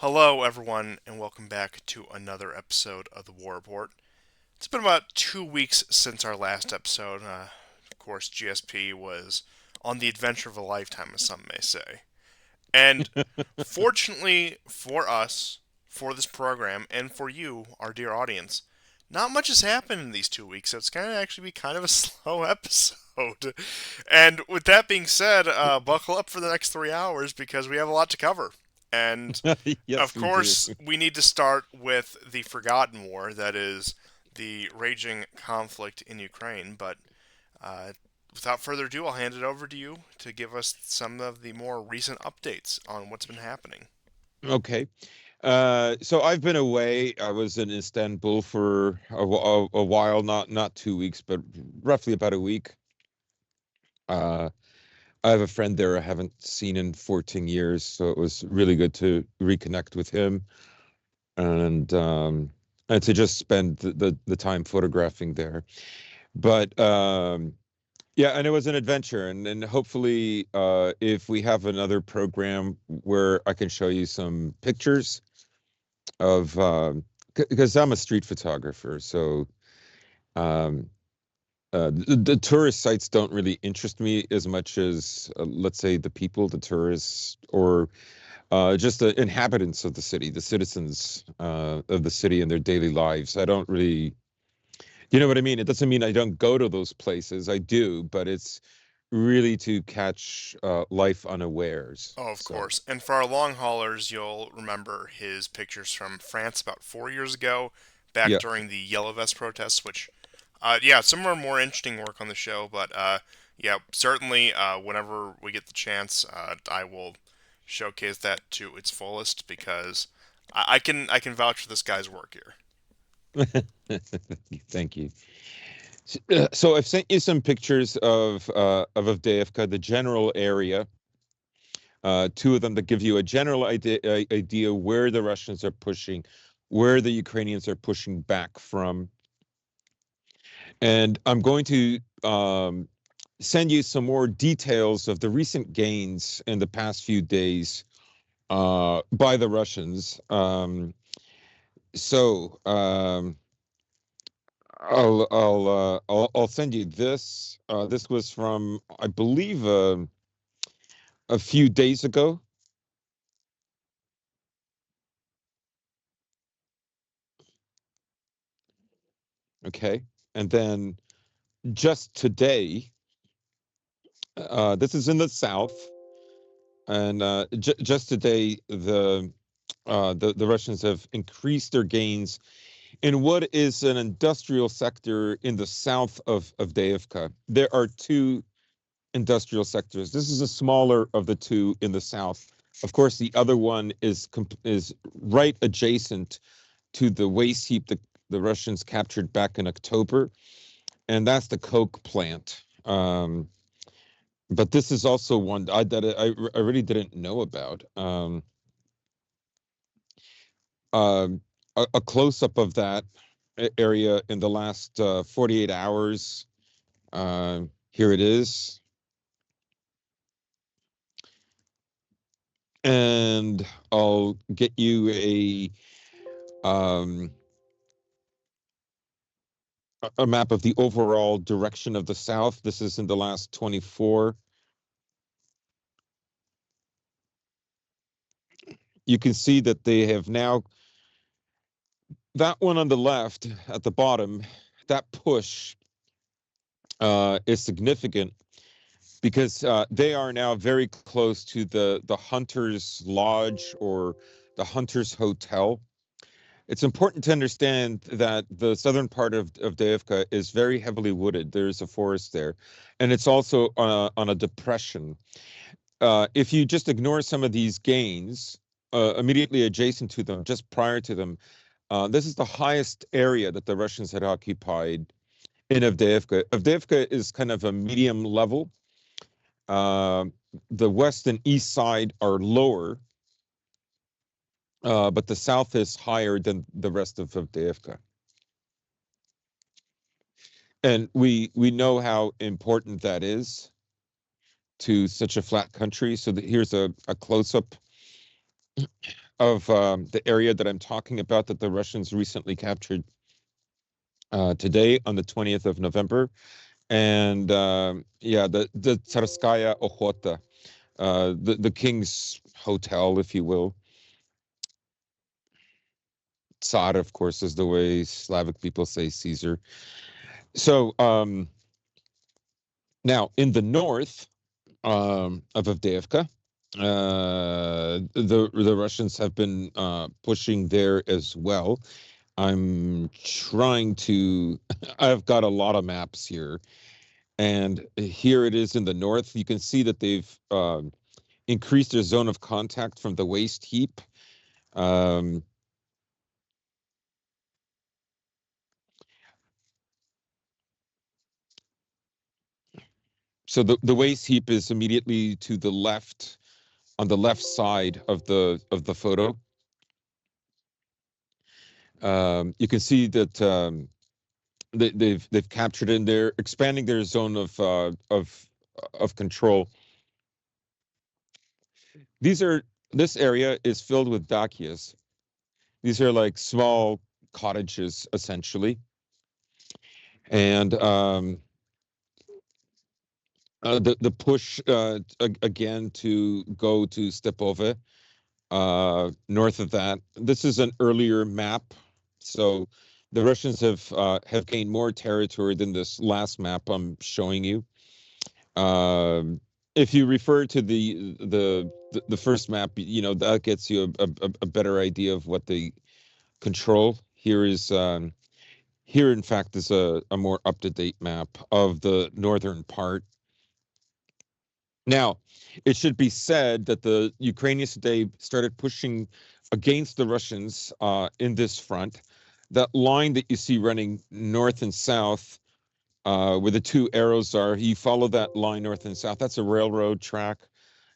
Hello, everyone, and welcome back to another episode of the War Report. It's been about 2 weeks since our last episode. Of course, GSP was on the adventure of a lifetime, as some may say. And fortunately for us, for this program, and for you, our dear audience, not much has happened in these 2 weeks, so it's going to actually be kind of a slow episode. And with that being said, buckle up for the next 3 hours because we have a lot to cover. And Yes, of we do. course, we need to start with the Forgotten War, that is, the raging conflict in Ukraine. But uh, without further ado, I'll hand it over to you to give us some of the more recent updates on what's been happening. Okay. So I've been away. I was in Istanbul for a while, not 2 weeks, but roughly about a week. Uh, I have a friend there I haven't seen in 14 years, so it was really good to reconnect with him and to just spend the time photographing there. But yeah, and it was an adventure, and hopefully, if we have another program where I can show you some pictures of because I'm a street photographer, so um, the tourist sites don't really interest me as much as let's say the people, the tourists, or just the inhabitants of the city, the citizens of the city and their daily lives. I don't really, you know what I mean? It doesn't mean I don't go to those places. I do, but it's really to catch life unawares. Oh, of So course. And for our long haulers, you'll remember his pictures from France about 4 years ago, back yeah. during the Yellow Vest protests, which, yeah, some of our more interesting work on the show, but yeah, certainly whenever we get the chance, I will showcase that to its fullest because I can vouch for this guy's work here. Thank you. So I've sent you some pictures of Avdiivka, the general area. Two of them that give you a general idea where the Russians are pushing, where the Ukrainians are pushing back from. And I'm going to send you some more details of the recent gains in the past few days by the Russians. So I'll send you this. This was from I believe a few days ago. Okay, and then just today, this is in the south, and just today the Russians have increased their gains in what is an industrial sector in the south of Avdiivka. There are two industrial sectors. This is a smaller of the two in the south. Of course, the other one is right adjacent to the waste heap that the Russians captured back in October, and that's the coke plant. But this is also one I really didn't know about. Um, a close up of that area in the last 48 hours. Here it is. And I'll get you um, a map of the overall direction of the South. This is in the last 24. You can see that they have now, that one on the left at the bottom, that push is significant because they are now very close to the Hunter's Lodge or the Hunter's Hotel. It's important to understand that the southern part of Devka is very heavily wooded. There's a forest there, and it's also on a depression. If you just ignore some of these gains, immediately adjacent to them, just prior to them, this is the highest area that the Russians had occupied in Avdiivka. Avdiivka is kind of a medium level. Uh, the west and east side are lower, but the south is higher than the rest of Avdiivka. And we know how important that is to such a flat country. So here's a close up of the area that I'm talking about that the Russians recently captured today on the 20th of November. And yeah, the Tsarskaya Ochota, the king's hotel, if you will. Tsar, of course, is the way Slavic people say Caesar. So now in the north of Avdiivka, the Russians have been pushing there as well. I'm trying to. I've got a lot of maps here, and here it is in the north. You can see that they've increased their zone of contact from the waste heap. Um, so the waste heap is immediately to the left, on the left side of the photo. You can see that they've captured it and they're expanding their zone of control. These are this area is filled with dakias. These are like small cottages essentially, and the push again to go to Stepove, north of that. This is an earlier map, so the Russians have gained more territory than this last map I'm showing you. Um, if you refer to the first map, you know that gets you a better idea of what they control. Here, in fact, is a more up to date map of the northern part. Now, it should be said that the Ukrainians today started pushing against the Russians in this front. That line that you see running north and south, where the two arrows are, you follow that line north and south. That's a railroad track,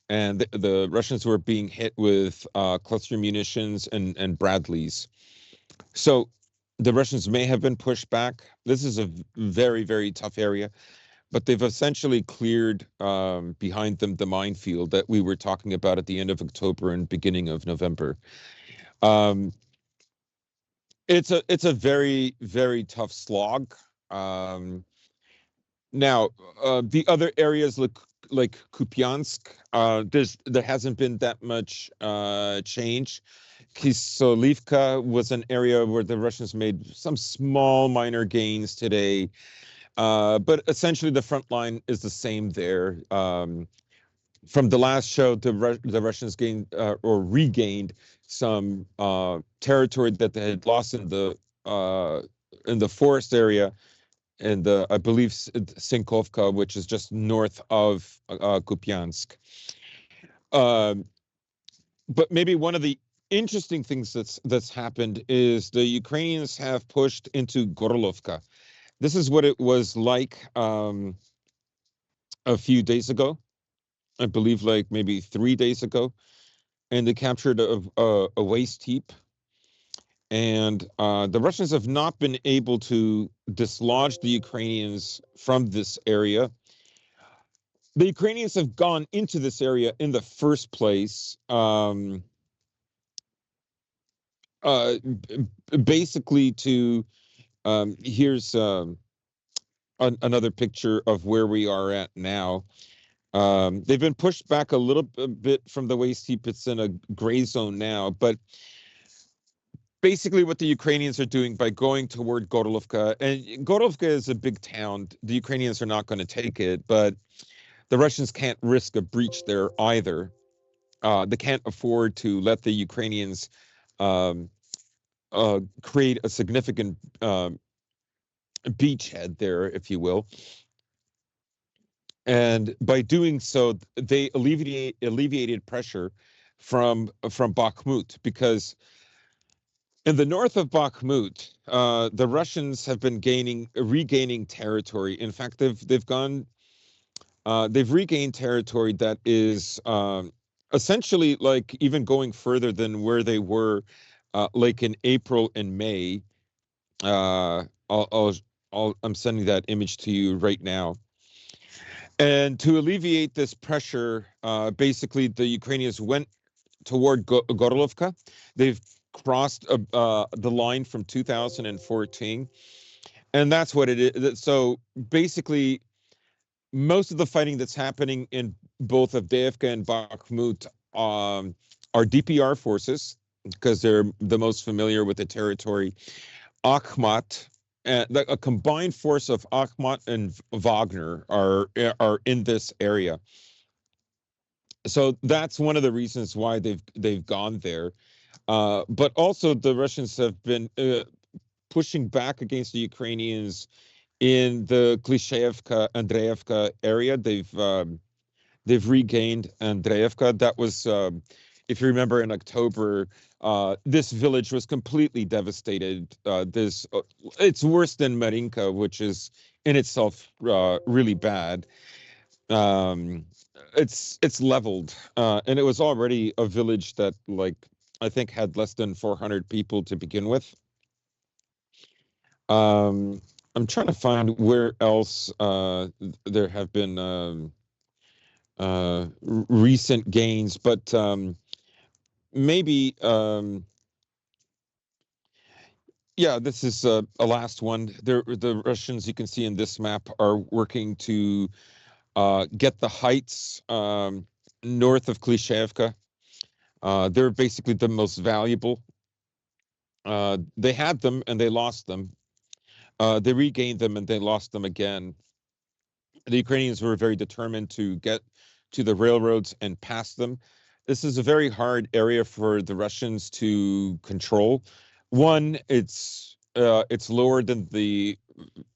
and the Russians were being hit with cluster munitions and Bradleys. So the Russians may have been pushed back. This is a very, very tough area, but they've essentially cleared behind them the minefield that we were talking about at the end of October and beginning of November. Um, it's a very, very tough slog. Um, Now, the other areas like Kupiansk, there hasn't been that much change. Kisolivka was an area where the Russians made some small minor gains today, but essentially the front line is the same there. From the last show, the Russians gained or regained some territory that they had lost in the forest area and I believe Sinkovka, which is just north of Kupiansk. Um, but maybe one of the interesting things that's happened is the Ukrainians have pushed into Gorlovka. This is what it was like a few days ago. I believe like maybe 3 days ago, and they captured a waste heap. And the Russians have not been able to dislodge the Ukrainians from this area. The Ukrainians have gone into this area in the first place, basically to here's another picture of where we are at now. They've been pushed back a little bit from the waste heap. It's in a gray zone now, but basically what the Ukrainians are doing by going toward Gorlovka, and Gorlovka is a big town. The Ukrainians are not going to take it, but the Russians can't risk a breach there either. They can't afford to let the Ukrainians um, create a significant beachhead there, if you will. And by doing so, they alleviated pressure from Bakhmut because in the north of Bakhmut, the Russians have been regaining territory. In fact, they've regained territory that is essentially like even going further than where they were, like in April and May. Uh, I'll, I'll, I'm sending that image to you right now. And to alleviate this pressure, basically the Ukrainians went toward Gorlovka. They've crossed the line from 2014, and that's what it is. So basically, most of the fighting that's happening in both Avdiivka and Bakhmut are DPR forces because they're the most familiar with the territory. Akhmat, a combined force of Akhmat and Wagner are in this area. So that's one of the reasons why they've gone there. But also the Russians have been pushing back against the Ukrainians in the Klishevka Andreevka area. They've regained Andreevka. That was, if you remember, in October, this village was completely devastated. It's worse than Marinka, which is in itself really bad. Um, it's leveled, and it was already a village that, like, I think had less than 400 people to begin with. Um, I'm trying to find where else there have been recent gains, but maybe yeah, this is a last one. The Russians, you can see in this map, are working to get the heights north of Klishevka. They're basically the most valuable. They had them and they lost them. They regained them and they lost them again. The Ukrainians were very determined to get to the railroads and pass them. This is a very hard area for the Russians to control. One, it's lower than the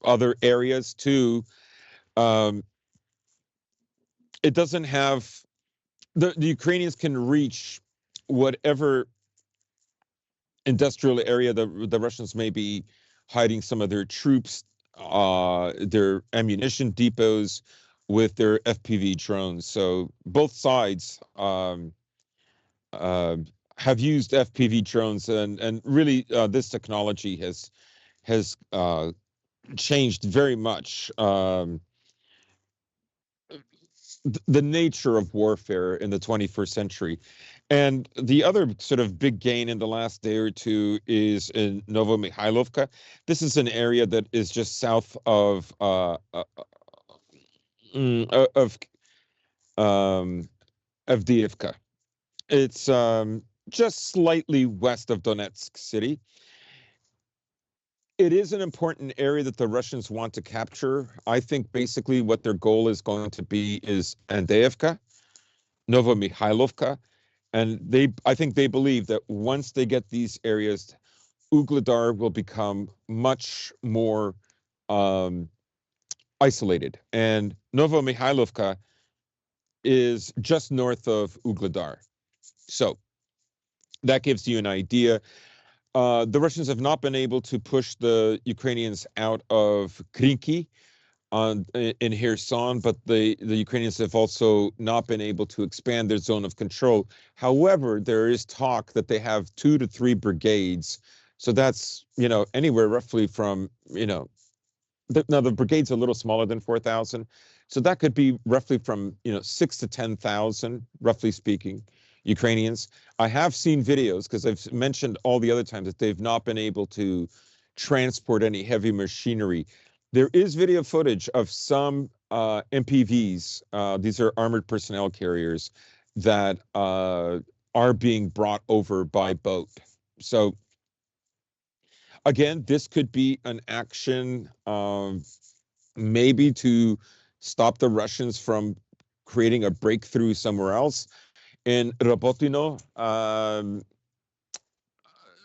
other areas. Two, um, it doesn't have the Ukrainians can reach whatever industrial area the Russians may be hiding some of their troops, their ammunition depots with their FPV drones. So both sides uh, have used FPV drones, and really this technology has changed very much the nature of warfare in the 21st century. And the other sort of big gain in the last day or two is in Novomihailovka. This is an area that is just south of um, Avdiivka. It's just slightly west of Donetsk city. It is an important area that the Russians want to capture. I think basically what their goal is going to be is Andreevka, Novomihailovka, and I think they believe that once they get these areas, Ugledar will become much more um, isolated. And Novomihailovka is just north of Ugledar. So that gives you an idea. The Russians have not been able to push the Ukrainians out of Krinky in Kherson, but the Ukrainians have also not been able to expand their zone of control. However, there is talk that they have 2 to 3 brigades. So that's, anywhere roughly from, now the brigade's a little smaller than 4,000. So that could be roughly from, 6 to 10,000, roughly speaking, Ukrainians. I have seen videos because I've mentioned all the other times that they've not been able to transport any heavy machinery. There is video footage of some MPVs. These are armored personnel carriers that are being brought over by boat. So again, this could be an action maybe to stop the Russians from creating a breakthrough somewhere else. In Robotino,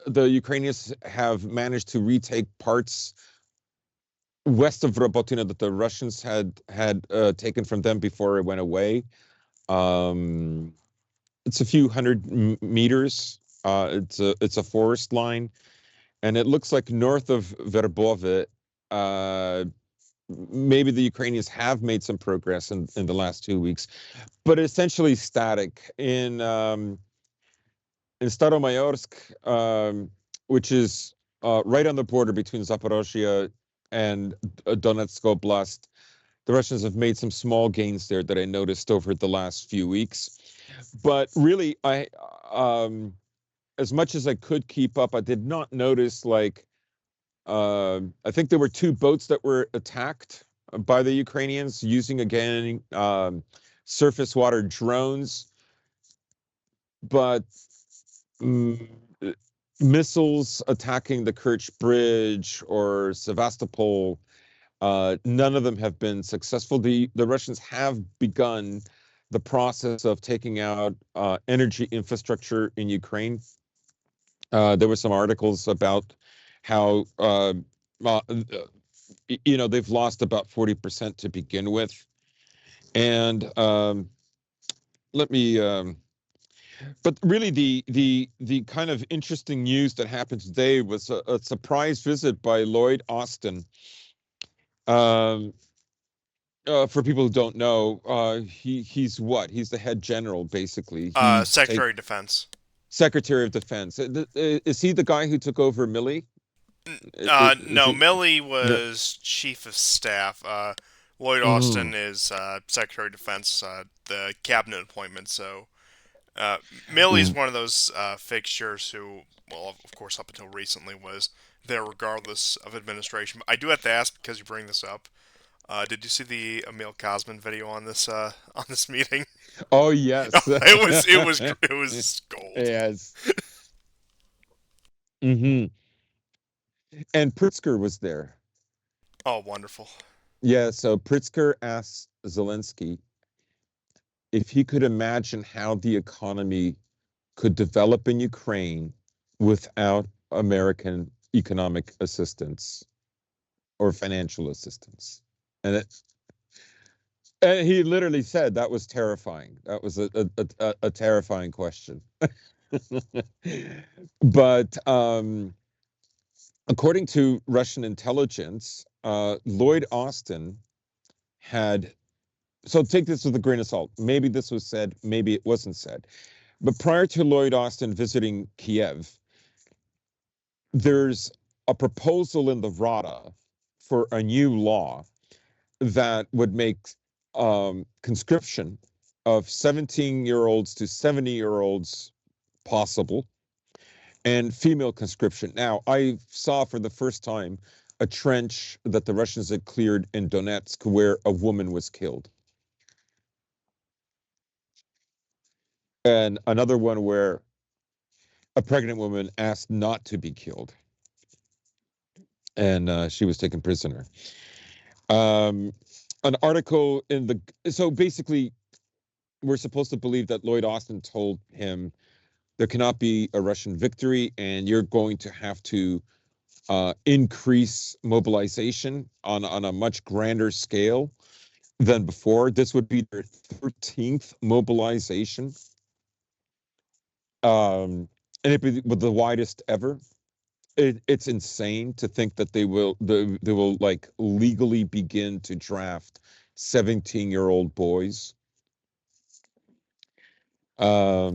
the Ukrainians have managed to retake parts west of Robotino that the Russians had taken from them before it went away. Um, it's a few hundred meters. It's a forest line, and it looks like north of Verbove, uh, maybe the Ukrainians have made some progress in the last 2 weeks, but essentially static in Staromayorsk, which is right on the border between Zaporozhye and Donetsk Oblast. The Russians have made some small gains there that I noticed over the last few weeks. But really, as much as I could keep up, I did not notice like I think there were two boats that were attacked by the Ukrainians using again surface water drones, but mm, missiles attacking the Kerch Bridge or Sevastopol, none of them have been successful. The Russians have begun the process of taking out energy infrastructure in Ukraine. There were some articles about how uh, they've lost about 40% to begin with, and let me. But really, the kind of interesting news that happened today was a surprise visit by Lloyd Austin. Um, for people who don't know, he's what? He's the head general, basically. Secretary of Defense. Secretary of Defense. Is he the guy who took over Milley? Is No, he? Milley No. was chief of staff. Lloyd Mm. Austin is Secretary of Defense, the cabinet appointment. So uh, Milley's one of those fixtures who, well, of course, up until recently was there regardless of administration. But I do have to ask because you bring this up. Did you see the Emil Kosman video on this meeting? Oh yes. It was gold. Yes. Hmm. And Pritzker was there. Oh, wonderful. Yeah, so Pritzker asked Zelensky if he could imagine how the economy could develop in Ukraine without American economic assistance or financial assistance. And and he literally said that was terrifying. That was a terrifying question. But according to Russian intelligence, Lloyd Austin had. So take this with a grain of salt. Maybe this was said, maybe it wasn't said. But prior to Lloyd Austin visiting Kiev, there's a proposal in the Rada for a new law that would make conscription of 17-year-olds to 70-year-olds possible, and female conscription. Now, I saw for the first time a trench that the Russians had cleared in Donetsk where a woman was killed, and another one where a pregnant woman asked not to be killed, and she was taken prisoner. Um, an article in the so basically, we're supposed to believe that Lloyd Austin told him there cannot be a Russian victory, and you're going to have to increase mobilization on a much grander scale than before. This would be their 13th mobilization, and it be the widest ever. It's insane to think that they will like legally begin to draft 17-year-old boys.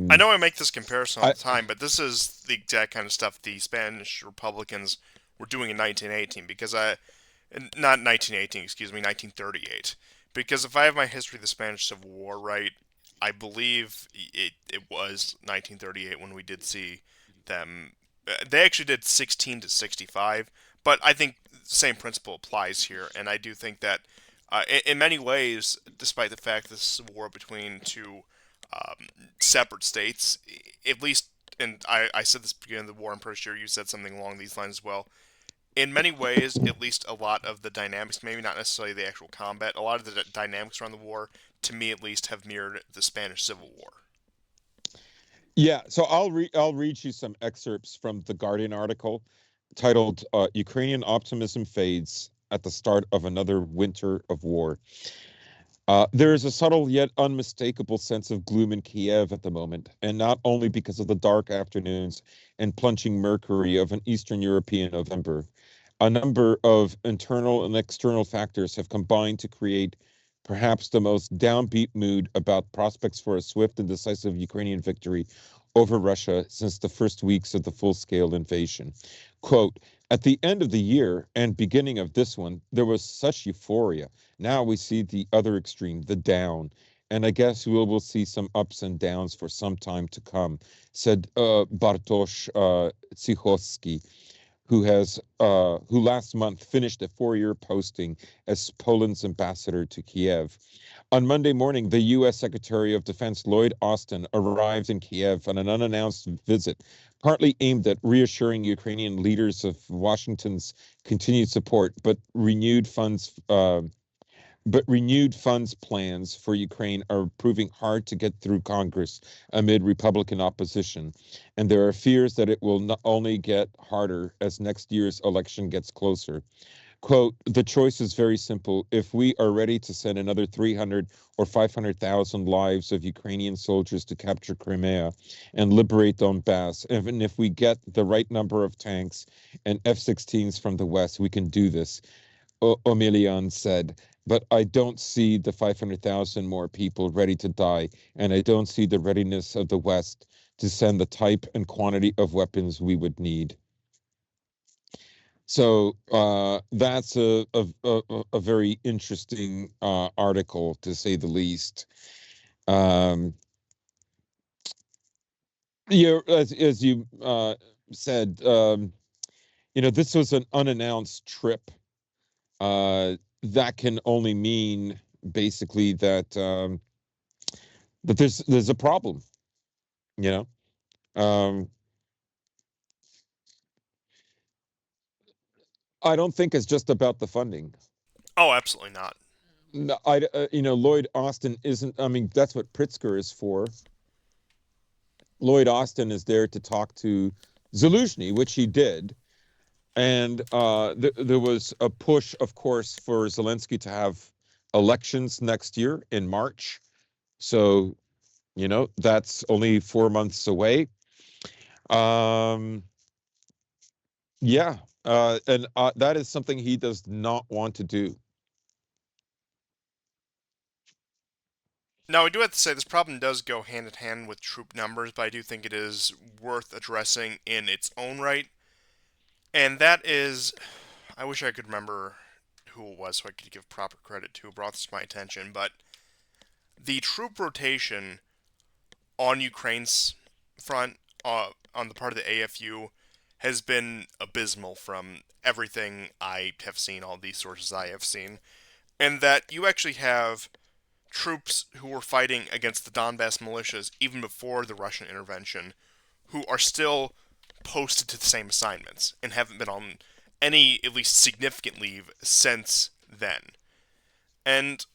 I Um, know I make this comparison all I the time, but this is the exact kind of stuff the Spanish Republicans were doing in 1918 because not 1918, excuse me, 1938. Because if I have my history of the Spanish Civil War right, I believe it was 1938 when we did see them. They actually did 16 to 65, but I think the same principle applies here, and I do think that in many ways, despite the fact this is a war between two um, separate states, at least, and I said this at the beginning of the war, I'm pretty sure you said something along these lines as well. In many ways, at least a lot of the dynamics, maybe not necessarily the actual combat, a lot of the dynamics around the war, to me at least, have mirrored the Spanish Civil War. Yeah, so I'll read you some excerpts from the Guardian article titled "Ukrainian Optimism Fades at the Start of Another Winter of War." There is a subtle yet unmistakable sense of gloom in Kiev at the moment, and not only because of the dark afternoons and plunging mercury of an Eastern European November. A number of internal and external factors have combined to create perhaps the most downbeat mood about prospects for a swift and decisive Ukrainian victory over Russia since the first weeks of the full-scale invasion. Quote, at the end of the year and beginning of this one, there was such euphoria. Now we see the other extreme, the down, and I guess we'll see some ups and downs for some time to come," said Bartosz Cichowski, who last month finished a 4-year posting as Poland's ambassador to Kiev. On Monday morning, the U.S. Secretary of Defense Lloyd Austin arrived in Kiev on an unannounced visit, partly aimed at reassuring Ukrainian leaders of Washington's continued support, renewed funds plans for Ukraine are proving hard to get through Congress amid Republican opposition. And there are fears that it will not only get harder as next year's election gets closer. Quote, "The choice is very simple. If we are ready to send another 300 or 500,000 lives of Ukrainian soldiers to capture Crimea and liberate Donbass, even if we get the right number of tanks and F-16s from the West, we can do this," Omelian said. "But I don't see the 500,000 more people ready to die, and I don't see the readiness of the West to send the type and quantity of weapons we would need." So that's a very interesting article, to say the least. Um, as you said, this was an unannounced trip. That can only mean basically that there's a problem. You um, I don't think it's just about the funding. Oh, absolutely not. No, Lloyd Austin isn't. I mean, that's what Pritzker is for. Lloyd Austin is there to talk to Zelensky, which he did. And there was a push, of course, for Zelensky to have elections next year in March. So, that's only 4 months away. Um, yeah. And that is something he does not want to do. Now, I do have to say this problem does go hand in hand with troop numbers, but I do think it is worth addressing in its own right. And that is, I wish I could remember who it was so I could give proper credit to who brought this to my attention, but the troop rotation on Ukraine's front, on the part of the AFU, has been abysmal from everything I have seen, all these sources I have seen. And that you actually have troops who were fighting against the Donbass militias even before the Russian intervention who are still posted to the same assignments and haven't been on any, at least significant, leave since then. And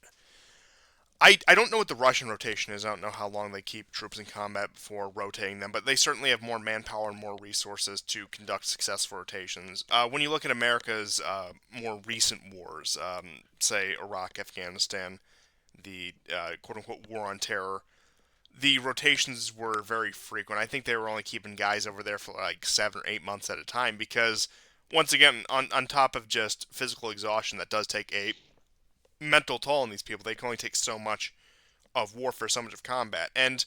I don't know what the Russian rotation is. I don't know how long they keep troops in combat before rotating them, but they certainly have more manpower and more resources to conduct successful rotations. When you look at America's more recent wars, say Iraq, Afghanistan, the quote unquote war on terror, the rotations were very frequent. I think they were only keeping guys over there for like 7 or 8 months at a time because, once again, on top of just physical exhaustion, that does take a mental toll on these people. They can only take so much of warfare, so much of combat. And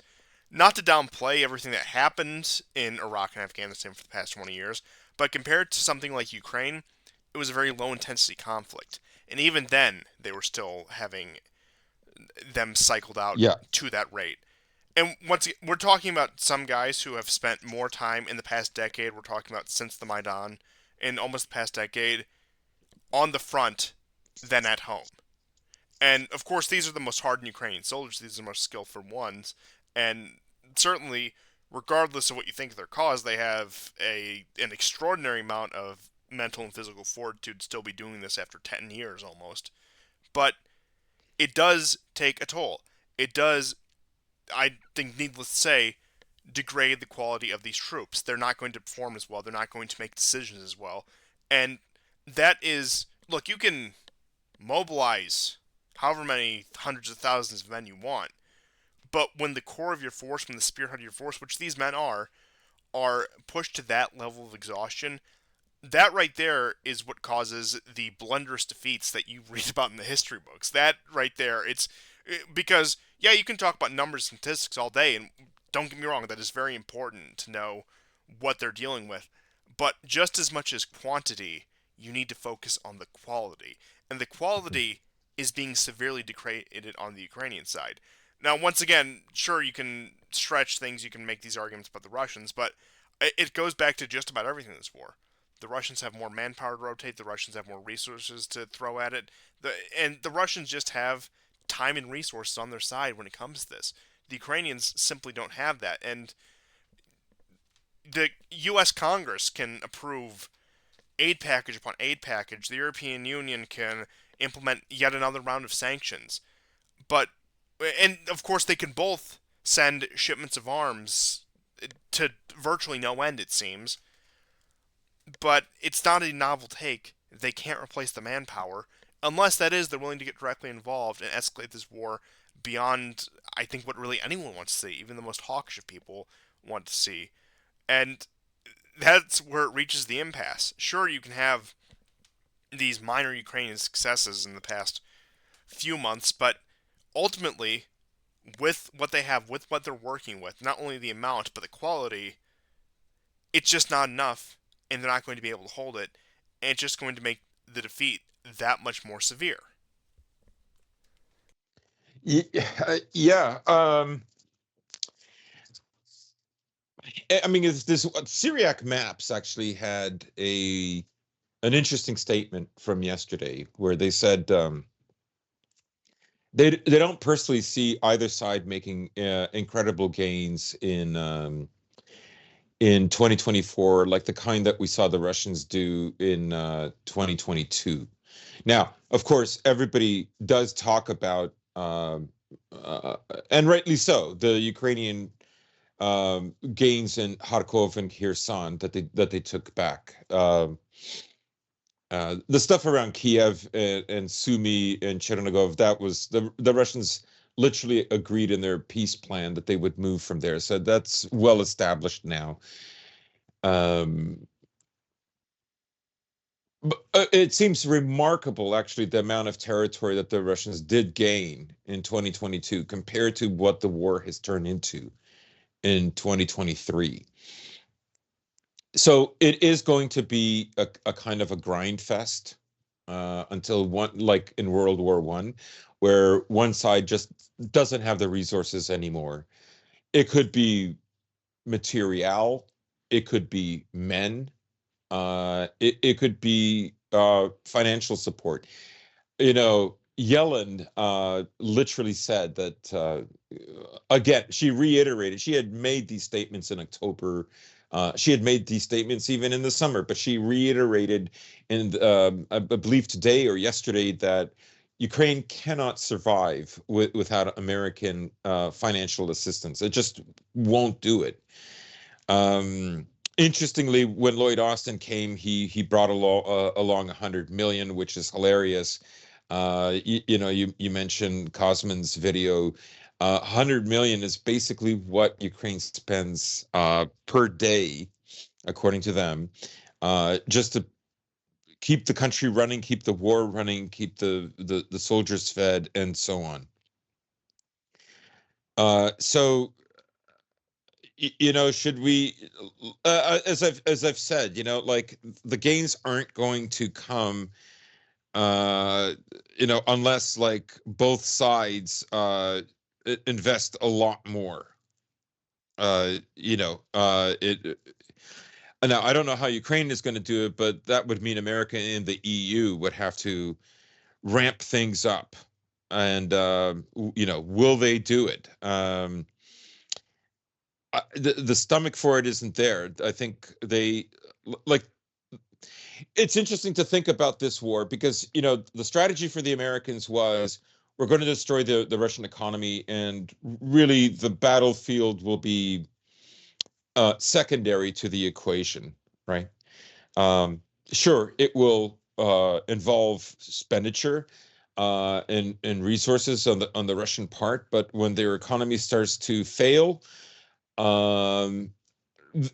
not to downplay everything that happened in Iraq and Afghanistan for the past 20 years, but compared to something like Ukraine, it was a very low intensity conflict. And even then, they were still having them cycled out Yeah. to that rate. And once again, we're talking about some guys who have spent more time in the past decade. We're talking about since the Maidan, in almost the past decade, on the front than at home. And of course, these are the most hardened Ukrainian soldiers. These are the most skillful ones. And certainly, regardless of what you think of their cause, they have an extraordinary amount of mental and physical fortitude to still be doing this after 10 years almost. But it does take a toll. It does, I think, needless to say, degrade the quality of these troops. They're not going to perform as well. They're not going to make decisions as well. And that is, look, you can mobilize however many hundreds of thousands of men you want, but when the core of your force, when the spearhead of your force, which these men are pushed to that level of exhaustion, that right there is what causes the blunderous defeats that you read about in the history books. That right there, it's because, yeah, you can talk about numbers and statistics all day, and don't get me wrong, that is very important to know what they're dealing with. But just as much as quantity, you need to focus on the quality. And the quality is being severely degraded on the Ukrainian side. Now, once again, sure, you can stretch things, you can make these arguments about the Russians, but it goes back to just about everything in this war. The Russians have more manpower to rotate. The Russians have more resources to throw at it. And the Russians just have time and resources on their side when it comes to this. The Ukrainians simply don't have that. And the U.S. Congress can approve aid package upon aid package. The European Union can implement yet another round of sanctions. But, and of course, they can both send shipments of arms to virtually no end, it seems. But it's not a novel take. They can't replace the manpower. Unless that is, they're willing to get directly involved and escalate this war beyond, I think, what really anyone wants to see. Even the most hawkish of people want to see. And that's where it reaches the impasse. Sure, you can have these minor Ukrainian successes in the past few months, but ultimately, with what they have, with what they're working with, not only the amount, but the quality, it's just not enough, and they're not going to be able to hold it, and it's just going to make the defeat that much more severe. Yeah. I mean, this Syriac Maps actually had a an interesting statement from yesterday where they said they don't personally see either side making incredible gains in 2024, like the kind that we saw the Russians do in 2022. Now, of course, everybody does talk about, uh, and rightly so, the Ukrainian gains in Kharkov and Kherson that they took back. The stuff around Kiev and Sumy and Chernigov, that was the Russians literally agreed in their peace plan that they would move from there. So that's well established now. Um, but it seems remarkable, actually, the amount of territory that the Russians did gain in 2022 compared to what the war has turned into in 2023. So it is going to be a kind of a grind fest until one, like in World War One, where one side just doesn't have the resources anymore. It could be material, it could be men, it could be financial support. You know, Yellen literally said that again, she reiterated, she had made these statements in October. She had made these statements even in the summer, but she reiterated in, I believe today or yesterday, that Ukraine cannot survive without American financial assistance. It just won't do it. Um, Interestingly, when Lloyd Austin came, he brought along 100 million, which is hilarious. You know, you mentioned Cosman's video. 100 million is basically what Ukraine spends per day, according to them, just to keep the country running, keep the war running, keep the soldiers fed, and so on. So you know, should we, as I've said, you know, like the gains aren't going to come, uh, you know, unless like both sides invest a lot more. You know, it. Now I don't know how Ukraine is going to do it, but that would mean America and the EU would have to ramp things up, and you know, will they do it? The stomach for it isn't there. I think they like it's interesting to think about this war because you know the strategy for the Americans was we're going to destroy the Russian economy and really the battlefield will be secondary to the equation, right? Um, sure, it will involve expenditure and resources on the Russian part, but when their economy starts to fail, um,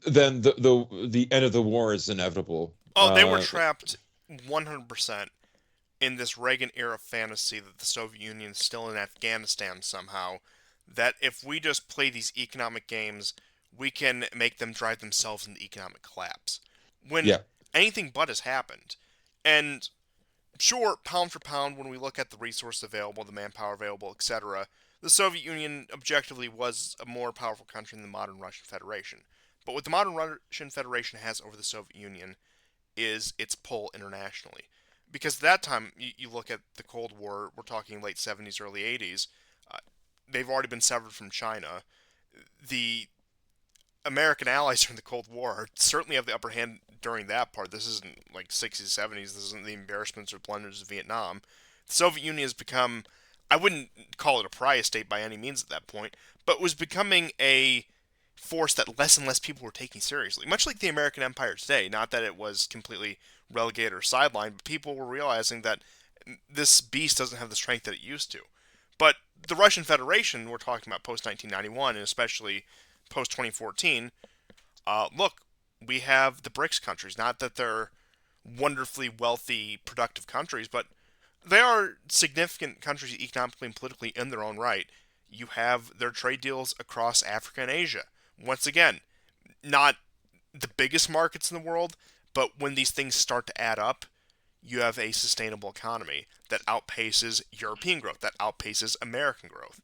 then the end of the war is inevitable. Oh, they were trapped 100% in this Reagan era fantasy that the Soviet Union's still in Afghanistan somehow. That if we just play these economic games, we can make them drive themselves into economic collapse. When Yeah, anything but has happened. And sure, pound for pound, when we look at the resources available, the manpower available, etc., the Soviet Union objectively was a more powerful country than the modern Russian Federation. But what the modern Russian Federation has over the Soviet Union is its pull internationally. Because at that time, you look at the Cold War, we're talking late 70s, early 80s, uh, they've already been severed from China. The American allies during the Cold War certainly have the upper hand during that part. This isn't like 60s, 70s. This isn't the embarrassments or blunders of Vietnam. The Soviet Union has become, I wouldn't call it a pariah state by any means at that point, but was becoming a force that less and less people were taking seriously. Much like the American Empire today. Not that it was completely relegated or sidelined, but people were realizing that this beast doesn't have the strength that it used to. But the Russian Federation, we're talking about post 1991, and especially post 2014, look, we have the BRICS countries. Not that they're wonderfully wealthy, productive countries, but they are significant countries economically and politically in their own right. You have their trade deals across Africa and Asia. Once again, not the biggest markets in the world, but when these things start to add up, you have a sustainable economy that outpaces European growth, that outpaces American growth.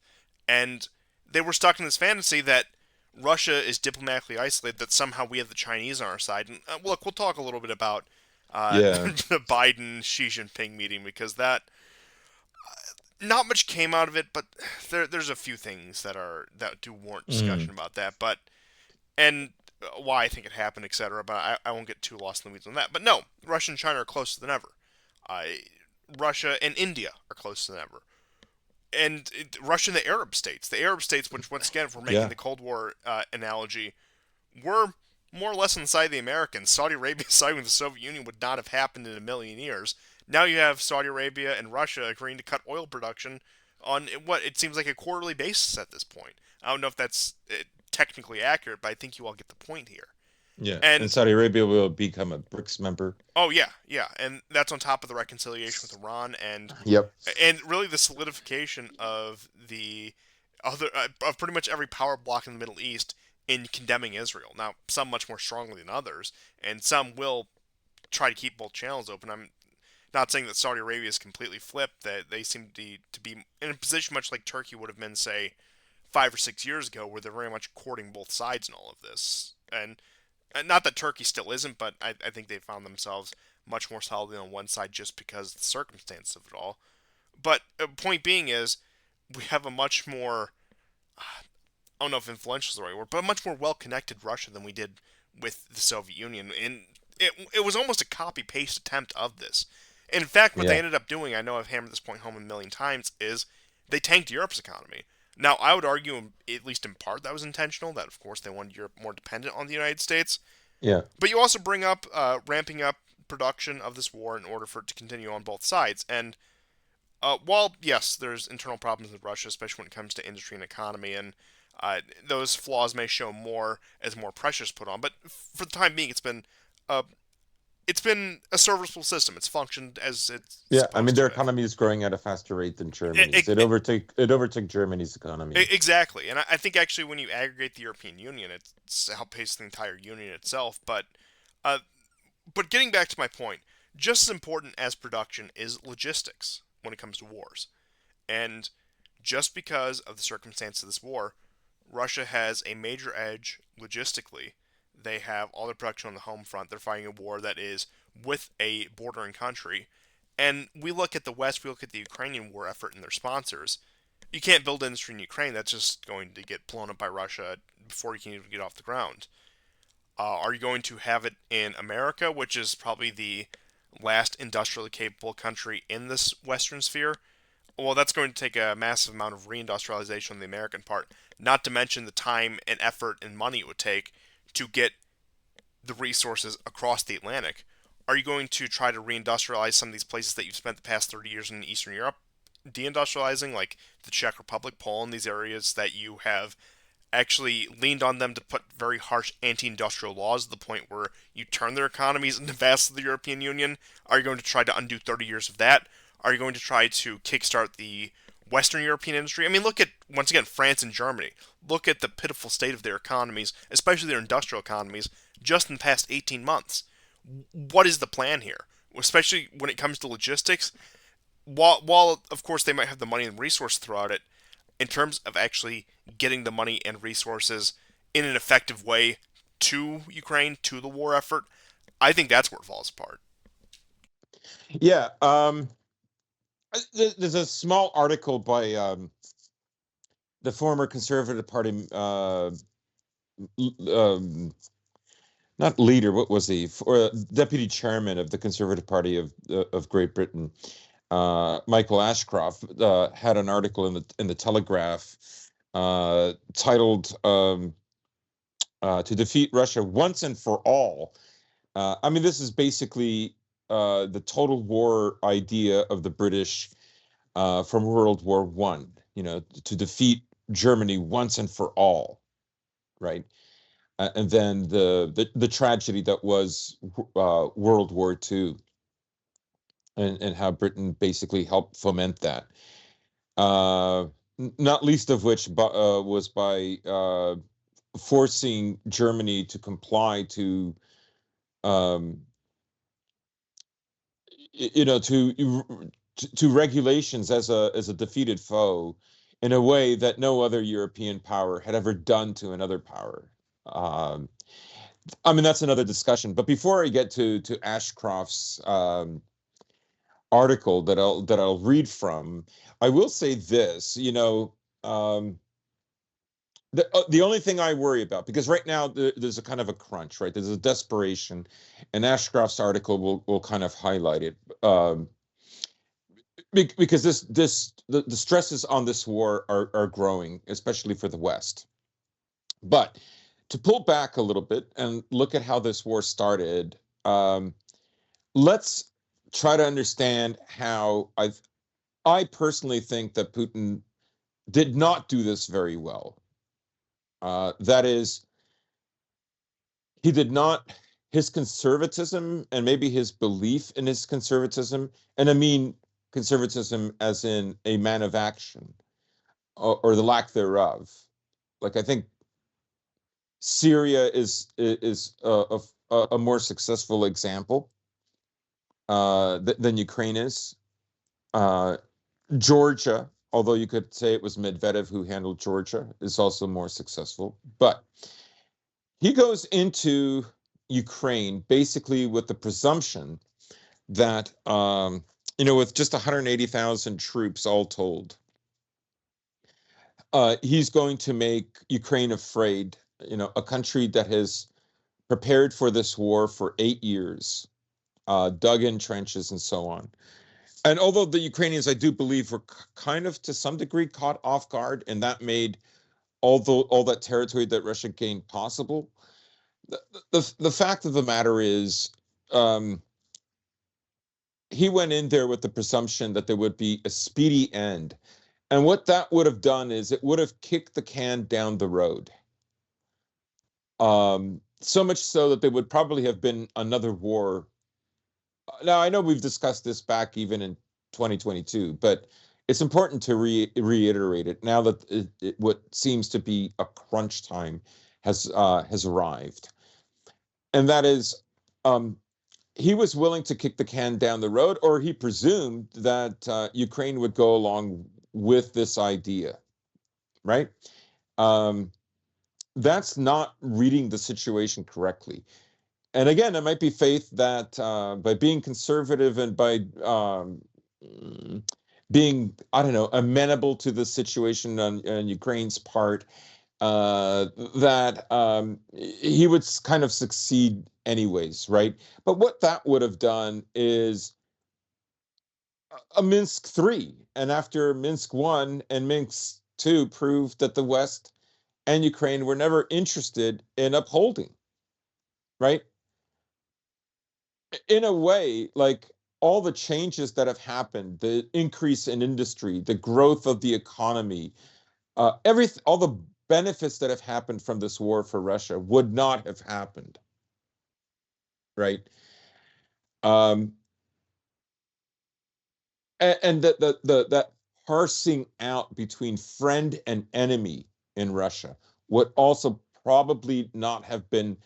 And they were stuck in this fantasy that Russia is diplomatically isolated, that somehow we have the Chinese on our side. And look, we'll talk a little bit about Yeah. the Biden Xi Jinping meeting because that not much came out of it, but there's a few things that do warrant Mm. discussion about that. But and why I think it happened, etc. But I won't get too lost in the weeds on that. But no, Russia and China are closer than ever. Uh, Russia and India are closer than ever. And Russia and the Arab states, which once again, if we're making Yeah. the Cold War analogy, were more or less on the side of the Americans. Saudi Arabia siding with the Soviet Union would not have happened in a million years. Now you have Saudi Arabia and Russia agreeing to cut oil production on what it seems like a quarterly basis at this point. I don't know if that's technically accurate, but I think you all get the point here. Yeah. And And Saudi Arabia will become a BRICS member. oh yeah, yeah, and that's on top of the reconciliation with Iran Yep. and really the solidification of the other of pretty much every power bloc in the Middle East in condemning Israel. Now, some much more strongly than others, and some will try to keep both channels open. I'm not saying that Saudi Arabia is completely flipped; that they seem to be in a position much like Turkey would have been, say, 5 or 6 years ago, where they're very much courting both sides in all of this. And not that Turkey still isn't, but I think they found themselves much more solidly on one side just because of the circumstances of it all. But point being is, we have a much more, I don't know if influential is the right word, but a much more well-connected Russia than we did with the Soviet Union. And it was almost a copy-paste attempt of this. In fact, what they Yeah. ended up doing, I know I've hammered this point home a million times, is they tanked Europe's economy. Now, I would argue, at least in part, that was intentional. That, of course, they wanted Europe more dependent on the United States. Yeah. But you also bring up ramping up production of this war in order for it to continue on both sides. And while yes, there's internal problems with Russia, especially when it comes to industry and economy, and those flaws may show more as more pressure is put on. But for the time being, uh, it's been a serviceable system. It's functioned as it's Yeah. I mean, supposed to. their economy is growing at a faster rate than It, Germany's. it, It overtook Germany's economy. exactly, and I think actually when you aggregate the European Union, it's outpaced the entire Union itself. Uh, but getting back to my point, just as important as production is logistics when it comes to wars. And just because of the circumstance of this war, Russia has a major edge logistically. They have all their production on the home front. They're fighting a war that is with a bordering country. And we look at the West, we look at the Ukrainian war effort and their sponsors. You can't build industry in Ukraine. That's just going to get blown up by Russia before you can even get off the ground. Are you going to have it in America, which is probably the last industrially capable country in this Western sphere? Well, that's going to take a massive amount of reindustrialization on the American part, not to mention the time and effort and money it would take to get the resources across the Atlantic. Are you going to try to reindustrialize some of these places that you've spent the past 30 years in Eastern Europe deindustrializing, like the Czech Republic, Poland, these areas that you have actually leaned on them to put very harsh anti-industrial laws to the point where you turn their economies into vast of the European Union? Are you going to try to undo 30 years of that? Are you going to try to kickstart the Western European industry? I mean, look at, once again, France and Germany. Look at the pitiful state of their economies, especially their industrial economies, just in the past 18 months. What is the plan here? Especially when it comes to logistics, while of course they might have the money and resource throughout it, in terms of actually getting the money and resources in an effective way to Ukraine, to the war effort, I think that's where it falls apart. Yeah. There's a small article by the former Conservative Party, um, not leader, what was he? For deputy chairman of the Conservative Party of Great Britain, Michael Ashcroft, had an article in the Telegraph titled "To Defeat Russia Once and for All." I mean, this is basically the total war idea of the British from World War One. You know, to defeat Germany once and for all, right? And then the tragedy that was World War II, and how Britain basically helped foment that. Uh, Not least of which was by forcing Germany to comply to um, you know to regulations as a defeated foe in a way that no other European power had ever done to another power. Um, I mean, that's another discussion. But before I get to Ashcroft's article that I'll read from, I will say this. Um, the only thing I worry about, because right now there's a kind of a crunch, right? There's a desperation, and Ashcroft's article will kind of highlight it. Because the stresses on this war are growing, especially for the West. But to pull back a little bit and look at how this war started, um, let's try to understand how I personally think that Putin did not do this very well. That is, he did not. His conservatism and maybe his belief in his conservatism, and I mean conservatism as in a man of action, or the lack thereof. Like, I think Syria is a more successful example than Ukraine is. Uh, Georgia, although you could say it was Medvedev who handled Georgia, is also more successful. But he goes into Ukraine basically with the presumption that, with just 180,000 troops all told, he's going to make Ukraine afraid. A country that has prepared for this war for 8 years, dug in trenches and so on. And although the Ukrainians, I do believe, were kind of to some degree caught off guard, and that made all that territory that Russia gained possible. The fact of the matter is, um, he went in there with the presumption that there would be a speedy end. And what that would have done is it would have kicked the can down the road. So much so that there would probably have been another war. Now, I know we've discussed this back even in 2022, but it's important to reiterate it now that what seems to be a crunch time has arrived. And that is, um, he was willing to kick the can down the road, or he presumed that Ukraine would go along with this idea, right? Um, that's not reading the situation correctly. And again, it might be faith that by being conservative and by being, I don't know, amenable to the situation on Ukraine's part, that he would kind of succeed anyways, right? But what that would have done is a Minsk 3. And after Minsk 1 and Minsk 2 proved that the West and Ukraine were never interested in upholding, right? In a way, like all the changes that have happened, the increase in industry, the growth of the economy, all the benefits that have happened from this war for Russia would not have happened, right? Um, and that parsing out between friend and enemy in Russia would also probably not have been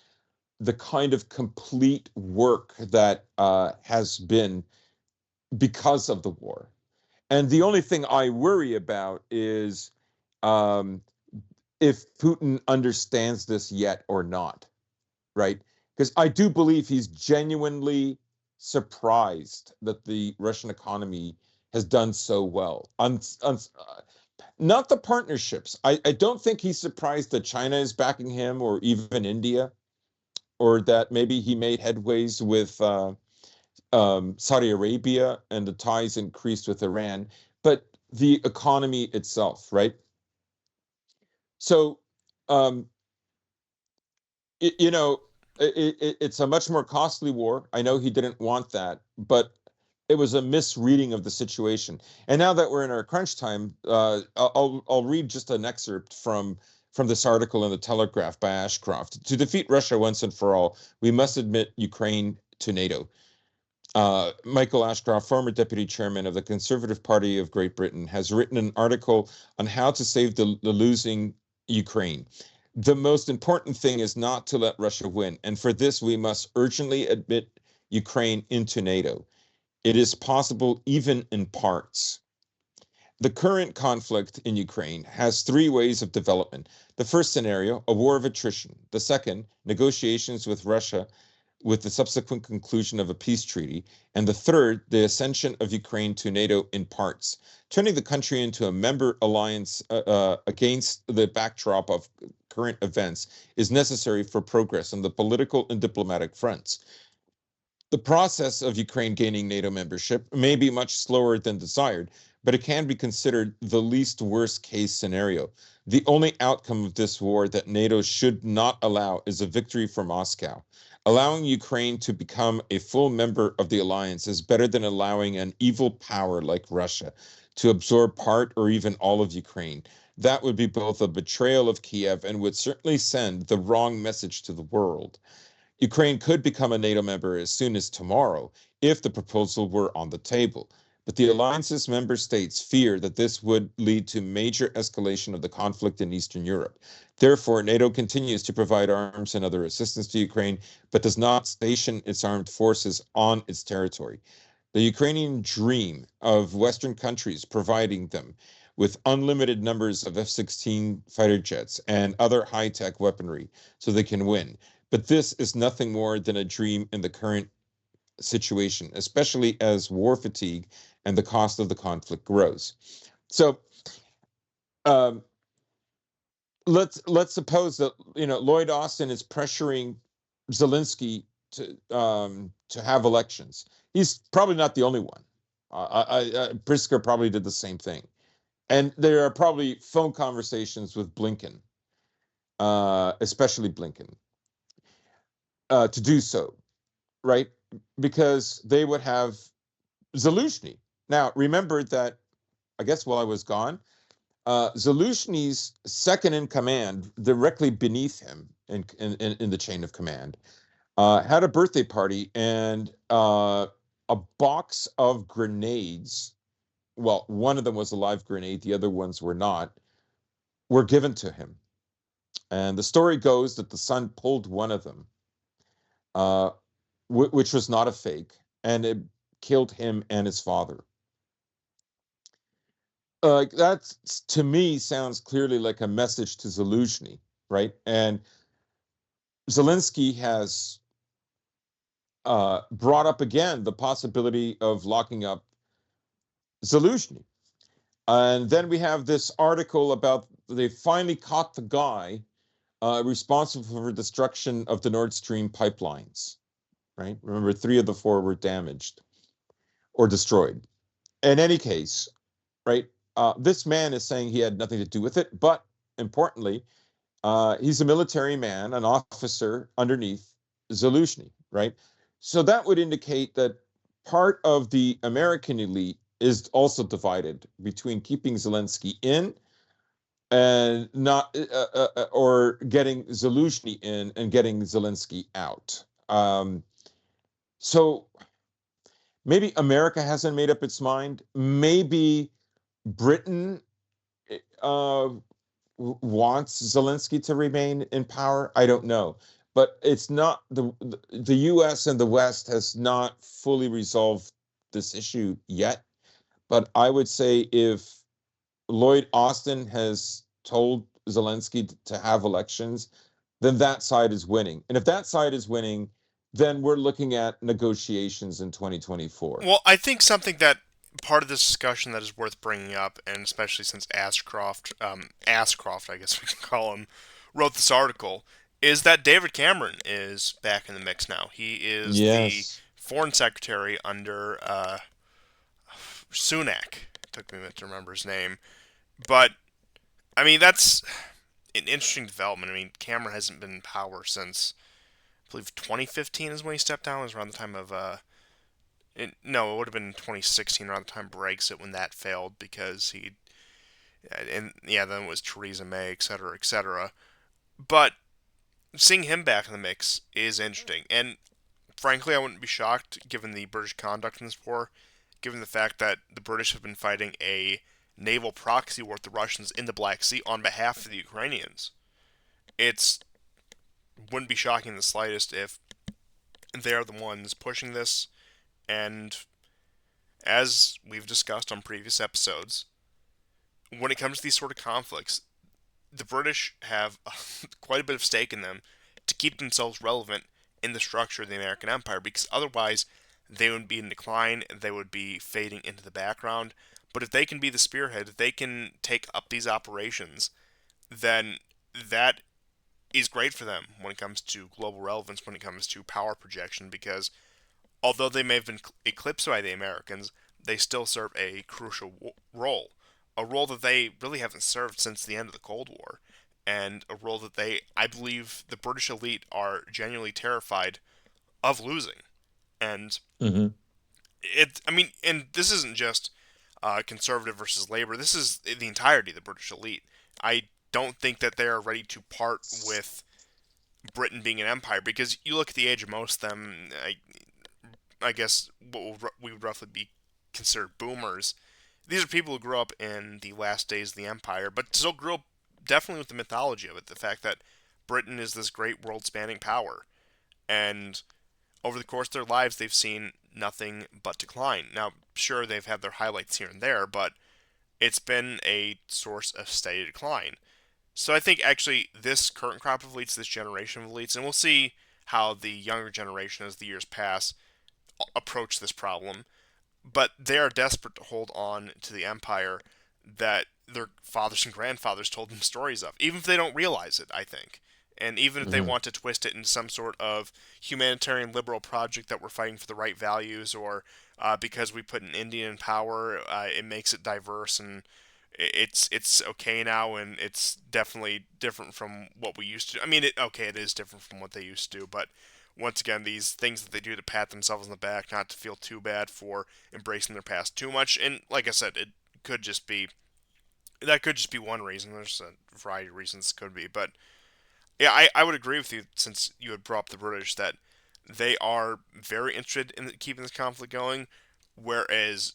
the kind of complete work that has been because of the war. And the only thing I worry about is um, if Putin understands this yet or not, right? Because I do believe he's genuinely surprised that the Russian economy has done so well. Not the partnerships. I don't think he's surprised that China is backing him or even India, or that maybe he made headways with Saudi Arabia and the ties increased with Iran, but the economy itself, right? So, um, you know, it's a much more costly war. I know he didn't want that, but it was a misreading of the situation. And now that we're in our crunch time, I'll read just an excerpt from this article in the Telegraph by Ashcroft. To defeat Russia once and for all, we must admit Ukraine to NATO. Michael Ashcroft, former deputy chairman of the Conservative Party of Great Britain, has written an article on how to save the losing Ukraine. The most important thing is not to let Russia win, and for this we must urgently admit Ukraine into NATO. It is possible even in parts. The current conflict in Ukraine has three ways of development. The first scenario, a war of attrition. The second, negotiations with Russia with the subsequent conclusion of a peace treaty. And the third, the ascension of Ukraine to NATO in parts, turning the country into a member alliance against the backdrop of current events is necessary for progress on the political and diplomatic fronts. The process of Ukraine gaining NATO membership may be much slower than desired, but it can be considered the least worst case scenario. The only outcome of this war that NATO should not allow is a victory for Moscow. Allowing Ukraine to become a full member of the alliance is better than allowing an evil power like Russia to absorb part or even all of Ukraine. That would be both a betrayal of Kiev and would certainly send the wrong message to the world. Ukraine could become a NATO member as soon as tomorrow if the proposal were on the table. But the alliance's member states fear that this would lead to major escalation of the conflict in Eastern Europe. Therefore, NATO continues to provide arms and other assistance to Ukraine, but does not station its armed forces on its territory. The Ukrainian dream of Western countries providing them with unlimited numbers of F 16 fighter jets and other high tech weaponry so they can win. But this is nothing more than a dream in the current situation, especially as war fatigue and the cost of the conflict grows. So um, let's suppose that Lloyd Austin is pressuring Zelensky to have elections. He's probably not the only one. Pritzker probably did the same thing, and there are probably phone conversations with Blinken, especially Blinken, to do so, right? Because they would have Zaluzhny. Now, remember that, I guess while I was gone, Zaluzhny's second in command, directly beneath him in the chain of command, had a birthday party, and a box of grenades. Well, one of them was a live grenade, the other ones were not, were given to him. And the story goes that the son pulled one of them, uh, which was not a fake, and it killed him and his father. That to me sounds clearly like a message to Zaluzhny, right? And Zelensky has brought up again the possibility of locking up Zaluzhny. And then we have this article about they finally caught the guy responsible for destruction of the Nord Stream pipelines, right? Remember, three of the four were damaged or destroyed. In any case, right, this man is saying he had nothing to do with it, but importantly, he's a military man, an officer underneath Zaluzhny, right? So that would indicate that part of the American elite is also divided between keeping Zelensky in and not, or getting Zaluzhny in and getting Zelensky out. So maybe America hasn't made up its mind. Maybe Britain uh, wants Zelensky to remain in power. I don't know, but it's not the U.S. and the West has not fully resolved this issue yet. But I would say if Lloyd Austin has told Zelensky to have elections, then that side is winning. And if that side is winning, then we're looking at negotiations in 2024. Well, I think something that part of this discussion that is worth bringing up, and especially since Ashcroft, I guess we can call him, wrote this article, is that David Cameron is back in the mix now. He is the Yes. foreign secretary under Sunak. It took me a minute to remember his name, but I mean that's an interesting development. I mean, Cameron hasn't been in power since I believe 2015 is when he stepped down. It was around the time of no, it would have been 2016 around the time Brexit when that failed because he and yeah, then it was Theresa May, et cetera, et cetera. But seeing him back in the mix is interesting, and frankly, I wouldn't be shocked given the British conduct in this war, given the fact that the British have been fighting a naval proxy war with the Russians in the Black Sea on behalf of the Ukrainians. It's wouldn't be shocking in the slightest if they are the ones pushing this, and as we've discussed on previous episodes, when it comes to these sort of conflicts, the British have quite a bit of stake in them to keep themselves relevant in the structure of the American Empire, because otherwise they would be in decline, they would be fading into the background. But if they can be the spearhead, if they can take up these operations, then that is great for them when it comes to global relevance, when it comes to power projection, because although they may have been eclipsed by the Americans, they still serve a crucial role. A role that they really haven't served since the end of the Cold War. And a role that I believe, the British elite are genuinely terrified of losing. And Hmm. I mean, and this isn't just conservative versus labor. This is the entirety of the British elite. I don't think that they are ready to part with Britain being an empire because you look at the age of most of them. I guess what we would roughly be considered boomers. These are people who grew up in the last days of the empire, but still grew up definitely with the mythology of it. The fact that Britain is this great world spanning power. And over the course of their lives, they've seen nothing but decline. Now, sure, they've had their highlights here and there, but it's been a source of steady decline. So I think actually this current crop of elites, this generation of elites, and we'll see how the younger generation, as the years pass, approach this problem, but they are desperate to hold on to the empire that their fathers and grandfathers told them stories of, even if they don't realize it, I think. And even if they Hmm. want to twist it into some sort of humanitarian liberal project that we're fighting for the right values, or because we put an Indian in power, it makes it diverse and it's okay now, and it's definitely different from what we used to. I mean, it is different from what they used to do, but once again, these things that they do to pat themselves on the back, not to feel too bad for embracing their past too much. And like I said, it could just be that could just be one reason. There's a variety of reasons it could be, but yeah, I would agree with you since you had brought up the British that they are very interested in keeping this conflict going, whereas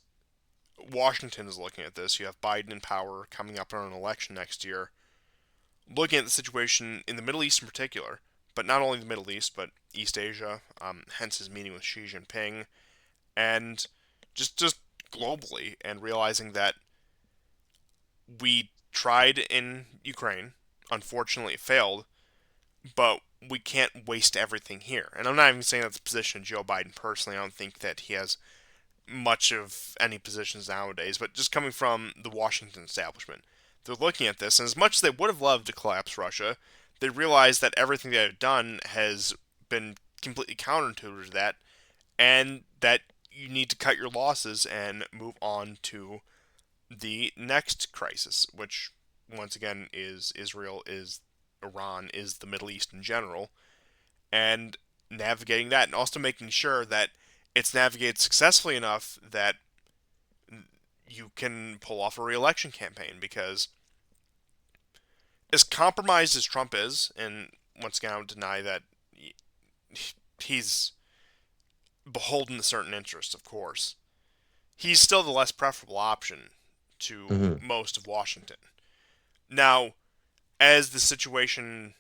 Washington is looking at this. You have Biden in power coming up on an election next year, looking at the situation in the Middle East in particular, but not only the Middle East, but East Asia, hence his meeting with Xi Jinping, and just globally, and realizing that we tried in Ukraine, unfortunately it failed, but we can't waste everything here. And I'm not even saying that's the position of Joe Biden personally. I don't think that he has much of any positions nowadays, but just coming from the Washington establishment, they're looking at this, and as much as they would have loved to collapse Russia, they realize that everything they've done has been completely counter to that, and that you need to cut your losses and move on to the next crisis, which once again is Israel, is Iran, is the Middle East in general, and navigating that, and also making sure that it's navigated successfully enough that you can pull off a re-election campaign. Because as compromised as Trump is, and once again I would deny that he's beholden to certain interests, of course, he's still the less preferable option to Hmm. most of Washington. Now, as the situation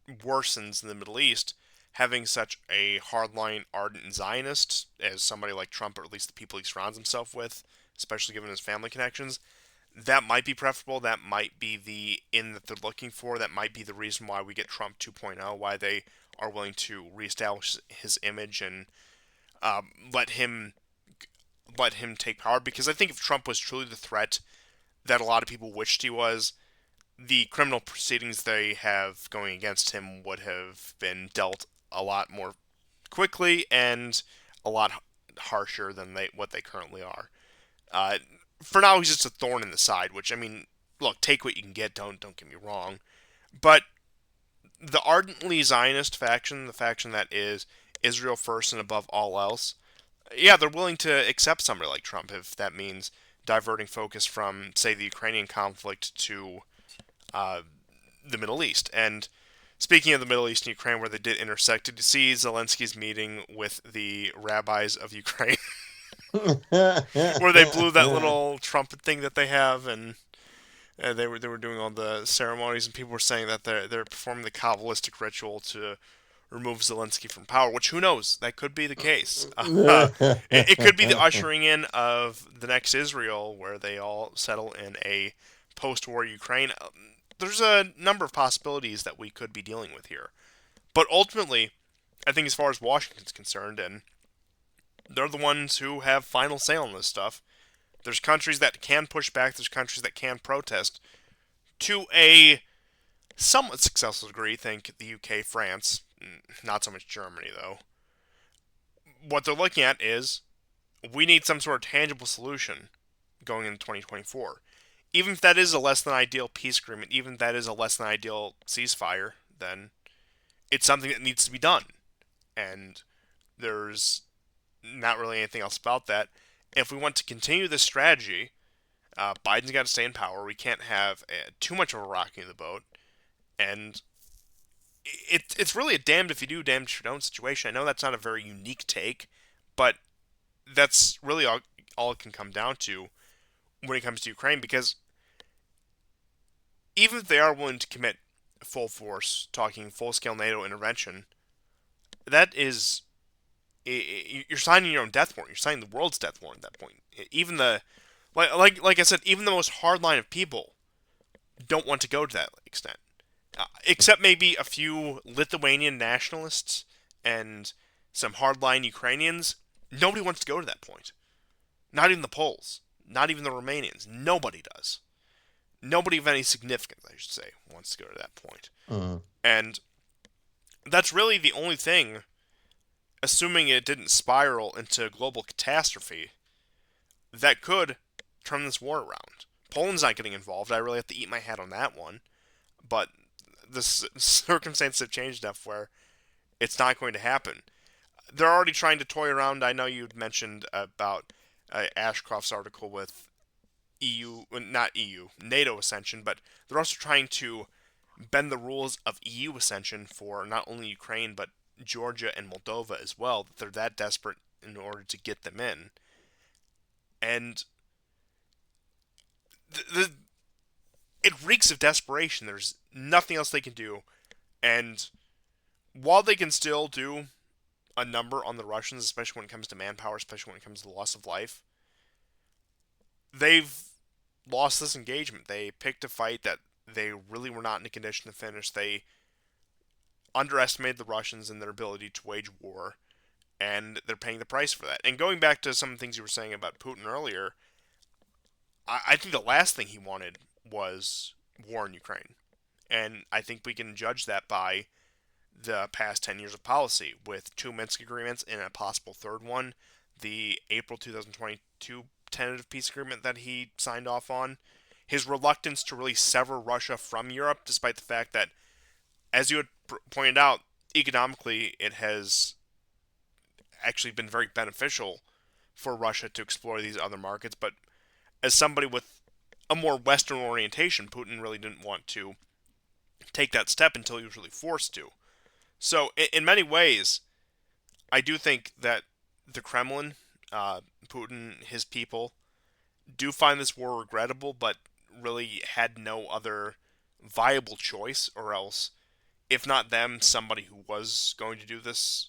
worsens in the Middle East, having such a hardline, ardent Zionist as somebody like Trump, or at least the people he surrounds himself with, especially given his family connections, That might be preferable. That might be the in that they're looking for. That might be the reason why we get Trump 2.0, why they are willing to reestablish his image and let him take power. Because I think if Trump was truly the threat that a lot of people wished he was, the criminal proceedings they have going against him would have been dealt a lot more quickly and a lot harsher than what they currently are. Uh, for now, he's just a thorn in the side. Which, I mean, look, take what you can get. Don't get me wrong, but the ardently Zionist faction, the faction that is Israel first and above all else, yeah, they're willing to accept somebody like Trump if that means diverting focus from, say, the Ukrainian conflict to uh, the Middle East. And speaking of the Middle East and Ukraine, where they did intersect, did you see Zelensky's meeting with the rabbis of Ukraine, where they blew that little trumpet thing that they have, and they were doing all the ceremonies, and people were saying that they're performing the Kabbalistic ritual to remove Zelensky from power. Which, who knows? That could be the case. It could be the ushering in of the next Israel, where they all settle in a post-war Ukraine. There's a number of possibilities that we could be dealing with here. But ultimately, I think as far as Washington's concerned, and they're the ones who have final say on this stuff. There's countries that can push back. There's countries that can protest to a somewhat successful degree. Think the UK, France, not so much Germany though. What they're looking at is we need some sort of tangible solution going into 2024. Even if that is a less than ideal peace agreement, even if that is a less than ideal ceasefire, then it's something that needs to be done. And there's not really anything else about that. If we want to continue this strategy, Biden's got to stay in power. We can't have too much of a rocking the boat. And it's really a damned if you do, damned if you don't situation. I know that's not a very unique take, but that's really all it can come down to when it comes to Ukraine. Because even if they are willing to commit full force, talking full scale NATO intervention, that is you're signing your own death warrant. You're signing the world's death warrant at that point. Even the like I said, even the most hardline of people don't want to go to that extent. Except maybe a few Lithuanian nationalists and some hardline Ukrainians. Nobody wants to go to that point. Not even the Poles. Not even the Romanians. Nobody does. Nobody of any significance, I should say, wants to go to that point. Uh, And that's really the only thing, assuming it didn't spiral into a global catastrophe, that could turn this war around. Poland's not getting involved. I really have to eat my hat on that one. But the circumstances have changed enough where it's not going to happen. They're already trying to toy around. I know you mentioned about Ashcroft's article with EU, not EU, NATO ascension, but they're also trying to bend the rules of EU ascension for not only Ukraine but Georgia and Moldova as well. They're that desperate in order to get them in, and the it reeks of desperation. There's nothing else they can do, and while they can still do a number on the Russians, especially when it comes to manpower, especially when it comes to the loss of life, they've lost this engagement. They picked a fight that they really were not in a condition to finish. They underestimated the Russians and their ability to wage war, and they're paying the price for that. And going back to some of the things you were saying about Putin earlier, I think the last thing he wanted was war in Ukraine. And I think we can judge that by the past 10 years of policy, with two Minsk agreements and a possible third one, the April 2022 tentative peace agreement that he signed off on, his reluctance to really sever Russia from Europe, despite the fact that, as you had pointed out, economically it has actually been very beneficial for Russia to explore these other markets. But as somebody with a more Western orientation, Putin really didn't want to take that step until he was really forced to. So, in many ways, I do think that the Kremlin, Putin, his people, do find this war regrettable, but really had no other viable choice, or else, if not them, somebody who was going to do this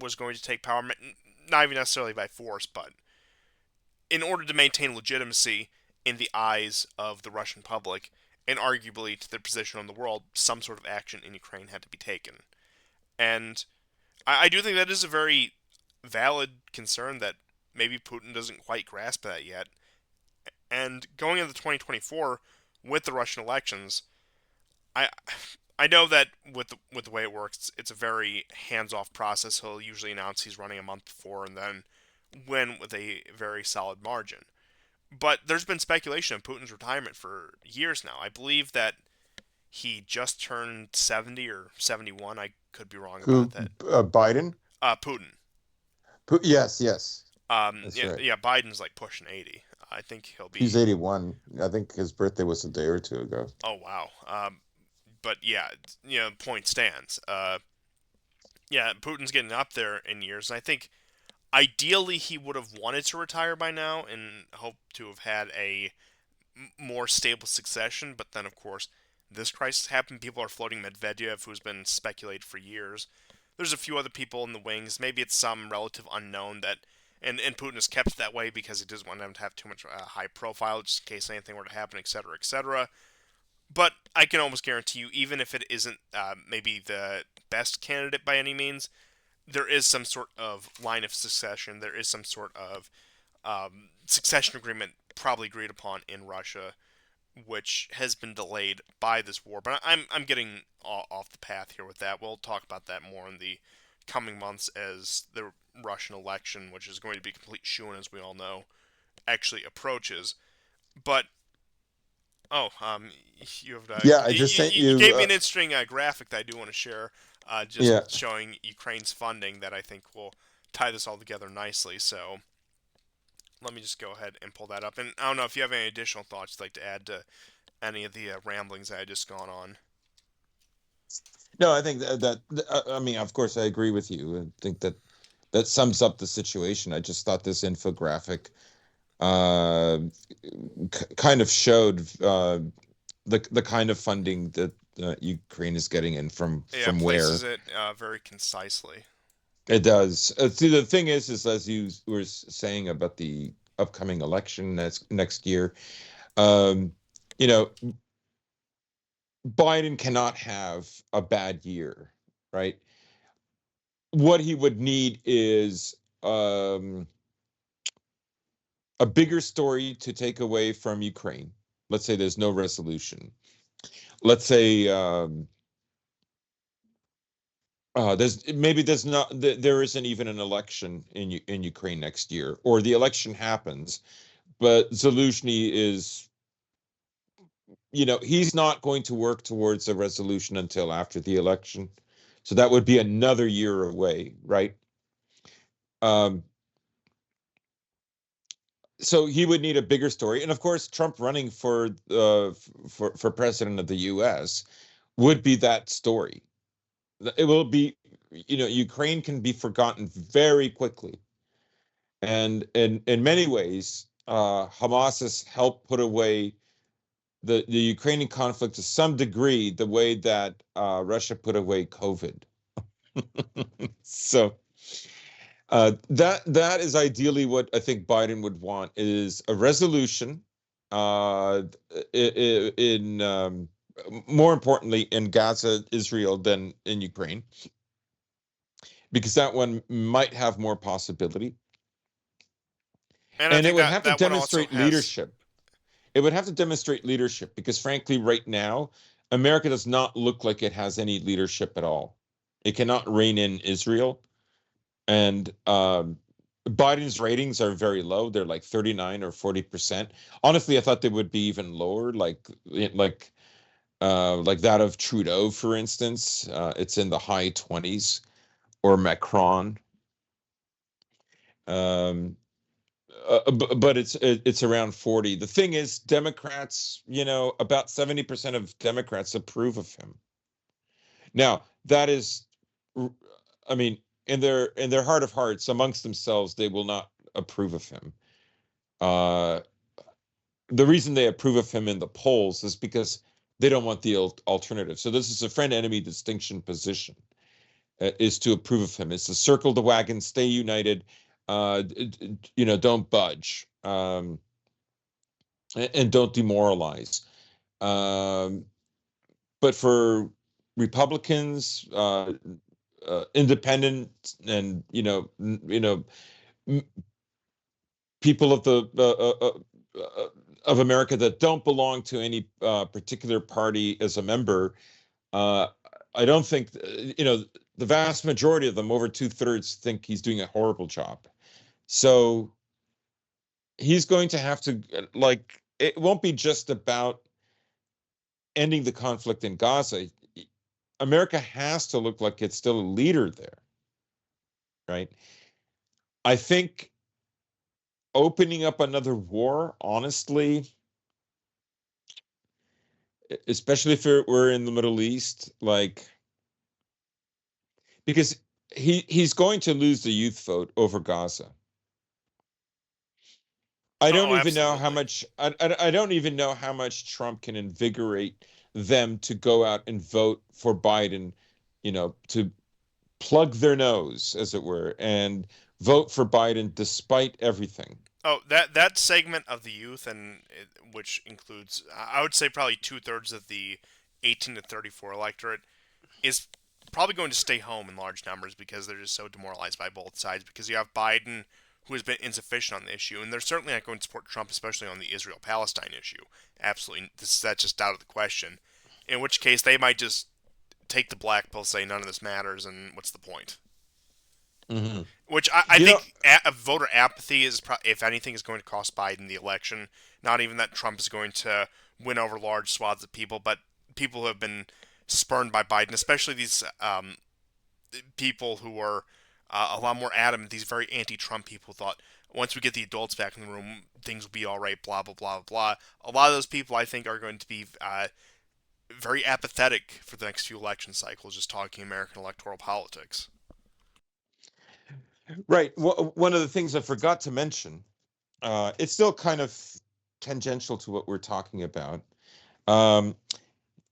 was going to take power, not even necessarily by force, but in order to maintain legitimacy in the eyes of the Russian public, and arguably to their position on the world, some sort of action in Ukraine had to be taken. And I do think that is a very valid concern that maybe Putin doesn't quite grasp that yet. And going into 2024 with the Russian elections, I I know that with the way it works, it's a very hands-off process. He'll usually announce he's running a month before and then win with a very solid margin. But there's been speculation of Putin's retirement for years now. I believe that he just turned 70 or 71. I could be wrong about Who? that. Biden? Putin. Yes, yes, that's Yeah, right. yeah. Biden's like pushing 80. I think he'll He's be. 81. I think his birthday was a day or two ago. Oh wow. But yeah, point stands. Yeah, Putin's getting up there in years, and I think ideally he would have wanted to retire by now and hoped to have had a more stable succession. But then, of course, this crisis happened. People are floating Medvedev, who's been speculated for years. There's a few other people in the wings. Maybe it's some relative unknown that, and Putin has kept it that way because he doesn't want them to have too much high profile, just in case anything were to happen, etc., etc. But I can almost guarantee you, even if it isn't maybe the best candidate by any means, there is some sort of line of succession. There is some sort of succession agreement probably agreed upon in Russia, which has been delayed by this war. But I'm getting off the path here with that. We'll talk about that more in the coming months as the Russian election, which is going to be a complete shoo-in, as we all know, actually approaches. But you have Yeah, I just sent you you. gave me an interesting graphic that I do want to share, just Yeah, showing Ukraine's funding that I think will tie this all together nicely. So let me just go ahead and pull that up. And I don't know if you have any additional thoughts you'd like to add to any of the ramblings I had just gone on. no, I think I mean, of course, I agree with you. I think that that sums up the situation. I just thought this infographic uh, kind of showed the kind of funding that Ukraine is getting in Yeah, from places where it very concisely. it does. See, the thing is as you were saying about the upcoming election next year, um, you know, Biden cannot have a bad year, right? What he would need is a bigger story to take away from Ukraine. Let's say there's no resolution. Let's say there's not there isn't even an election in Ukraine next year, or the election happens, but Zelensky is, he's not going to work towards a resolution until after the election, so that would be another year away, right? Um, so he would need a bigger story, and of course, Trump running for president of the U.S. would be that story. It will be, Ukraine can be forgotten very quickly. And in many ways, Hamas has helped put away the Ukrainian conflict to some degree, the way that Russia put away COVID. So that is ideally what I think Biden would want, is a resolution uh, in more importantly in Gaza, Israel, than in Ukraine, because that one might have more possibility. And I And it think would that have to that one also demonstrate has. leadership. It would have to demonstrate leadership because, frankly, right now, America does not look like it has any leadership at all. It cannot rein in Israel. And Biden's ratings are very low. They're like 39 or 40%. Honestly, I thought they would be even lower, like that of Trudeau, for instance. It's in the high 20s, or Macron. Um, but it's around 40. The thing is, Democrats, about 70% of Democrats approve of him. Now, that is, I mean, in their heart of hearts, amongst themselves, they will not approve of him. Uh, the reason they approve of him in the polls is because they don't want the alternative. So this is a friend enemy distinction position, is to approve of him. Is to circle the wagon, stay united, don't budge. and don't demoralize. Um, but for Republicans, independent, and people of America that don't belong to any particular party as a member, uh, I don't think the vast majority of them, over 2/3, think he's doing a horrible job. So he's going to have to, like, it won't be just about ending the conflict in Gaza. America has to look like it's still a leader there, right? I think opening up another war, honestly, especially if we're in the Middle East, like, because he's going to lose the youth vote over Gaza. I don't Oh, even know how absolutely. much I don't even know how much Trump can invigorate them to go out and vote for Biden, to plug their nose, as it were, and vote for Biden despite everything. Oh, that segment of the youth, which includes, I would say, probably 2/3 of the 18 to 34 electorate, is probably going to stay home in large numbers because they're just so demoralized by both sides. Because you have Biden, who has been insufficient on the issue, and they're certainly not going to support Trump, especially on the Israel-Palestine issue. Absolutely, that's just out of the question. In which case, they might just take the black pill, say none of this matters, and what's the point? Hmm. Which I You know, think voter apathy is, if anything, is going to cost Biden the election. Not even that Trump is going to win over large swaths of people, but people who have been spurned by Biden, especially these people who were a lot more adamant. These very anti-Trump people thought once we get the adults back in the room, things will be all right. Blah blah blah blah. A lot of those people, I think, are going to be very apathetic for the next few election cycles. Just talking American electoral politics. right. One of the things I forgot to mention, it's still kind of tangential to what we're talking about, um,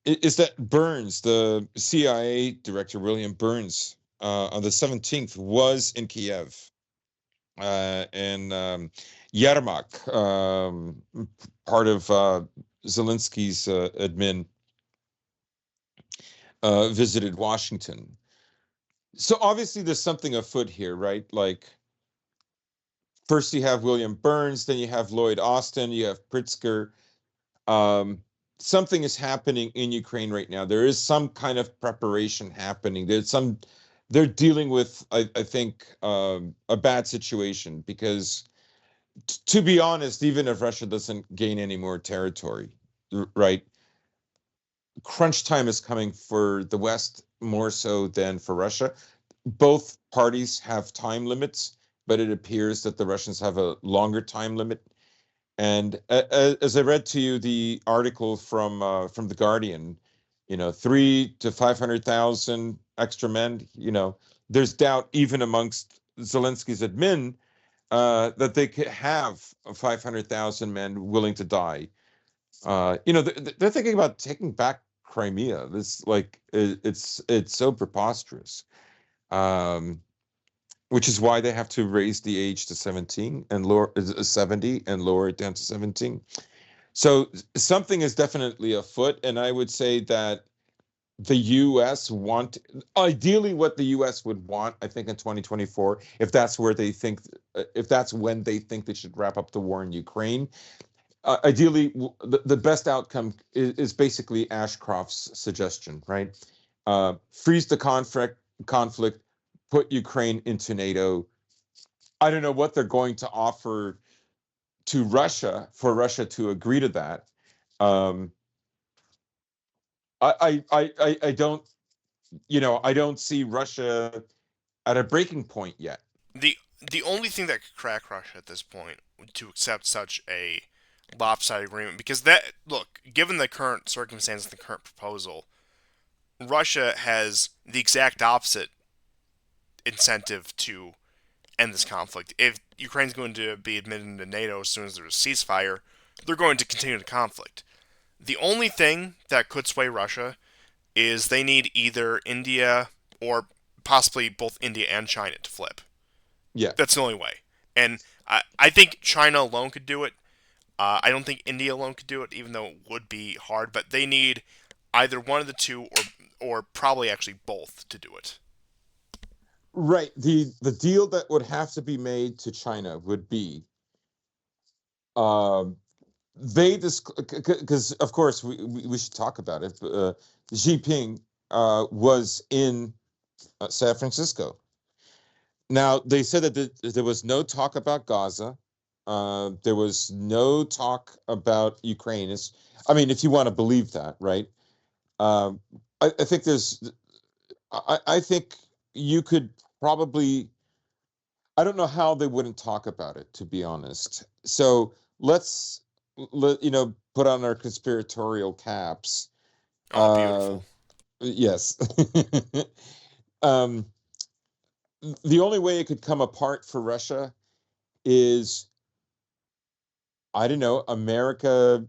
is that Burns, the CIA director, William Burns, on the 17th was in Kiev, and Yermak, part of Zelensky's admin, visited Washington. So obviously there's something afoot here, right? Like, first you have William Burns, then you have Lloyd Austin, you have Pritzker. Um, Something is happening in Ukraine right now. There is some kind of preparation happening. They're dealing with, I think, a bad situation because, to be honest, even if Russia doesn't gain any more territory, right? Crunch time is coming for the West more so than for Russia. Both parties have time limits, but it appears that the Russians have a longer time limit. And as I read to you the article from the Guardian, 3 to 500,000 extra men. There's doubt even amongst Zelensky's admin that they could have 500,000 men willing to die. They're thinking about taking back Crimea. This, like, it's so preposterous. Um, which is why they have to raise the age to 17 and lower 70 and lower it down to 17. So something is definitely afoot, and I would say that the U.S. ideally, what the U.S. would want, I think, in 2024, if that's where they think, if that's when they think they should wrap up the war in Ukraine, ideally, the best outcome is basically Ashcroft's suggestion, right? Freeze the conflict, put Ukraine into NATO. I don't know what they're going to offer to Russia for Russia to agree to that. Um, I don't, I don't see Russia at a breaking point yet. The only thing that could crack Russia at this point to accept such a lopsided agreement, because that look, given the current circumstances, the current proposal, Russia has the exact opposite incentive to end this conflict. If Ukraine's going to be admitted into NATO as soon as there's a ceasefire, they're going to continue the conflict. The only thing that could sway Russia is they need either India or possibly both India and China to flip. Yeah. That's the only way. And I think China alone could do it. I don't think India alone could do it, even though it would be hard. But they need either one of the two, or probably actually both, to do it. Right. The deal that would have to be made to China would be um, they because of course we should talk about it. Xi Jinping was in San Francisco. Now they said that there was no talk about Gaza. There was no talk about Ukraine. I mean, if you want to believe that, right? Um, I think I think you could probably. I don't know how they wouldn't talk about it, to be honest. So let's put on our conspiratorial caps. Oh, Uh, beautiful. yes. um, the only way it could come apart for Russia is, I don't know, America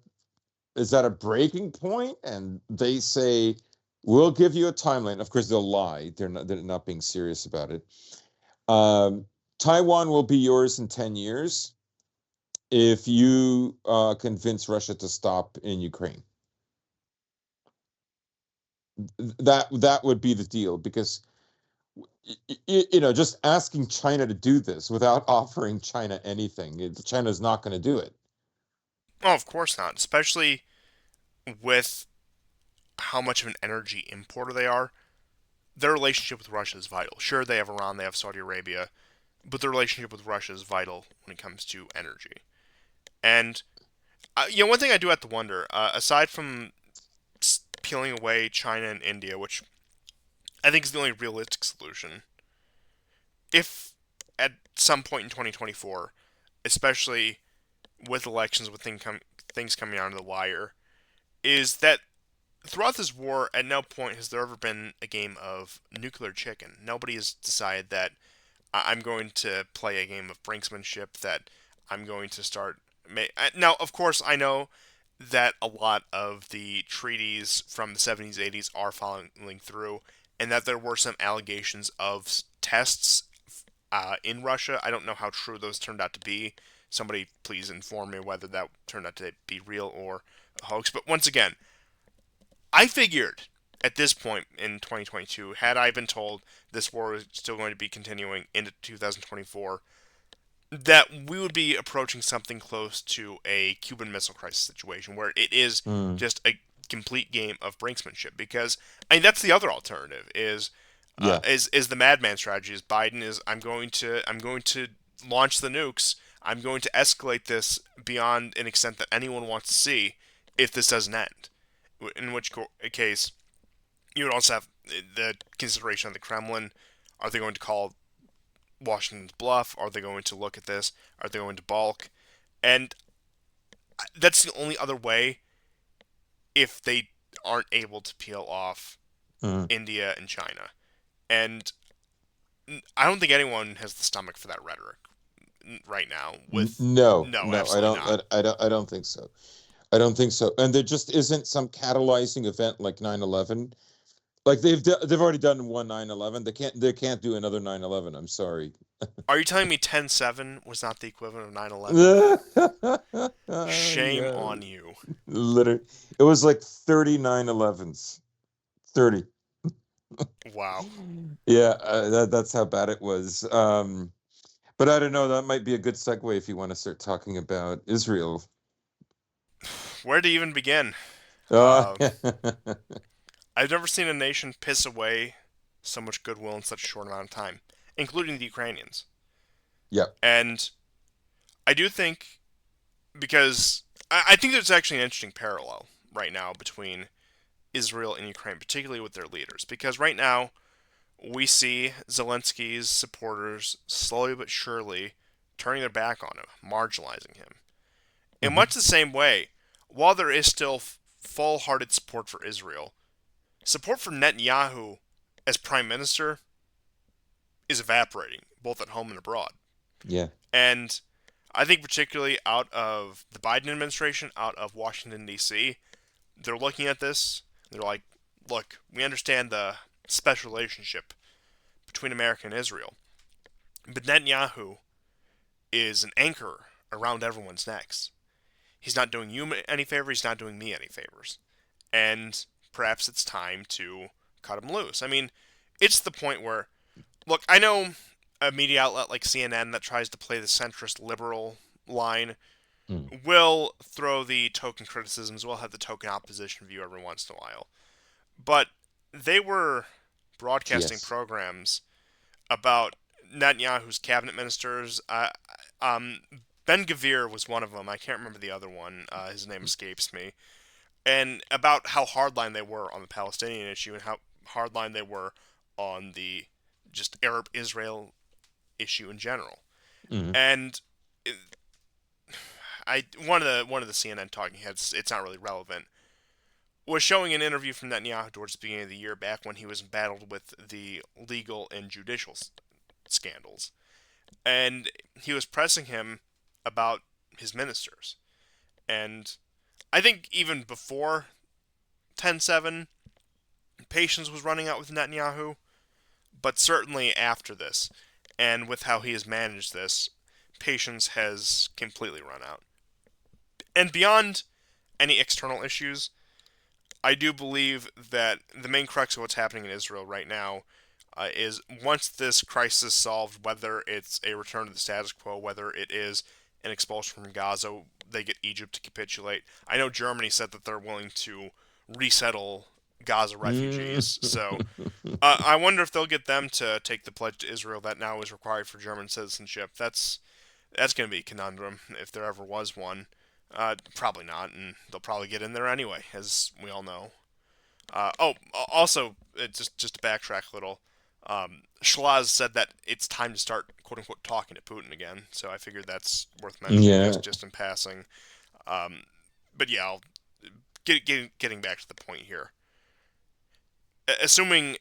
is at a breaking point and they say, we'll give you a timeline. Of course, they'll lie. They're not being serious about it. Um, Taiwan will be yours in 10 years if you convince Russia to stop in Ukraine. That would be the deal because just asking China to do this without offering China anything, China's not going to do it. Oh, of course not. Especially with how much of an energy importer they are. Their relationship with Russia is vital. Sure, they have Iran, they have Saudi Arabia, but their relationship with Russia is vital when it comes to energy. And one thing I do have to wonder, aside from peeling away China and India, which I think is the only realistic solution, if at some point in 2024, especially with elections, with things coming out of the wire, is that throughout this war, at no point has there ever been a game of nuclear chicken. Nobody has decided that I'm going to play a game of brinksmanship, that I'm going to start. Now, of course, I know that a lot of the treaties from the 70s, 80s are following through, and that there were some allegations of tests in Russia. I don't know how true those turned out to be. Somebody please inform me whether that turned out to be real or a hoax. But once again, I figured at this point in 2022, had I been told this war was still going to be continuing into 2024, that we would be approaching something close to a Cuban Missile Crisis situation, where it is Mm, just a complete game of brinksmanship. Because I mean, that's the other alternative yeah. is the madman strategy. Is Biden is I'm going to launch the nukes. I'm going to escalate this beyond an extent that anyone wants to see if this doesn't end. In which case, you would also have the consideration of the Kremlin. Are they going to call Washington's bluff? Are they going to look at this? Are they going to balk? And that's the only other way if they aren't able to peel off Mm. India and China. And I don't think anyone has the stomach for that rhetoric right now. With No, no, no, I absolutely don't. not. I don't think so. I don't think so. And there just isn't some catalyzing event like 9/11. Like they've already done one 9/11. They can't do another 9/11. I'm sorry. Are you telling me 10/7 was not the equivalent of 9/11? Shame Yeah, on you. literally, it was like 39/11s. 30. Wow. Yeah, that's how bad it was. But I don't know. That might be a good segue if you want to start talking about Israel. Where to even begin? Uh, Uh, I've never seen a nation piss away so much goodwill in such a short amount of time, including the Ukrainians. yeah. And I do think, because I think there's actually an interesting parallel right now between Israel and Ukraine, particularly with their leaders. Because right now, we see Zelensky's supporters slowly but surely turning their back on him, marginalizing him. In Hmm. much the same way, while there is still full hearted support for Israel, support for Netanyahu as prime minister is evaporating, both at home and abroad. Yeah. And I think, particularly out of the Biden administration, out of Washington, D.C., they're looking at this. They're like, look, we understand the special relationship between America and Israel, but Netanyahu is an anchor around everyone's necks. He's not doing you any favors. He's not doing me any favors. And perhaps it's time to cut him loose. I mean, it's the point where, look, I know a media outlet like CNN that tries to play the centrist liberal line Mm. will throw the token criticisms, will have the token opposition view every once in a while. But they were broadcasting Yes. programs about Netanyahu's cabinet ministers. Um, Ben Gavir was one of them. I can't remember the other one. His name escapes me. And about how hardline they were on the Palestinian issue and how hardline they were on the just Arab Israel issue in general. Mm. And one of the CNN talking heads, it's not really relevant, was showing an interview from Netanyahu towards the beginning of the year, back when he was embattled with the legal and judicial scandals, and he was pressing him about his ministers. And I think even before 10/7, patience was running out with Netanyahu, but certainly after this, and with how he has managed this, patience has completely run out. And beyond any external issues, I do believe that the main crux of what's happening in Israel right now is, once this crisis is solved, whether it's a return to the status quo, whether it is an expulsion from Gaza, they get Egypt to capitulate. I know Germany said that they're willing to resettle Gaza Mm. refugees. So I wonder if they'll get them to take the pledge to Israel that now is required for German citizenship. That's going to be a conundrum if there ever was one. Probably not, and they'll probably get in there anyway, as we all know. Also, just to backtrack a little, Schlaz said that it's time to start "quote unquote" talking to Putin again. So I figured that's worth mentioning, Yeah. just in passing. Um, but yeah, getting back to the point here. Assuming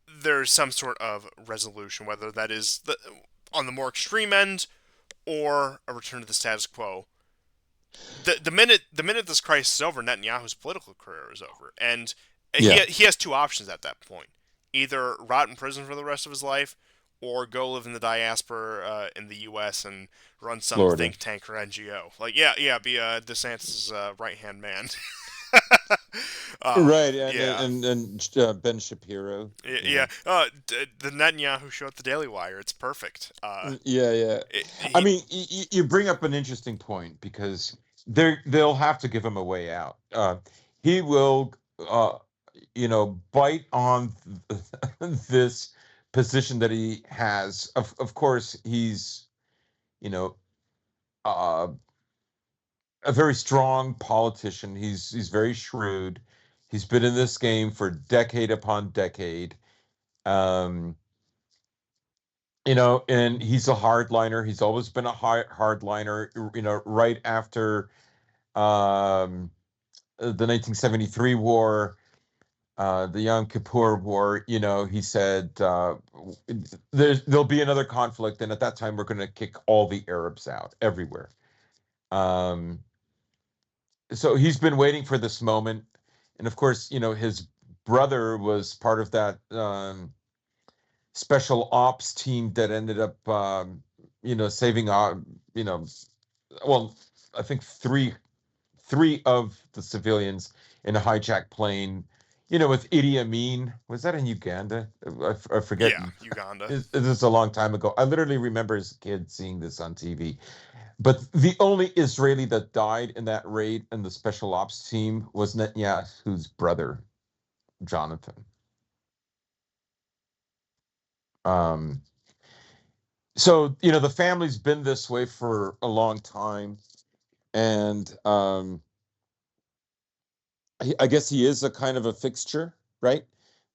there's some sort of resolution, whether that is on the more extreme end or a return to the status quo, the minute this crisis is over, Netanyahu's political career is over, and Yeah. he has two options at that point: either rot in prison for the rest of his life, or go live in the diaspora in the U.S. and run some Florida. think tank or NGO. Like, yeah, be DeSantis' right hand man. Right, and Yeah. Ben Shapiro, you Yeah, know. the Netanyahu show at the Daily Wire. It's perfect. Yeah, yeah. I He, mean, you bring up an interesting point because they'll have to give him a way out. He will, uh, bite on this position that he has. Of course, he's, you know, uh, a very strong politician. He's very shrewd. He's been in this game for decade upon decade. Um, and he's a hardliner. He's always been a hardliner. Right after um, the 1973 war, the Yom Kippur War. He said there'll be another conflict, and at that time we're going to kick all the Arabs out everywhere. Um, so he's been waiting for this moment, and of course, his brother was part of that special ops team that ended up, saving, you know, well, I think three of the civilians in a hijacked plane. With Idi Amin. Was that in Uganda? I forget. yeah, Uganda. This is a long time ago. I literally remember as a kid seeing this on TV. But the only Israeli that died in that raid and the special ops team was Netanyahu's brother, Jonathan. Um, so the family's been this way for a long time, and I guess he is a kind of a fixture, right?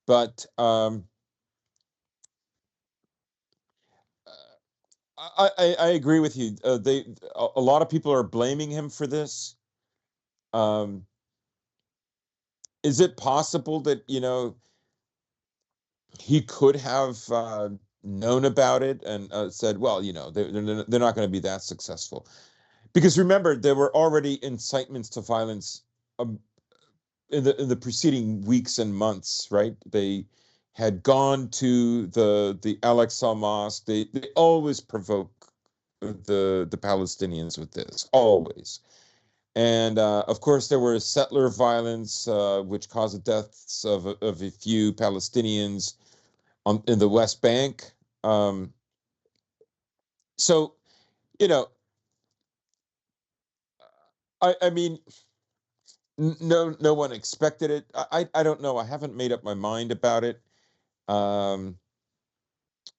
But I agree with you. A lot of people are blaming him for this. Um, is it possible that he could have known about it and said, well, they're not going to be that successful? Because remember, there were already incitements to violence um, in the preceding weeks and months, right? They had gone to the Al-Aqsa Mosque. They always provoke the Palestinians with this, always. And of course, there was settler violence, which caused the deaths of a few Palestinians in the West Bank. Um, so, you know, I mean, no one expected it. I don't know. I haven't made up my mind about it. Um,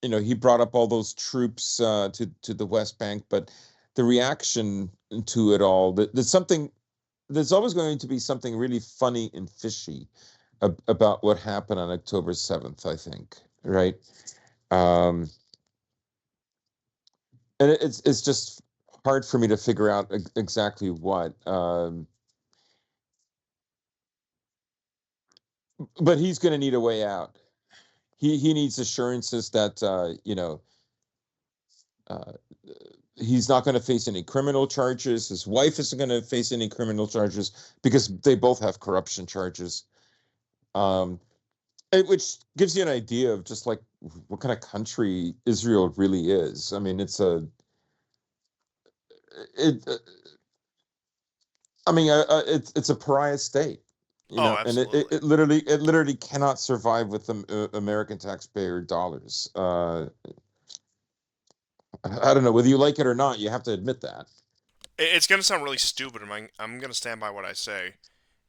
he brought up all those troops to the West Bank, but the reaction to it all, there's something. There's always going to be something really funny and fishy about what happened on October 7th, I think, right? Um, and it's just hard for me to figure out exactly what. But he's going to need a way out. He needs assurances that uh, he's not going to face any criminal charges. His wife isn't going to face any criminal charges because they both have corruption charges. Um, which gives you an idea of just like what kind of country Israel really is. I mean, it. I mean, it's a pariah state, Oh, and absolutely. it literally cannot survive with the American taxpayer dollars. I don't know whether you like it or not. You have to admit that. It's going to sound really stupid, and I'm going to stand by what I say.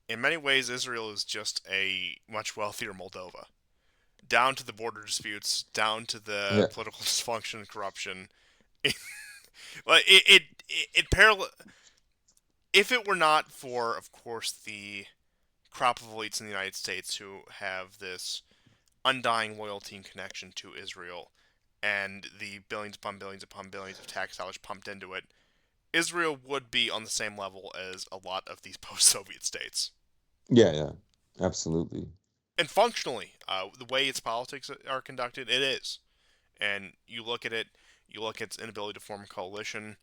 In many ways, Israel is just a much wealthier Moldova. Down to the border disputes, down to the Yeah, political dysfunction and corruption. Like it parallel. If it were not for, of course, the crop of elites in the United States who have this undying loyalty and connection to Israel, and the billions upon billions of tax dollars pumped into it, Israel would be on the same level as a lot of these post-Soviet states. yeah, absolutely. And functionally, the way its politics are conducted, it is. And you look at it, you look at its inability to form a coalition,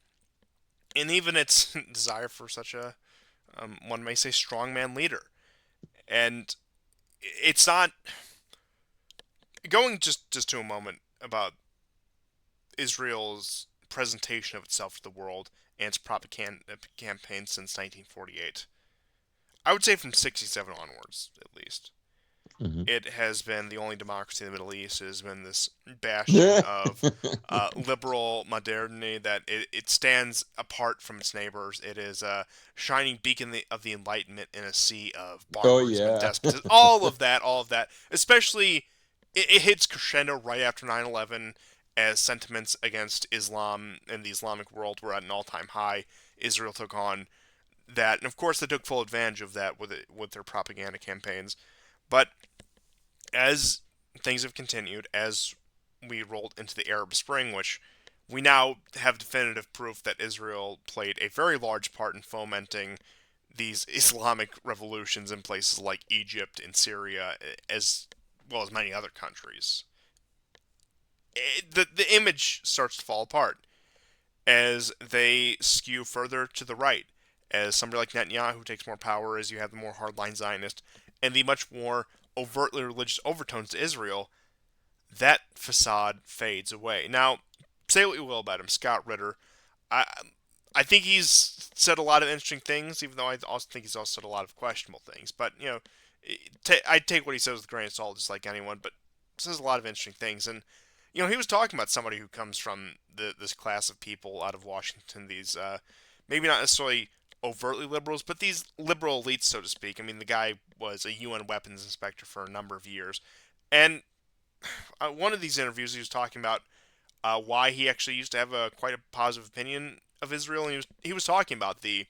and even its desire for such a, one may say, strongman leader. And it's not going just to a moment about Israel's presentation of itself to the world and its propaganda campaign since 1948. I would say from 67 onwards, at least. Hmm. It has been the only democracy in the Middle East. It has been this bastion Yeah. of liberal modernity that it stands apart from its neighbors. It is a shining beacon of the Enlightenment in a sea of Oh barbarism and yeah. despotism. All of that, all of that. Especially, it hits crescendo right after 9/11 as sentiments against Islam and the Islamic world were at an all-time high. Israel took on that, and of course, they took full advantage of that with their propaganda campaigns. But as things have continued, as we rolled into the Arab Spring, which we now have definitive proof that Israel played a very large part in fomenting these Islamic revolutions in places like Egypt and Syria, as well as many other countries. The image starts to fall apart as they skew further to the right, as somebody like Netanyahu takes more power, as you have the more hardline Zionist, and the much more overtly religious overtones to Israel, that facade fades away. Now, say what you will about him, Scott Ritter. I I think he's said a lot of interesting things, even though I also think he's also said a lot of questionable things. But I take what he says with a grain of salt, just like anyone. But says a lot of interesting things, and he was talking about somebody who comes from this class of people out of Washington. These maybe not necessarily overtly liberals, but these liberal elites, so to speak. I mean, the guy was a UN weapons inspector for a number of years, and one of these interviews, he was talking about why he actually used to have quite a positive opinion of Israel, and he was talking about the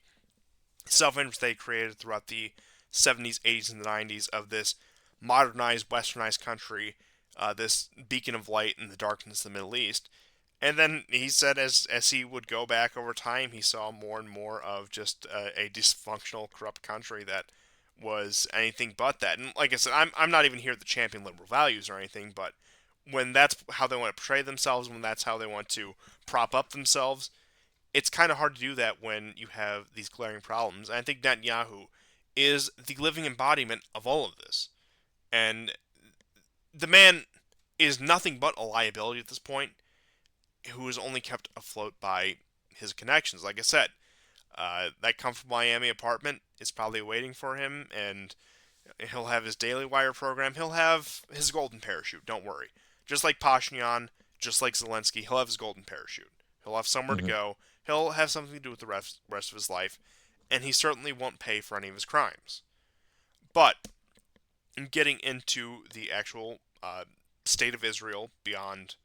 self-interest they created throughout the 70s, 80s, and the 90s of this modernized, westernized country, this beacon of light in the darkness of the Middle East. And then he said, as he would go back over time, he saw more and more of just a dysfunctional, corrupt country that was anything but that. And like I said, I'm not even here to champion liberal values or anything, but when that's how they want to portray themselves, when that's how they want to prop up themselves, it's kind of hard to do that when you have these glaring problems. And I think Netanyahu is the living embodiment of all of this. And the man is nothing but a liability at this point, who is only kept afloat by his connections. Like I said, That comfortable Miami apartment is probably waiting for him, and he'll have his daily wire program. He'll have his golden parachute. Don't worry. Just like Pashinyan, just like Zelensky, he'll have his golden parachute. He'll have somewhere to Mhm. go. He'll have something to do with the rest of his life, and he certainly won't pay for any of his crimes. But in getting into the actual state of Israel beyond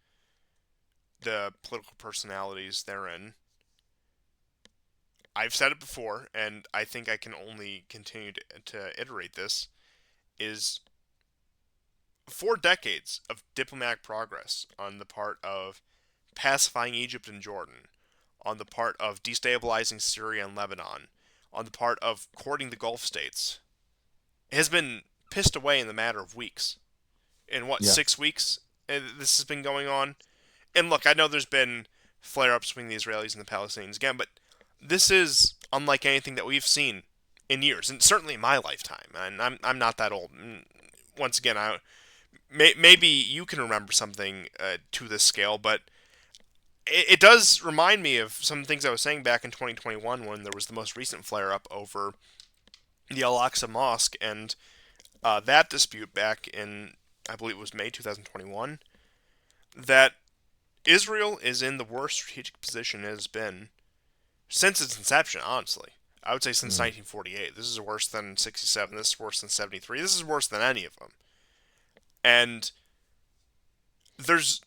the political personalities therein, I've said it before, and I think I can only continue to iterate this, is 4 decades of diplomatic progress on the part of pacifying Egypt and Jordan, on the part of destabilizing Syria and Lebanon, on the part of courting the Gulf states, has been pissed away in the matter of weeks. In what, Yeah. 6 weeks this has been going on? And look, I know there's been flare ups between the Israelis and the Palestinians again, but this is unlike anything that we've seen in years, and certainly in my lifetime. And I'm not that old. Once again, maybe you can remember something to this scale, but it does remind me of some things I was saying back in 2021 when there was the most recent flare up over the Al Aqsa Mosque and that dispute back in, I believe it was May 2021, that Israel is in the worst strategic position it has been since its inception, honestly. I would say since Mm. 1948. This is worse than 67. This is worse than 73. This is worse than any of them. And there's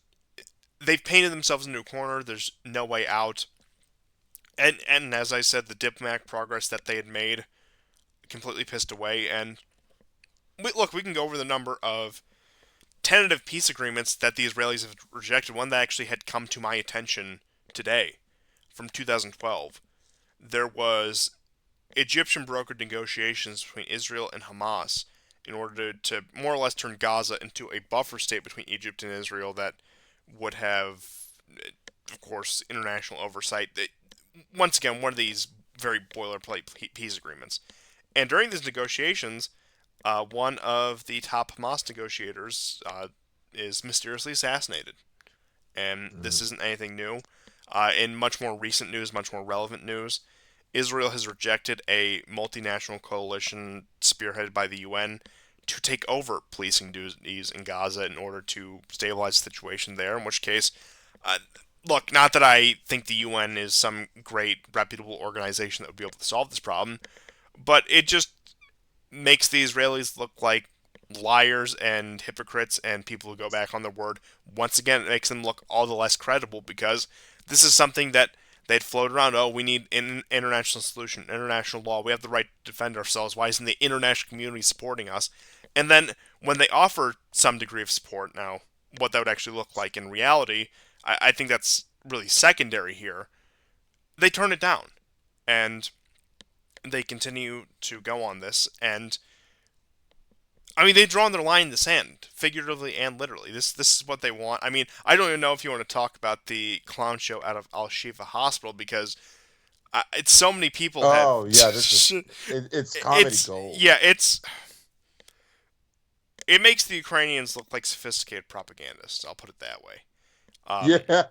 they've painted themselves into a corner. There's no way out. And as I said, the diplomatic progress that they had made completely pissed away. And look, we can go over the number of tentative peace agreements that the Israelis have rejected. One that actually had come to my attention today from 2012. There was Egyptian brokered negotiations between Israel and Hamas in order to more or less turn Gaza into a buffer state between Egypt and Israel that would have, of course, international oversight. Once again, one of these very boilerplate peace agreements. And during these negotiations, one of the top Hamas negotiators is mysteriously assassinated. And this Mm. isn't anything new. In much more recent news, much more relevant news, Israel has rejected a multinational coalition spearheaded by the UN to take over policing duties in Gaza in order to stabilize the situation there. In which case, uh, look, not that I think the UN is some great reputable organization that would be able to solve this problem, but it just makes the Israelis look like liars and hypocrites and people who go back on their word. Once again, it makes them look all the less credible because this is something that they'd float around. Oh, we need an international solution, international law. We have the right to defend ourselves. Why isn't the international community supporting us? And then when they offer some degree of support, now what that would actually look like in reality, I think that's really secondary here. They turn it down, and they continue to go on this. And I mean, they've drawn their line in the sand, figuratively and literally. This is what they want. I mean, I don't even know if you want to talk about the clown show out of Al Shifa Hospital because it's so many people have. Oh yeah, this is it's comedy It's gold. yeah, it makes the Ukrainians look like sophisticated propagandists. I'll put it that way. Um, Yeah.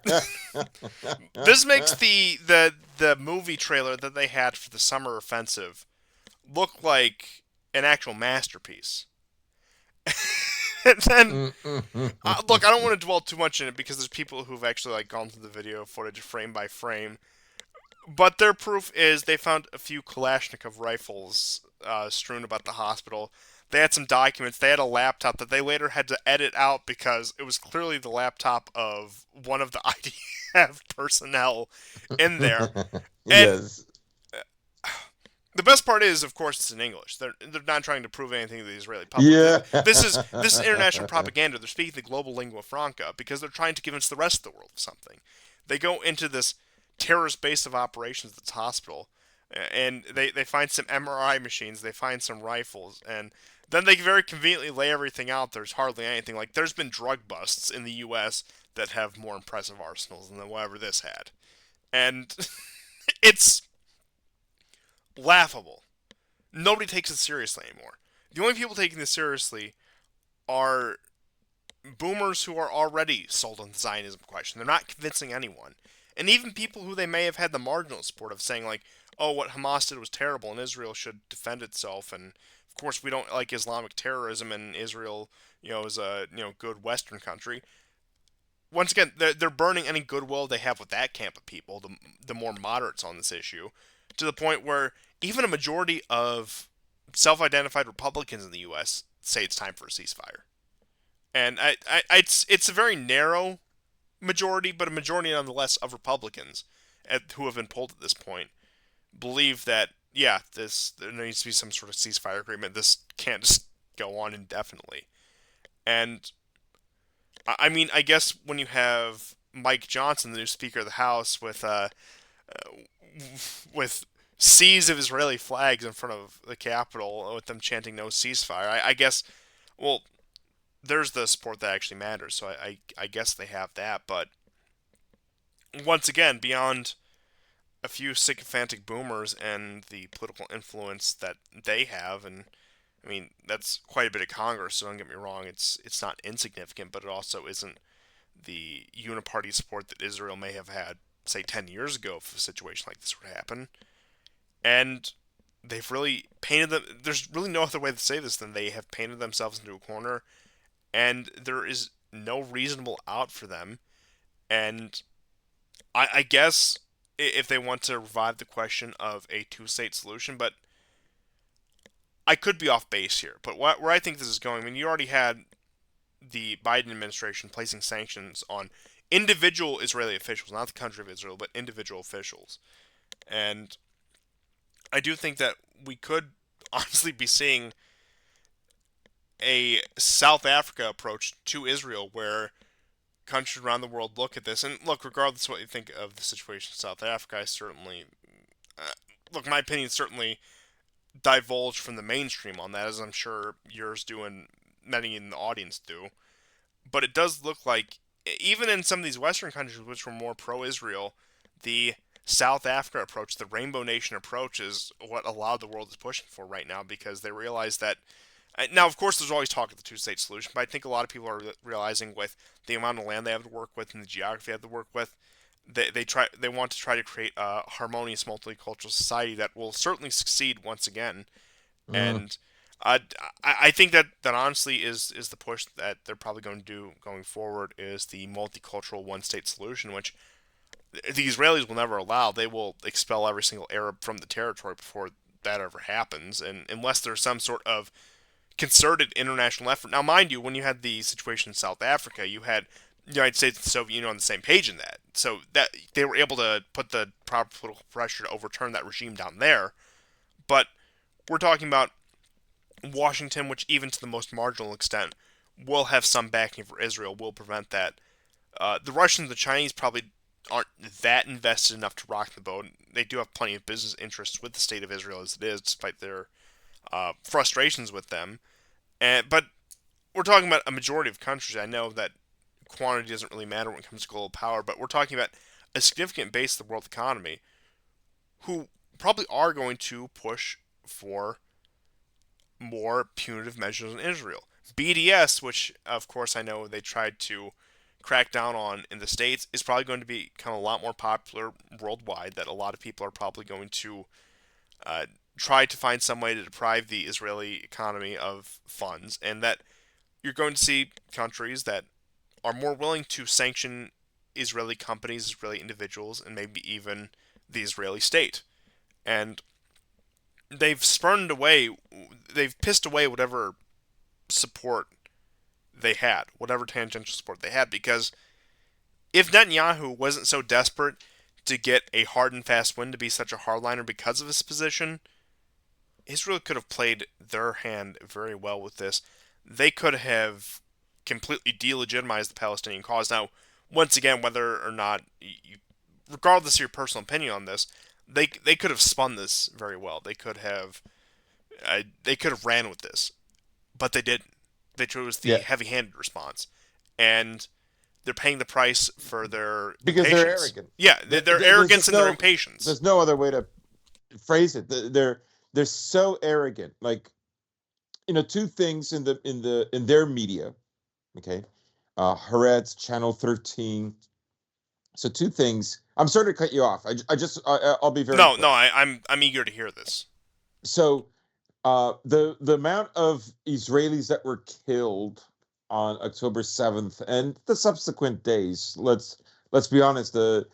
this makes the movie trailer that they had for the summer offensive look like an actual masterpiece. And then look, I don't want to dwell too much in it because there's people who've actually like gone through the video footage frame by frame. But their proof is they found a few Kalashnikov rifles strewn about the hospital. They had some documents. They had a laptop that they later had to edit out because it was clearly the laptop of one of the IDF personnel in there. And Yes. the best part is, of course, it's in English. They're not trying to prove anything to the Israeli public. Yeah. This is international propaganda. They're speaking the global lingua franca because they're trying to convince the rest of the world of something. They go into this terrorist base of operations that's hospital, and they find some MRI machines. They find some rifles, and then they very conveniently lay everything out. There's hardly anything. Like there's been drug busts in the U.S. that have more impressive arsenals than whatever this had, and it's laughable. Nobody takes it seriously anymore. The only people taking this seriously are boomers who are already sold on the Zionism question. They're not convincing anyone. and even people who they may have had the marginal support of saying like, "Oh, what Hamas did was terrible, and Israel should defend itself." And of course, we don't like Islamic terrorism, and Israel, is a good Western country. Once again, they're burning any goodwill they have with that camp of people, the more moderates on this issue, to the point where even a majority of self-identified Republicans in the U.S. say it's time for a ceasefire. And it's a very narrow majority, but a majority nonetheless of Republicans who have been polled at this point believe that yeah, there needs to be some sort of ceasefire agreement. This can't just go on indefinitely. And I mean, I guess when you have Mike Johnson, the new Speaker of the House, with seas of Israeli flags in front of the Capitol, with them chanting "No ceasefire," I guess. Well, there's the support that actually matters. So I guess they have that. But once again, beyond a few sycophantic boomers and the political influence that they have, and I mean that's quite a bit of Congress. So don't get me wrong; it's not insignificant, but it also isn't the uniparty support that Israel may have had, say, 10 years ago if a situation like this would happen. And they've really painted them. There's really no other way to say this than they have painted themselves into a corner, and there is no reasonable out for them. And I guess if they want to revive the question of a two-state solution, but I could be off base here. But where I think this is going, I mean, you already had the Biden administration placing sanctions on individual Israeli officials, not the country of Israel, but individual officials. And I do think that we could honestly be seeing a South Africa approach to Israel where countries around the world look at this. And look, regardless of what you think of the situation in South Africa, I certainly, look, my opinion certainly divulged from the mainstream on that, as I'm sure yours do and many in the audience do. But it does look like even in some of these Western countries which were more pro-Israel, the South Africa approach, the Rainbow Nation approach, is what a lot of the world is pushing for right now because they realize that. Now, of course, there's always talk of the two-state solution, but I think a lot of people are realizing with the amount of land they have to work with and the geography they have to work with, they want to try to create a harmonious multicultural society that will certainly succeed once again. Uh, And uh, I think that honestly is the push that they're probably going to do going forward is the multicultural one state solution, which the Israelis will never allow. They will expel every single Arab from the territory before that ever happens, and unless there's some sort of concerted international effort. Now, mind you, when you had the situation in South Africa, you had the United States and the Soviet Union on the same page in that, so that they were able to put the proper political pressure to overturn that regime down there. But we're talking about Washington, which even to the most marginal extent will have some backing for Israel, will prevent that. The Russians and the Chinese probably aren't that invested enough to rock the boat. They do have plenty of business interests with the state of Israel as it is, despite their frustrations with them. But we're talking about a majority of countries. I know that quantity doesn't really matter when it comes to global power, but we're talking about a significant base of the world economy who probably are going to push for more punitive measures in Israel. BDS, which of course I know they tried to crack down on in the States, is probably going to become a lot more popular worldwide. That a lot of people are probably going to uh, try to find some way to deprive the Israeli economy of funds, and that you're going to see countries that are more willing to sanction Israeli companies, Israeli individuals, and maybe even the Israeli state. And they've spurned away, they've pissed away whatever support they had, whatever tangential support they had, because if Netanyahu wasn't so desperate to get a hard and fast win to be such a hardliner because of his position, Israel could have played their hand very well with this. They could have completely delegitimized the Palestinian cause. Now, once again, whether or not, regardless of your personal opinion on this, they could have spun this very well. They could have ran with this, but they didn't. They chose the yeah, heavy-handed response, and they're paying the price for their because they're impatience. arrogant. Yeah, their There's arrogance just and their no impatience. there's no other way to phrase it. They're so arrogant. Like, two things in their media. Okay, Haaretz, Channel 13. So two things. I'm sorry to cut you off. I'll be very No, no, quick. I'm eager to hear this. So the amount of Israelis that were killed on October 7th and the subsequent days, let's be honest, the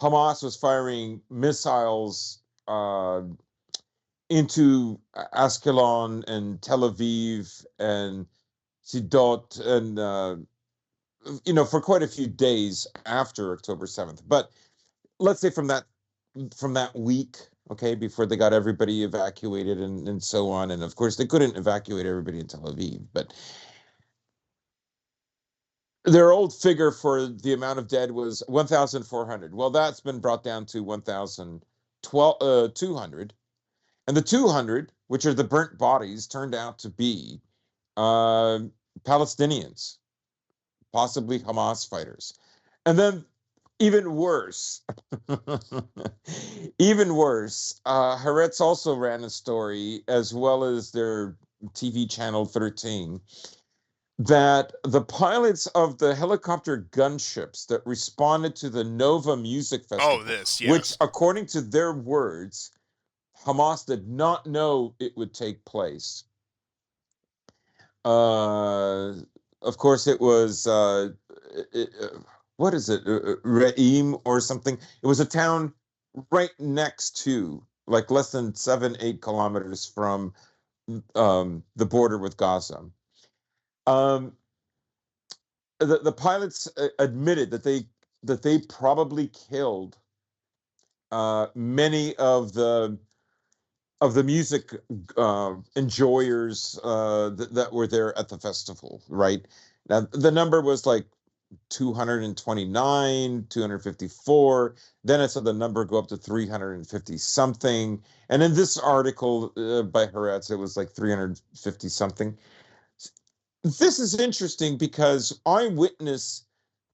Hamas was firing missiles into Ascalon and Tel Aviv and Sidot and for quite a few days after October 7th. But let's say from that week, okay, before they got everybody evacuated and so on. And of course, they couldn't evacuate everybody in Tel Aviv, but their old figure for the amount of dead was 1,400. Well, that's been brought down to 1,200. And the 200, which are the burnt bodies, turned out to be uh, Palestinians, possibly Hamas fighters. And then even worse, even worse, Haaretz also ran a story, as well as their TV channel 13, that the pilots of the helicopter gunships that responded to the Nova Music Oh, Festival, this, which, yes. according to their words, Hamas did not know it would take place. Uh, of course, it was what is it, Re'im or something? It was a town right next to, like less than 7, 8 kilometers from the border with Gaza. Um, the pilots admitted that they probably killed many of the music enjoyers that were there at the festival, right? Now, the number was like 229, 254. Then it said the number go up to 350 something. And in this article by Haaretz, it was like 350 something. This is interesting because eyewitness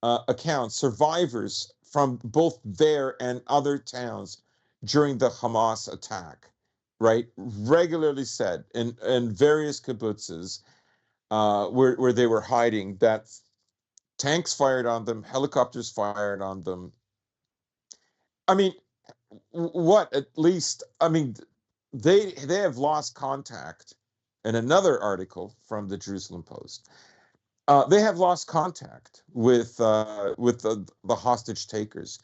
accounts, survivors from both there and other towns during the Hamas attack, right, regularly said in various kibbutzes where they were hiding that tanks fired on them, helicopters fired on them. I mean, what at least? I mean, they have lost contact. In another article from the Jerusalem Post, they have lost contact with the hostage takers.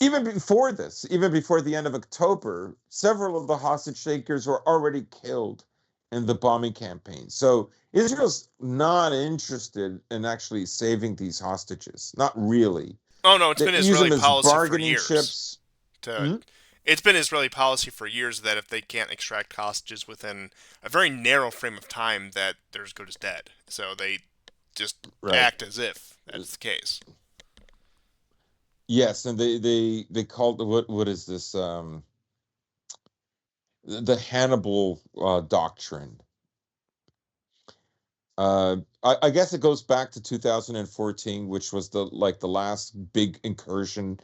Even before this, even before the end of October, several of the hostage takers were already killed in the bombing campaign. So Israel's not interested in actually saving these hostages. Not really. Oh no, it's They been use Israeli them as policy for bargaining years. chips. To Hmm? It's been Israeli policy for years that if they can't extract hostages within a very narrow frame of time, that they're as good as dead. So they just Right. act as if that's the case. Yes, and they called what is this? The Hannibal doctrine. I guess it goes back to 2014, which was the last big incursion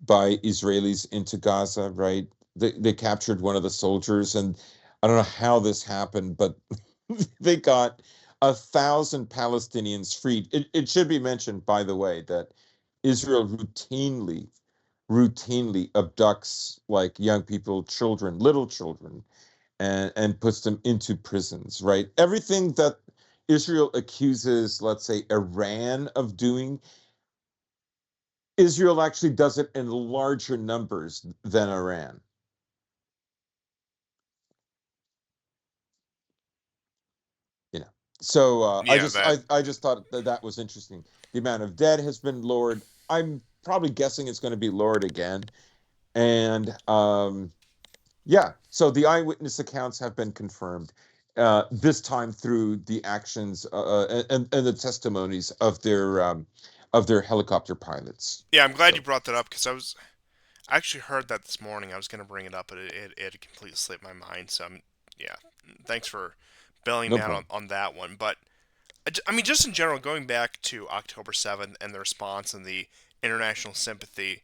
by Israelis into Gaza, right? They captured one of the soldiers, and I don't know how this happened, but they got 1,000 Palestinians freed. It should be mentioned, by the way, that Israel routinely abducts like young people, children, little children, and puts them into prisons, right? Everything that Israel accuses, let's say, Iran of doing, Israel actually does it in larger numbers than Iran. You know, so Yeah, that. I just thought that that was interesting. The amount of dead has been lowered. I'm probably guessing it's going to be lowered again, and yeah. So the eyewitness accounts have been confirmed. This time through the actions and the testimonies of their helicopter pilots. Yeah, I'm glad you So brought that up because I actually heard that this morning. I was going to bring it up, but it completely slipped my mind. So yeah, thanks for bailing no me out problem. on that one. But I mean, just in general, going back to October 7th and the response and the international sympathy,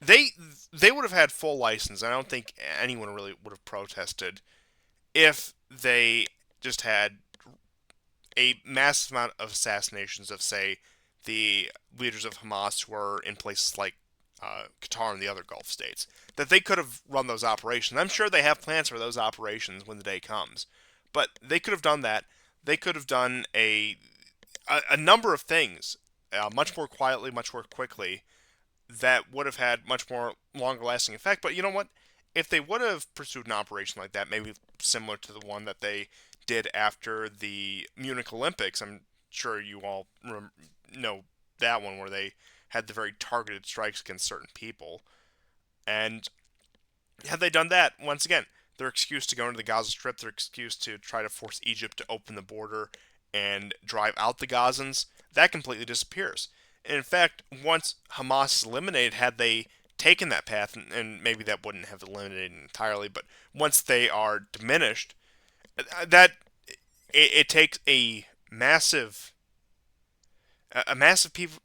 they they would have had full license. I don't think anyone really would have protested if they just had a massive amount of assassinations of, say, the leaders of Hamas who were in places like Qatar and the other Gulf states, that they could have run those operations. I'm sure they have plans for those operations when the day comes, but they could have done that. They could have done a number of things much more quietly, much more quickly, that would have had much more longer lasting effect. But you know what? If they would have pursued an operation like that, maybe similar to the one that they did after the Munich Olympics, I'm sure you all know that one where they had the very targeted strikes against certain people. And had they done that, once again, their excuse to go into the Gaza Strip, their excuse to try to force Egypt to open the border and drive out the Gazans, that completely disappears. And in fact, once Hamas is eliminated, had they taken that path, and maybe that wouldn't have eliminated entirely, but once they are diminished, that it takes a massive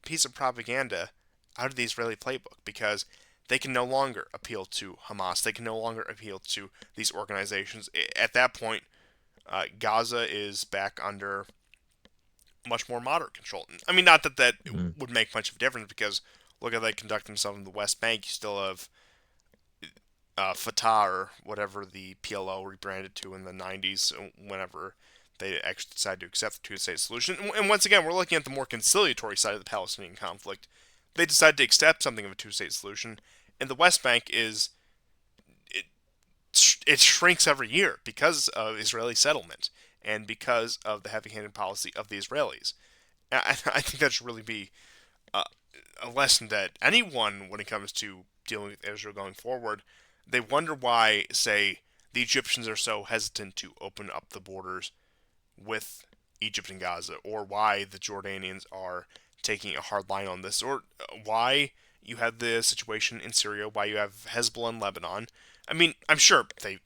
piece of propaganda out of the Israeli playbook because they can no longer appeal to Hamas. They can no longer appeal to these organizations. At that point, Gaza is back under much more moderate control. I mean, not that that Mm. would make much of a difference because look how they conduct themselves in the West Bank. You still have Fatah or whatever the PLO rebranded to in the 90s, whenever they actually decided to accept the two-state solution. And once again, we're looking at the more conciliatory side of the Palestinian conflict. They decided to accept something of a two-state solution, and the West Bank is it, it shrinks every year because of Israeli settlement and because of the heavy-handed policy of the Israelis. I think that should really be a, a lesson that anyone, when it comes to dealing with Israel going forward, they wonder why, say, the Egyptians are so hesitant to open up the borders with Egypt and Gaza, or why the Jordanians are taking a hard line on this, or why you have the situation in Syria, why you have Hezbollah in Lebanon. I mean, I'm sure they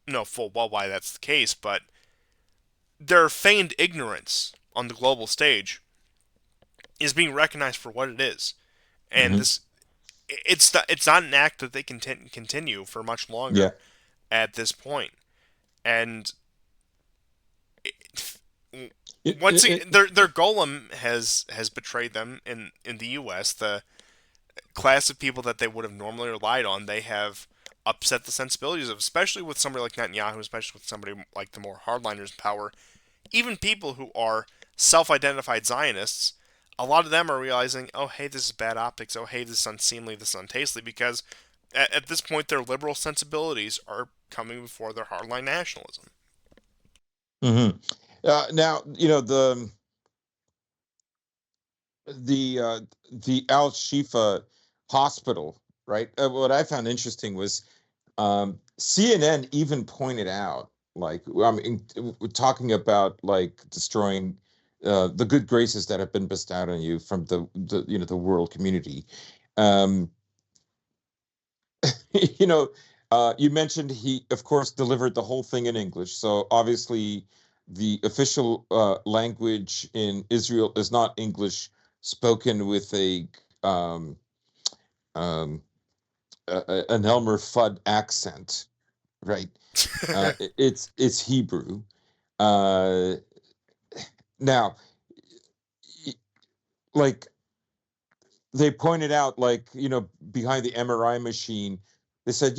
know full well why that's the case, but their feigned ignorance on the global stage is being recognized for what it is. And Hmm. this it's not an act that they can continue for much Yeah. longer at this point. And it, It, once it, again, it, their golem has betrayed them in the U.S. The class of people that they would have normally relied on, they have upset the sensibilities of, especially with somebody like Netanyahu, especially with somebody like the more hardliners in power. Even people who are self-identified Zionists, a lot of them are realizing, oh hey, this is bad optics. Oh hey, this is unseemly. This is untastely because at this point their liberal sensibilities are coming before their hardline nationalism. hmm Now, the uh, the Al Shifa hospital, right? What I found interesting was CNN even pointed out, like, I mean, we're talking about like destroying the good graces that have been bestowed on you from the world community. Um, you know, you mentioned he, of course, delivered the whole thing in English. So obviously, the official language in Israel is not English spoken with um, um, an Elmer Fudd accent, right? It's Hebrew. Uh, Now, like they pointed out, like behind the MRI machine, they said,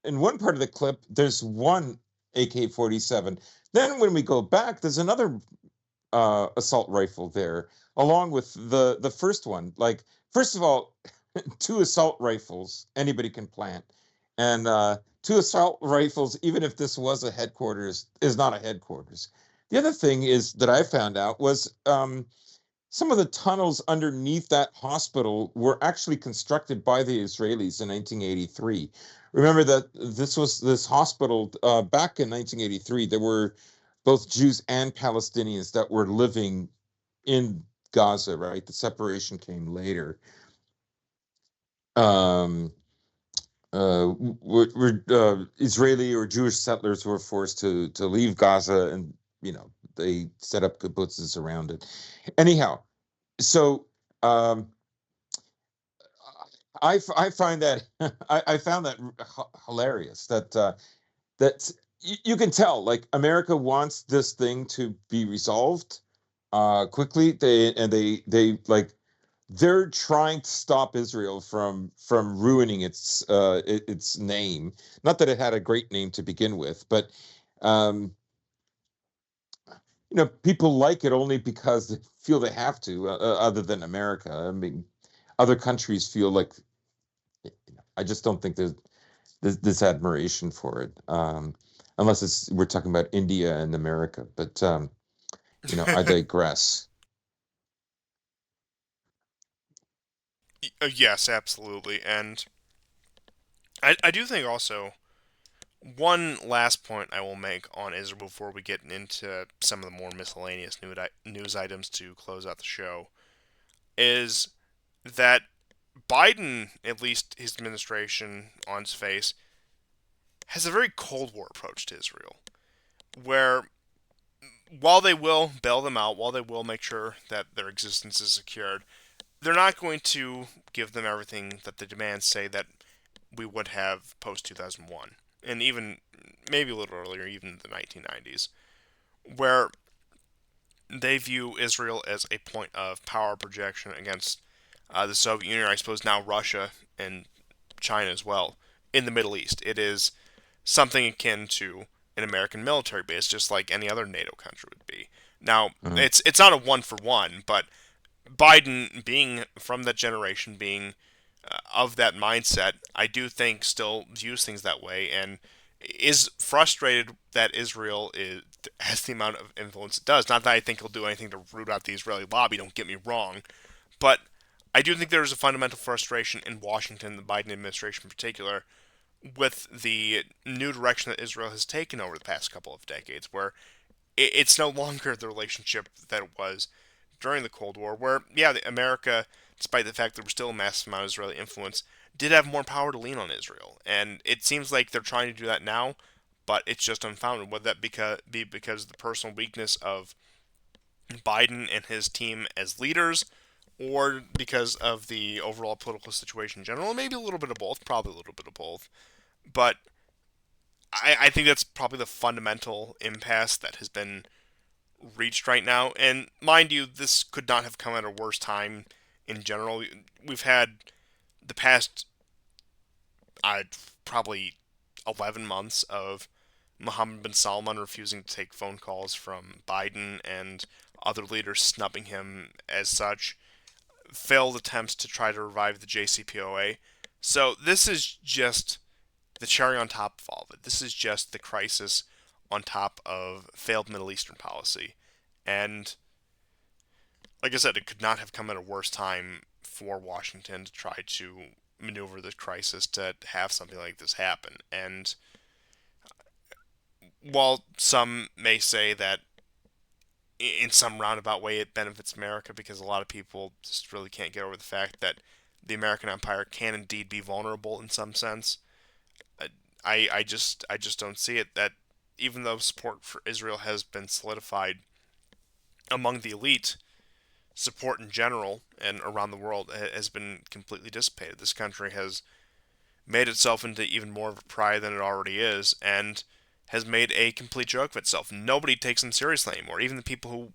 in one part of the clip, there's one AK-47. Then when we go back, there's another assault rifle there, along with the first one. Like, first of all, two assault rifles anybody can plant, and two assault rifles, even if this was a headquarters, is not a headquarters. The other thing is that I found out was some of the tunnels underneath that hospital were actually constructed by the Israelis in 1983. Remember that this hospital back in 1983. There were both Jews and Palestinians that were living in Gaza. Right, the separation came later. Um, Israeli or Jewish settlers were forced to leave Gaza, and they set up kibbutzes around it. Anyhow, so um, I find that I found that hilarious that you can tell, like, America wants this thing to be resolved quickly. They like they're trying to stop Israel from ruining its name. Not that it had a great name to begin with, but um, people like it only because they feel they have to. Other than America, I mean, other countries feel like I just don't think there's this admiration for it, unless we're talking about India and America. But I digress. Yes, absolutely. And I do think also one last point I will make on Israel before we get into some of the more miscellaneous news items to close out the show is that Biden, at least his administration on its face, has a very Cold War approach to Israel, where while they will bail them out, while they will make sure that their existence is secured, they're not going to give them everything that the demands say that we would have post 2001, and even maybe a little earlier, even the 1990s, where they view Israel as a point of power projection against the Soviet Union, I suppose now Russia and China as well, in the Middle East. It is something akin to an American military base, just like any other NATO country would be. Now, Uh, it's not a one for one, but Biden, being from that generation, being of that mindset, I do think still views things that way and is frustrated that Israel has the amount of influence it does. Not that I think he'll do anything to root out the Israeli lobby, don't get me wrong, but I do think there is a fundamental frustration in Washington, the Biden administration in particular, with the new direction that Israel has taken over the past couple of decades, where it's no longer the relationship that it was during the Cold War, where, yeah, America, despite the fact there was still a massive amount of Israeli influence, did have more power to lean on Israel. And it seems like they're trying to do that now, but it's just unfounded. Whether that be because of the personal weakness of Biden and his team as leaders, or because of the overall political situation in general, maybe a little bit of both, probably a little bit of both. But I think that's probably the fundamental impasse that has been reached right now. And mind you, this could not have come at a worse time in general. We've had the past uh, probably 11 months of Mohammed bin Salman refusing to take phone calls from Biden and other leaders snubbing him as such, failed attempts to try to revive the JCPOA. So this is just the cherry on top of all of it. This is just the crisis on top of failed Middle Eastern policy. And like I said, it could not have come at a worse time for Washington to try to maneuver this crisis to have something like this happen. And while some may say that in some roundabout way it benefits America because a lot of people just really can't get over the fact that the American empire can indeed be vulnerable in some sense. I just don't see it. That even though support for Israel has been solidified among the elite, support in general and around the world has been completely dissipated. This country has made itself into even more of a pariah than it already is, and has made a complete joke of itself. Nobody takes them seriously anymore. Even the people who,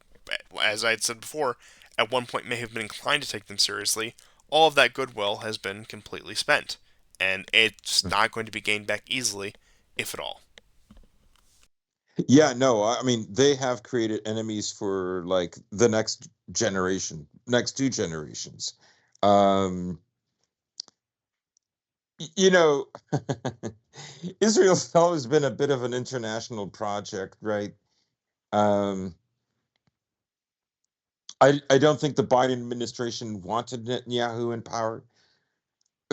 as I had said before, at one point may have been inclined to take them seriously, all of that goodwill has been completely spent. And it's not going to be gained back easily, if at all. yeah, no, I mean they have created enemies for like the next generation, next two generations. Um, you know, Israel's always been a bit of an international project, right? Um, I don't think the Biden administration wanted Netanyahu in power.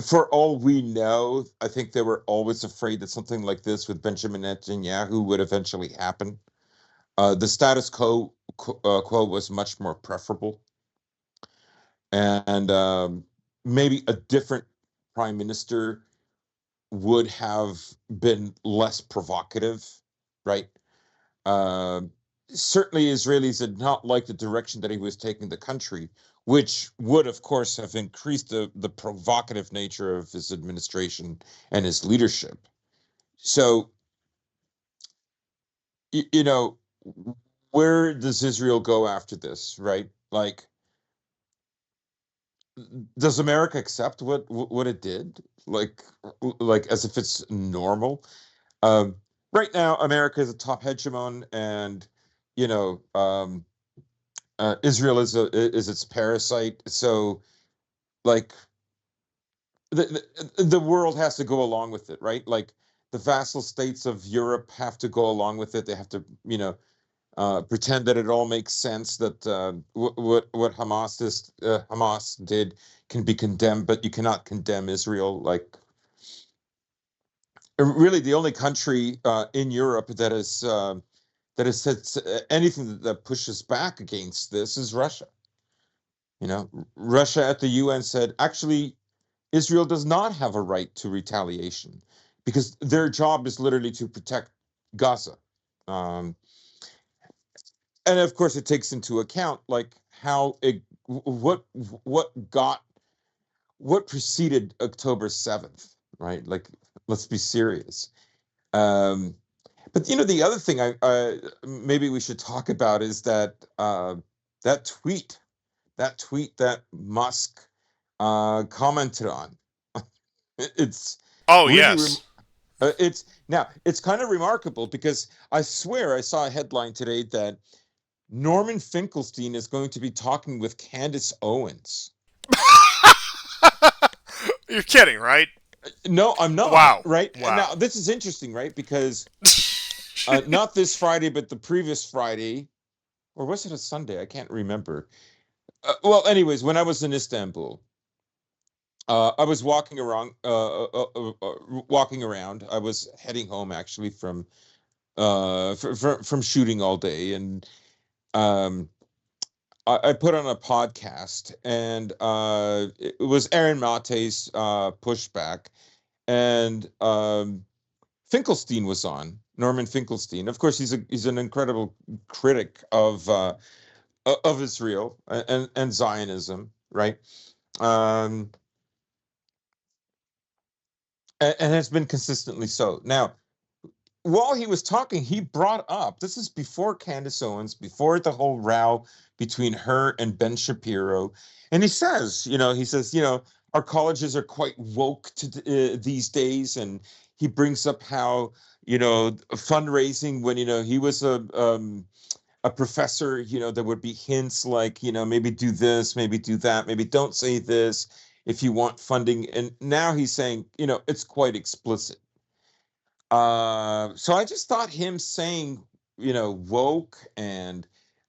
For all we know, I think they were always afraid that something like this with Benjamin Netanyahu would eventually happen. The status quo was much more preferable, and maybe a different prime minister would have been less provocative, right? Uh, Certainly, Israelis did not like the direction that he was taking the country, which would, of course, have increased the provocative nature of his administration and his leadership. So, you know, where does Israel go after this, right? Like, does America accept what it did? Like as if it's normal? Um, right now, America is a top hegemon, and you know, Israel is its parasite. So, like, the world has to go along with it, right? Like, the vassal states of Europe have to go along with it. They have to, pretend that it all makes sense. That what Hamas did can be condemned, but you cannot condemn Israel. Like, really, the only country in Europe that has said anything that pushes back against this is Russia. Russia at the UN said, actually, Israel does not have a right to retaliation because their job is literally to protect Gaza. Um, and of course, it takes into account like how it, what got what preceded October 7th, right? Like, let's be serious. Um, but the other thing maybe we should talk about is that tweet, that Musk commented on. It's Oh really yes. it's kind of remarkable because I swear I saw a headline today that Norman Finkelstein is going to be talking with Candace Owens. You're kidding, right? No, I'm not, Wow. right? And Wow. now this is interesting, right? Because not this Friday, but the previous Friday, or was it a Sunday? I can't remember. Well, anyways, when I was in Istanbul, I was walking around. I was heading home actually from shooting all day, and um, I put on a podcast, and it was Aaron Mate's pushback, and Finkelstein was on. Norman Finkelstein, of course, he's an incredible critic of Israel and Zionism, right? Um, and has been consistently so. Now, while he was talking, he brought up, this is before Candace Owens, before the whole row between her and Ben Shapiro, and he says, our colleges are quite woke these days, and he brings up how fundraising when he was a professor, there would be hints like, maybe do this, maybe do that, maybe don't say this if you want funding, and now he's saying, it's quite explicit. So I just thought him saying, woke and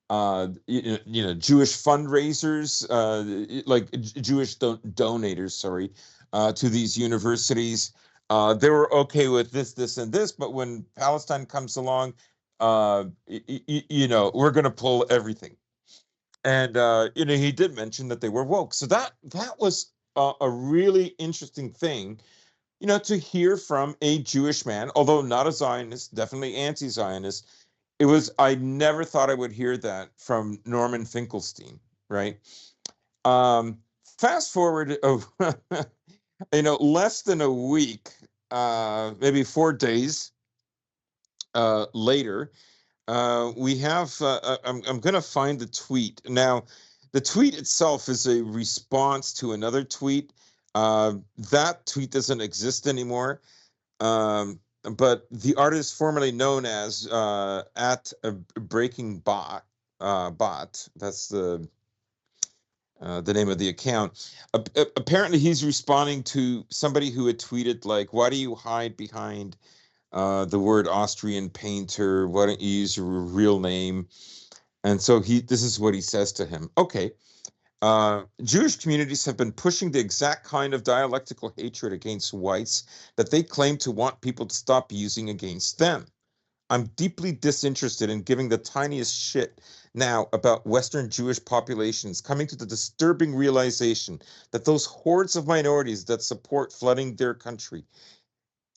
Jewish fundraisers, like Jewish donators, sorry, to these universities, they were okay with this, and this, but when Palestine comes along, we're going to pull everything. And he did mention that they were woke, so that was a really interesting thing to hear from a Jewish man, although not a Zionist, definitely anti-Zionist. I never thought I would hear that from Norman Finkelstein, right? Um, Fast forward, less than a week, maybe 4 days later, we have, I'm going to find the tweet. Now, the tweet itself is a response to another tweet. That tweet doesn't exist anymore. Um, but the artist formerly known as at a Breaking Bot, that's the name of the account. Apparently, he's responding to somebody who had tweeted like, "Why do you hide behind the word Austrian painter? Why don't you use your real name?" And so this is what he says to him. Okay. Jewish communities have been pushing the exact kind of dialectical hatred against whites that they claim to want people to stop using against them. I'm deeply disinterested in giving the tiniest shit now about Western Jewish populations, coming to the disturbing realization that those hordes of minorities that support flooding their country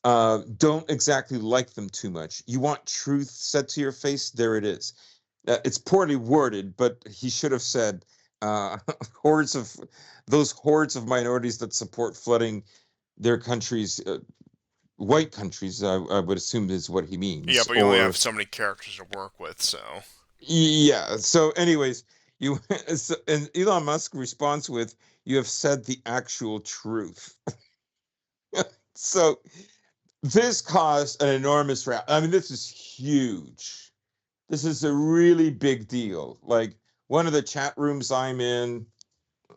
don't exactly like them too much. You want truth said to your face? There it is. It's poorly worded, but he should have said uh, hordes of those hordes of minorities that support flooding their countries, white countries. I would assume is what he Yeah, means. but you only have Or so many characters to work with, so. yeah. So, anyways, you and Elon Musk responds with, you have said the actual truth. So this caused an enormous I mean, this is huge. This is a really big deal. Like one of the chat rooms I'm in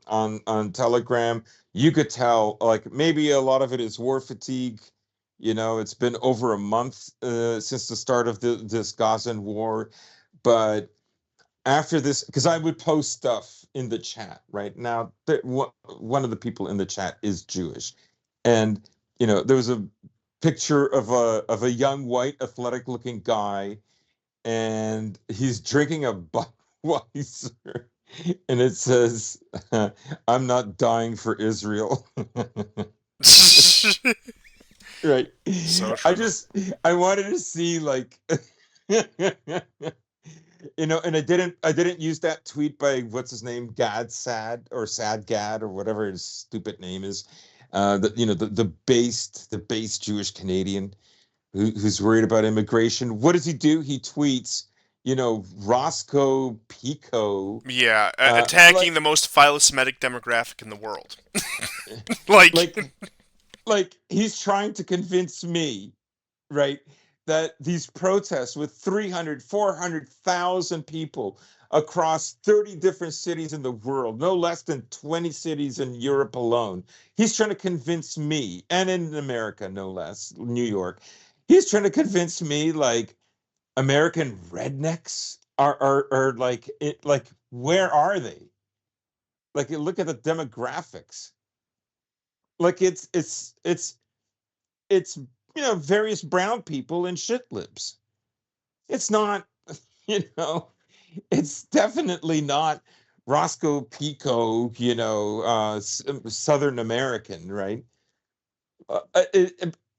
on Telegram, you could tell like maybe a lot of it is war fatigue. You know, it's been over a month since the start of this Gazan war, but after this, because I would post stuff in the chat right now. One of the people in the chat is Jewish, and there was a picture of a young white athletic looking guy, and he's drinking a Budweiser, and it says, "I'm not dying for Israel." Right. So I true. just I wanted to see like and I didn't use that tweet by what's his name, Gad Sad or Sad Gad or whatever his stupid name is. The based Jewish Canadian who's worried about immigration. What does he do? He tweets, Roscoe Pico, Yeah, like attacking the most philo-Semitic demographic in the world. Like, like like he's trying to convince me, right, that these protests with 300, 400,000 people across 30 different cities in the world, no less than 20 cities in Europe alone. He's trying to convince me, and in America, no less, New York. He's trying to convince me like American rednecks are like where are they? Like look at the demographics. Like it's various brown people and shit libs. It's not, you know, it's definitely not Roscoe Pico, Southern American, right?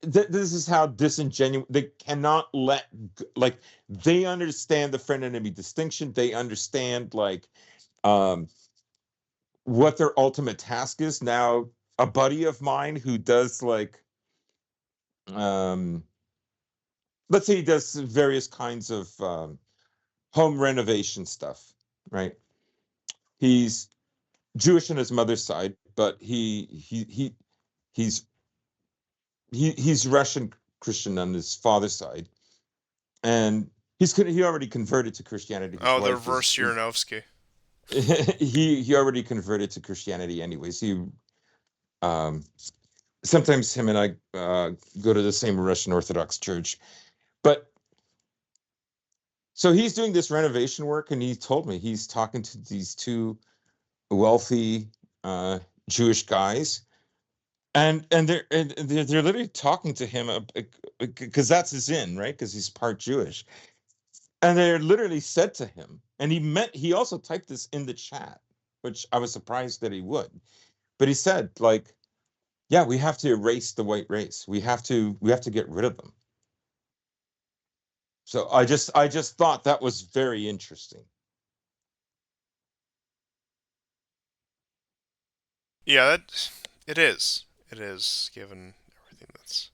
This is how disingenuous they cannot like they understand the friend enemy distinction. They understand like um, what their ultimate task is. Now, a buddy of mine who does like um, let's say he does various kinds of home renovation stuff, right? He's Jewish on his mother's side, but he's he's Russian Christian on his father's side, and he already converted to Christianity. His oh, the wife reverse is Uranovsky. he already converted to Christianity anyways. He um sometimes him and I go to the same Russian Orthodox church, but so he's doing this renovation work, and he told me he's talking to these two wealthy Jewish guys, and they're literally talking to him because that's his in, right? Because he's part Jewish, and they literally said to him, and he also typed this in the chat, which I was surprised that he would, but he said like, yeah, we have to erase the white race. We have to get rid of them. So I just thought that was very interesting. Yeah, it is. It is given everything that's.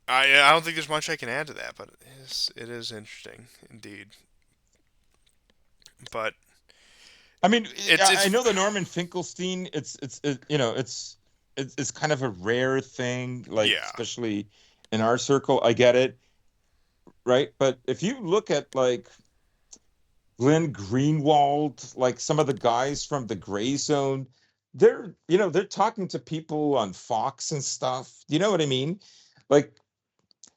I don't think there's much I can add to that, but it is interesting indeed. But I mean, I it's know the Norman Finkelstein. It's kind of a rare thing, like yeah. especially in our circle. I get it, right? But if you look at like Glenn Greenwald, like some of the guys from the Gray Zone, they're talking to people on Fox and stuff. You know what I mean? Like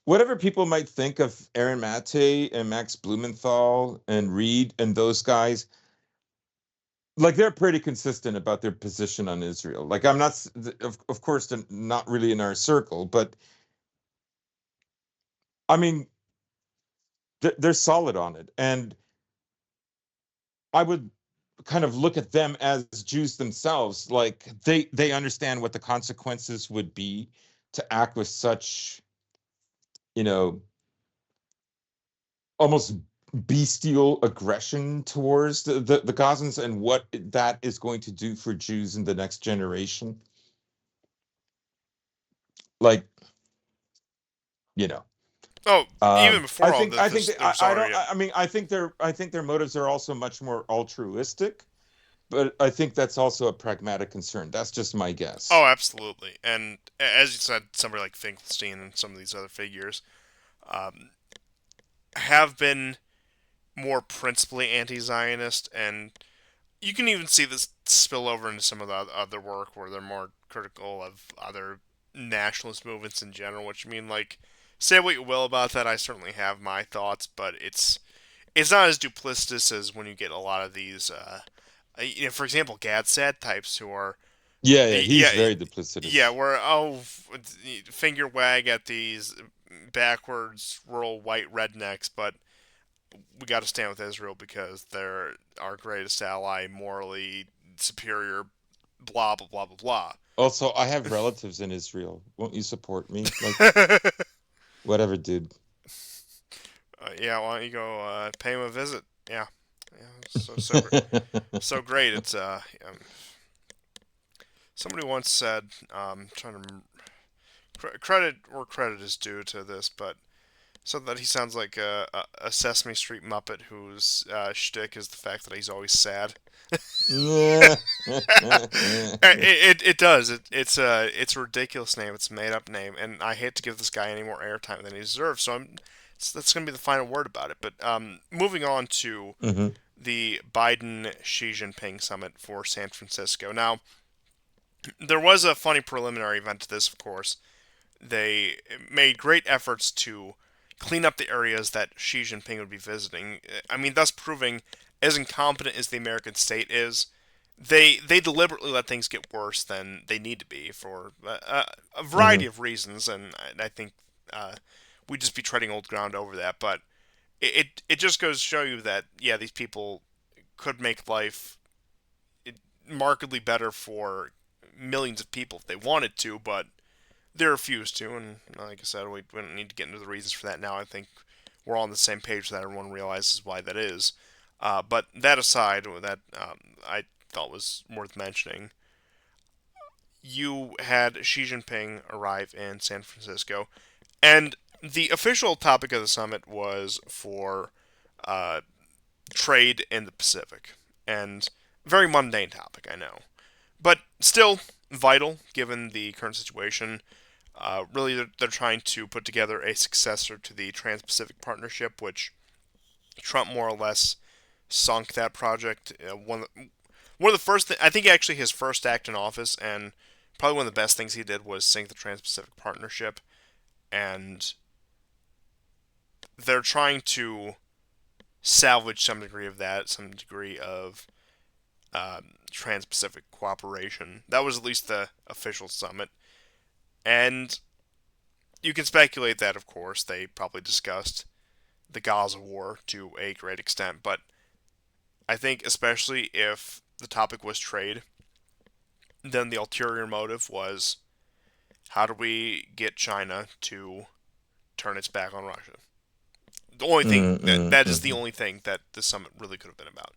whatever people might think of Aaron Mate and Max Blumenthal and Reed and those guys, like they're pretty consistent about their position on Israel. Like I'm not, of course, they're not really in our circle, but I mean, they're solid on it, and I would kind of look at them as Jews themselves. Like they understand what the consequences would be to act with such, you know, almost bestial aggression towards the Gazans and what that is going to do for Jews in the next generation. Like, you know. Oh, even I before all think this, I think there was I don't already I mean I think their motives are also much more altruistic but I think that's also a pragmatic concern. That's just my guess. Oh, absolutely. And as you said, somebody like Finkelstein and some of these other figures um, have been more principally anti-Zionist, and you can even see this spill over into some of the other work where they're more critical of other nationalist movements in general. Which I mean, like, say what you will about that. I certainly have my thoughts, but it's not as duplicitous as when you get a lot of these. For example, GAD-SAD types who are Yeah, yeah, yeah, he's very yeah, duplicitous. where finger wag at these backwards rural white rednecks, but we got to stand with Israel because they're our greatest ally, morally superior, blah blah blah blah Also, I have relatives in Israel. Won't you support me? Like, blah. whatever, dude. Yeah, why don't you go pay him a visit? Yeah, yeah, so great. It's somebody once said, trying to credit where credit is due to this, but so that he sounds like a Sesame Street Muppet whose shtick is the fact that he's always sad. It does. It's a ridiculous name. It's a made up name, and I hate to give this guy any more airtime than he deserves. So that's going to be the final word about it. But moving on to Mhm. the Biden Xi Jinping summit for San Francisco. Now there was a funny preliminary event to this, of course. They made great efforts to clean up the areas that Xi Jinping would be visiting. I mean, thus proving, as incompetent as the American state is, they deliberately let things get worse than they need to be for a variety Mhm. of reasons, and I think uh, we'd just be treading old ground over that. But it just goes to show you that yeah, these people could make life markedly better for millions of people if they wanted to, but they refused to, and like I said, we don't need to get into the reasons for that now. I think we're all on the same page that everyone realizes why that is. But that aside, that I thought was worth mentioning. You had Xi Jinping arrive in San Francisco, and the official topic of the summit was for uh, trade in the Pacific, and very mundane topic, I know, but still vital given the current situation. Really, they're trying to put together a successor to the Trans-Pacific Partnership, which Trump more or less sunk that project. One of the first, I think actually his first act in office, and probably one of the best things he did was sink the Trans-Pacific Partnership, and they're trying to salvage some degree of that, some degree of Trans-Pacific cooperation. That was at least the official summit, and you can speculate that, of course, they probably discussed the Gaza war to a great extent, but I think especially if the topic was trade, then the ulterior motive was how do we get China to turn its back on Russia? The only thing that is the Mhm. only thing that this summit really could have been about.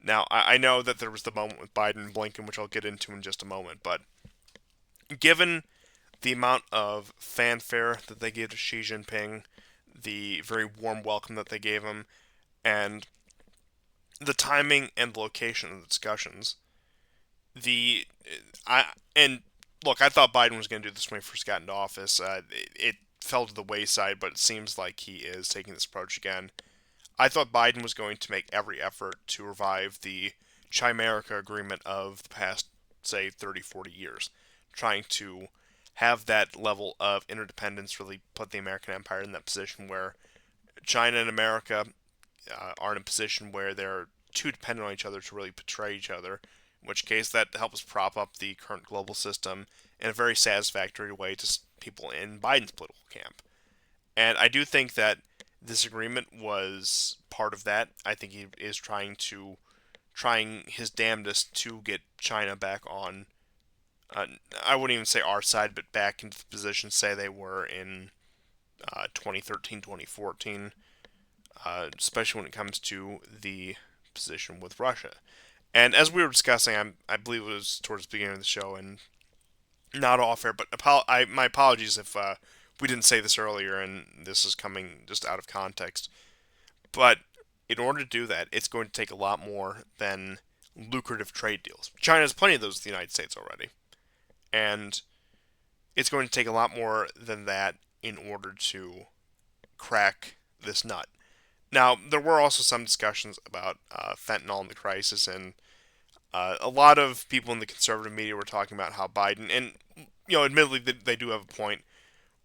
Now I know that there was the moment with Biden and Blinken, which I'll get into in just a moment, but given the amount of fanfare that they gave to Xi Jinping, the very warm welcome that they gave him, and the timing and the location of the discussions, the I and look, I thought Biden was going to do this when he first got into office. It fell to the wayside, but it seems like he is taking this approach again. I thought Biden was going to make every effort to revive the Chimerica agreement of the past, say, 30, 40 years, trying to have that level of interdependence really put the American empire in that position where China and America are in a position where they're too dependent on each other to really betray each other, in which case that helps prop up the current global system in a very satisfactory way to people in Biden's political camp. And I do think that this agreement was part of that. I think he is trying his damnedest to get China back on. Uh, I wouldn't even say our side, but back into the position say they were in 2013, 2014, especially when it comes to the position with Russia. And as we were discussing, I believe it was towards the beginning of the show, and not off air, but my apologies if we didn't say this earlier, and this is coming just out of context. But in order to do that, it's going to take a lot more than lucrative trade deals. China has plenty of those with the United States already, and it's going to take a lot more than that in order to crack this nut. Now, there were also some discussions about fentanyl in the crisis, and a lot of people in the conservative media were talking about how Biden, and admittedly, they do have a point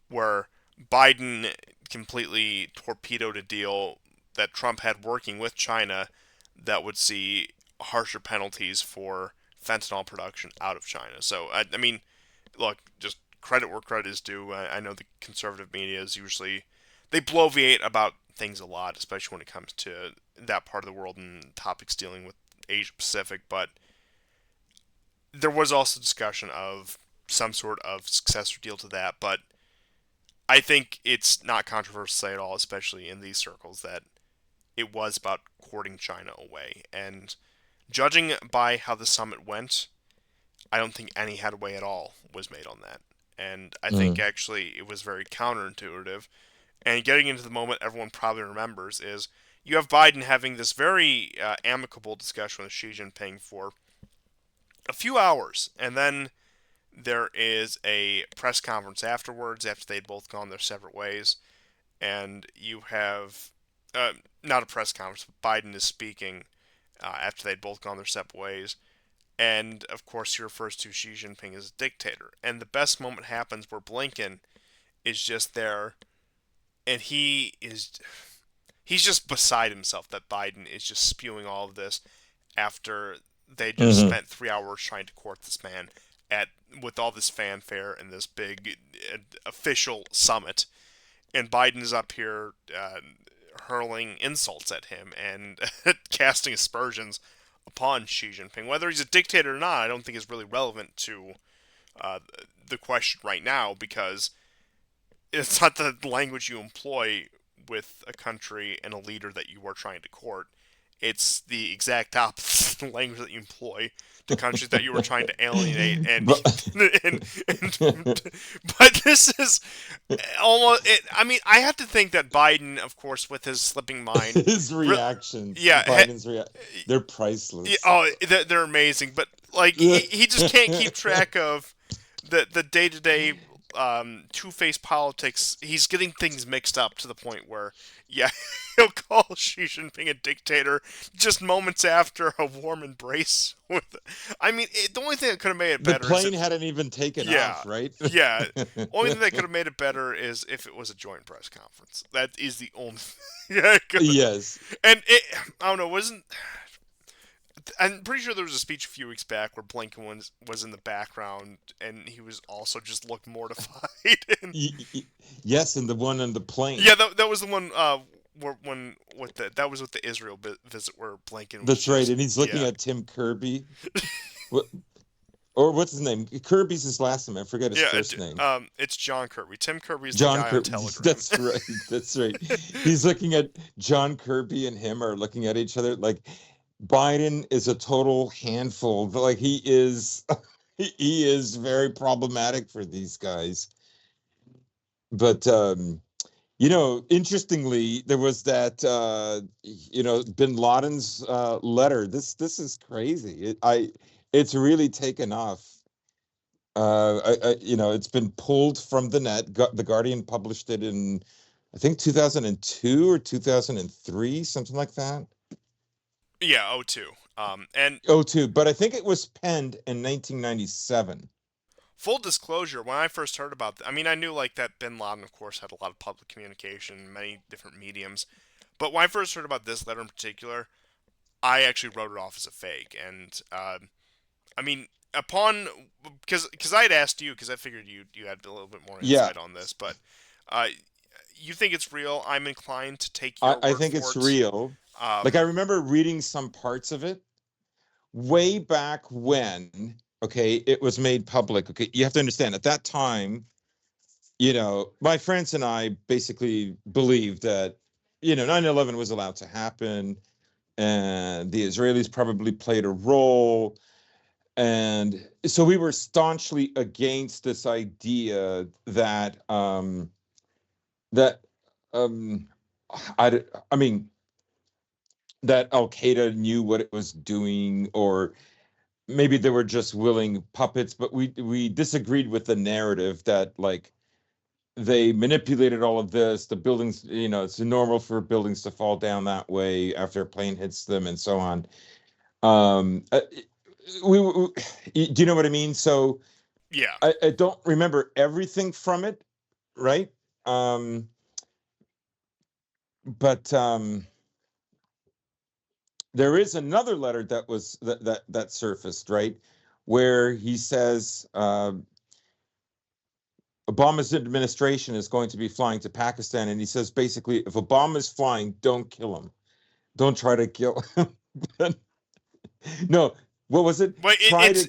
where Biden completely torpedoed a deal that Trump had working with China that would see harsher penalties for fentanyl production out of China. So, I mean, look, just credit where credit is due. I know the conservative media is usually they bloviate about things a lot, especially when it comes to that part of the world and topics dealing with Asia Pacific. But there was also discussion of some sort of successor deal to that. But I think it's not controversial to say at all, especially in these circles, that it was about courting China away. And judging by how the summit went, I don't think any headway at all was made on that. And I think Mm. actually it was very counterintuitive. And getting into the moment everyone probably remembers is you have Biden having this very amicable discussion with Xi Jinping for a few hours. And then there is a press conference afterwards after they'd both gone their separate ways. And you have, not a press conference, but Biden is speaking after they'd both gone their separate ways. And of course, he refers to Xi Jinping as a dictator. And the best moment happens where Blinken is just there, and he's just beside himself that Biden is just spewing all of this after they just Hmm. spent 3 hours trying to court this man at with all this fanfare and this big official summit, and Biden is up here hurling insults at him and casting aspersions upon Xi Jinping. Whether he's a dictator or not, I don't think is really relevant to uh, the question right now because it's not the language you employ with a country and a leader that you are trying to court. It's the exact opposite language that you employ to countries that you were trying to alienate But and but this is almost it, I mean I have to think that Biden of course with his slipping mind his re- reactions, yeah they're priceless. oh they're amazing but like he just can't keep track of the day to day two faced politics. He's getting things mixed up to the point where, yeah, he'll call Xi Jinping a dictator just moments after a warm embrace. I mean, the only thing that could have made it The better is plane if, hadn't even taken yeah, off, right? yeah. Only thing that could have made it better is if it was a joint press conference. That is the only. Yeah, it could have. Yes. And it, I don't know, wasn't I'm pretty sure there was a speech a few weeks back where Blinken was in the background and he was also just looked mortified. And Y- y- yes, and the one on the plane. yeah, that was the one where when with that was with the Israel visit where Blinken was That's right. just And he's looking yeah at Tim Kirby. What, or what's his name? Kirby's his last name. I forget his yeah first name. it's John Kirby. Tim Kirby's the John guy on Kirby. Telegram. That's right. That's right. He's looking at John Kirby and him are looking at each other like Biden is a total handful. Like he is, he is very problematic for these guys. But interestingly, there was that Bin Laden's letter. This is crazy. It's really taken off. It's been pulled from the net. The Guardian published it in, I think, 2002 or 2003, something like that. Yeah, O two. And Oh, two, but I think it was penned in 1997. full disclosure, when I first heard about I mean, I knew like that Bin Laden, of course, had a lot of public communication, many different mediums. But when I first heard about this letter in particular, I actually wrote it off as a fake. And I mean, upon because I had asked you because I figured you had a little bit more Yeah, insight on this, but uh, you think it's real. I'm inclined to take I, your I word think for it's it. real. Like I Um, remember reading some parts of it way back when. Okay, it was made public. Okay, you have to understand at that time, my friends and I basically believed that, 9/11 was allowed to happen and the Israelis probably played a role. And so we were staunchly against this idea that, um, I mean, that Al Qaeda knew what it was doing, or maybe they were just willing puppets. But we disagreed with the narrative that like they manipulated all of this. The buildings, it's normal for buildings to fall down that way after a plane hits them, and so on. Um, uh, do you know what I mean? So Yeah. I don't remember everything from it, right? Um, but there is another letter that surfaced, right, where he says Obama's administration is going to be flying to Pakistan, and he says basically, if Obama's flying, don't kill him, don't try to kill him. No, what was it? But Try to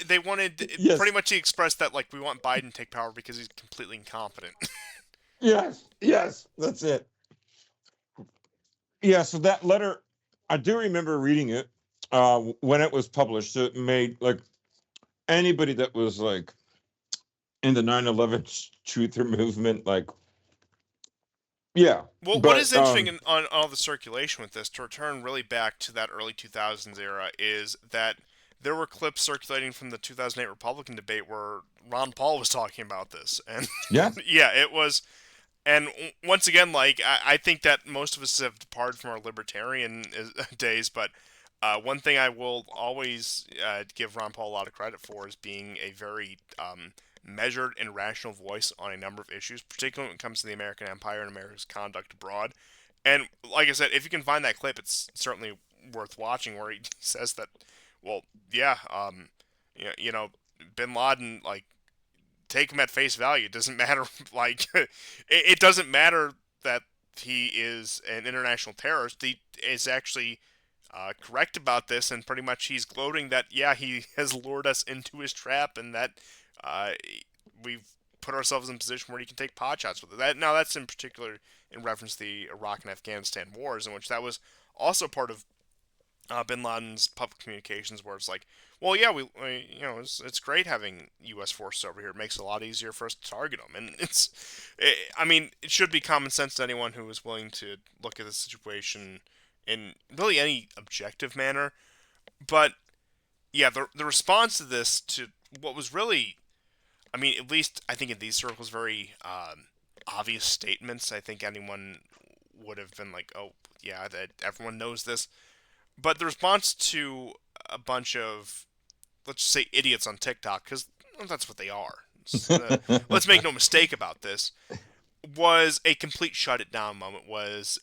they wanted pretty yes, much he expressed that like we want Biden to take power because he's completely incompetent. yes, yes, that's it. Yeah, so that letter, I do remember reading it when it was published. It made like anybody that was like in the 9/11 truther movement, like, yeah, Well, what is but interesting on all the circulation with this, to return really back to that early 2000s era, is that there were clips circulating from the 2008 Republican debate where Ron Paul was talking about this, and yeah. yeah, it was. And once again, like I think that most of us have departed from our libertarian days, but one thing I will always give Ron Paul a lot of credit for is being a very measured and rational voice on a number of issues, particularly when it comes to the American empire and America's conduct abroad. And like I said, if you can find that clip, it's certainly worth watching. Where he says that, well, yeah, Bin Laden, like, take him at face value. It doesn't matter, like, it doesn't matter that he is an international terrorist. He is actually correct about this, and pretty much he's gloating that, yeah, he has lured us into his trap, and that uh, we've put ourselves in a position where he can take pot shots with it. Now, that's in particular in reference to the Iraq and Afghanistan wars, in which that was also part of Bin Laden's public communications, where it's like, well, yeah, it's great having U.S. forces over here. It makes it a lot easier for us to target them, and I mean, it should be common sense to anyone who is willing to look at the situation in really any objective manner. But yeah, the response to this, to what was really, I mean, at least I think in these circles, very obvious statements. I think anyone would have been like, oh, yeah, that everyone knows this. But the response to a bunch of, let's just say, idiots on TikTok, because that's what they are. Let's make no mistake about this. Was a complete shut it down moment. Was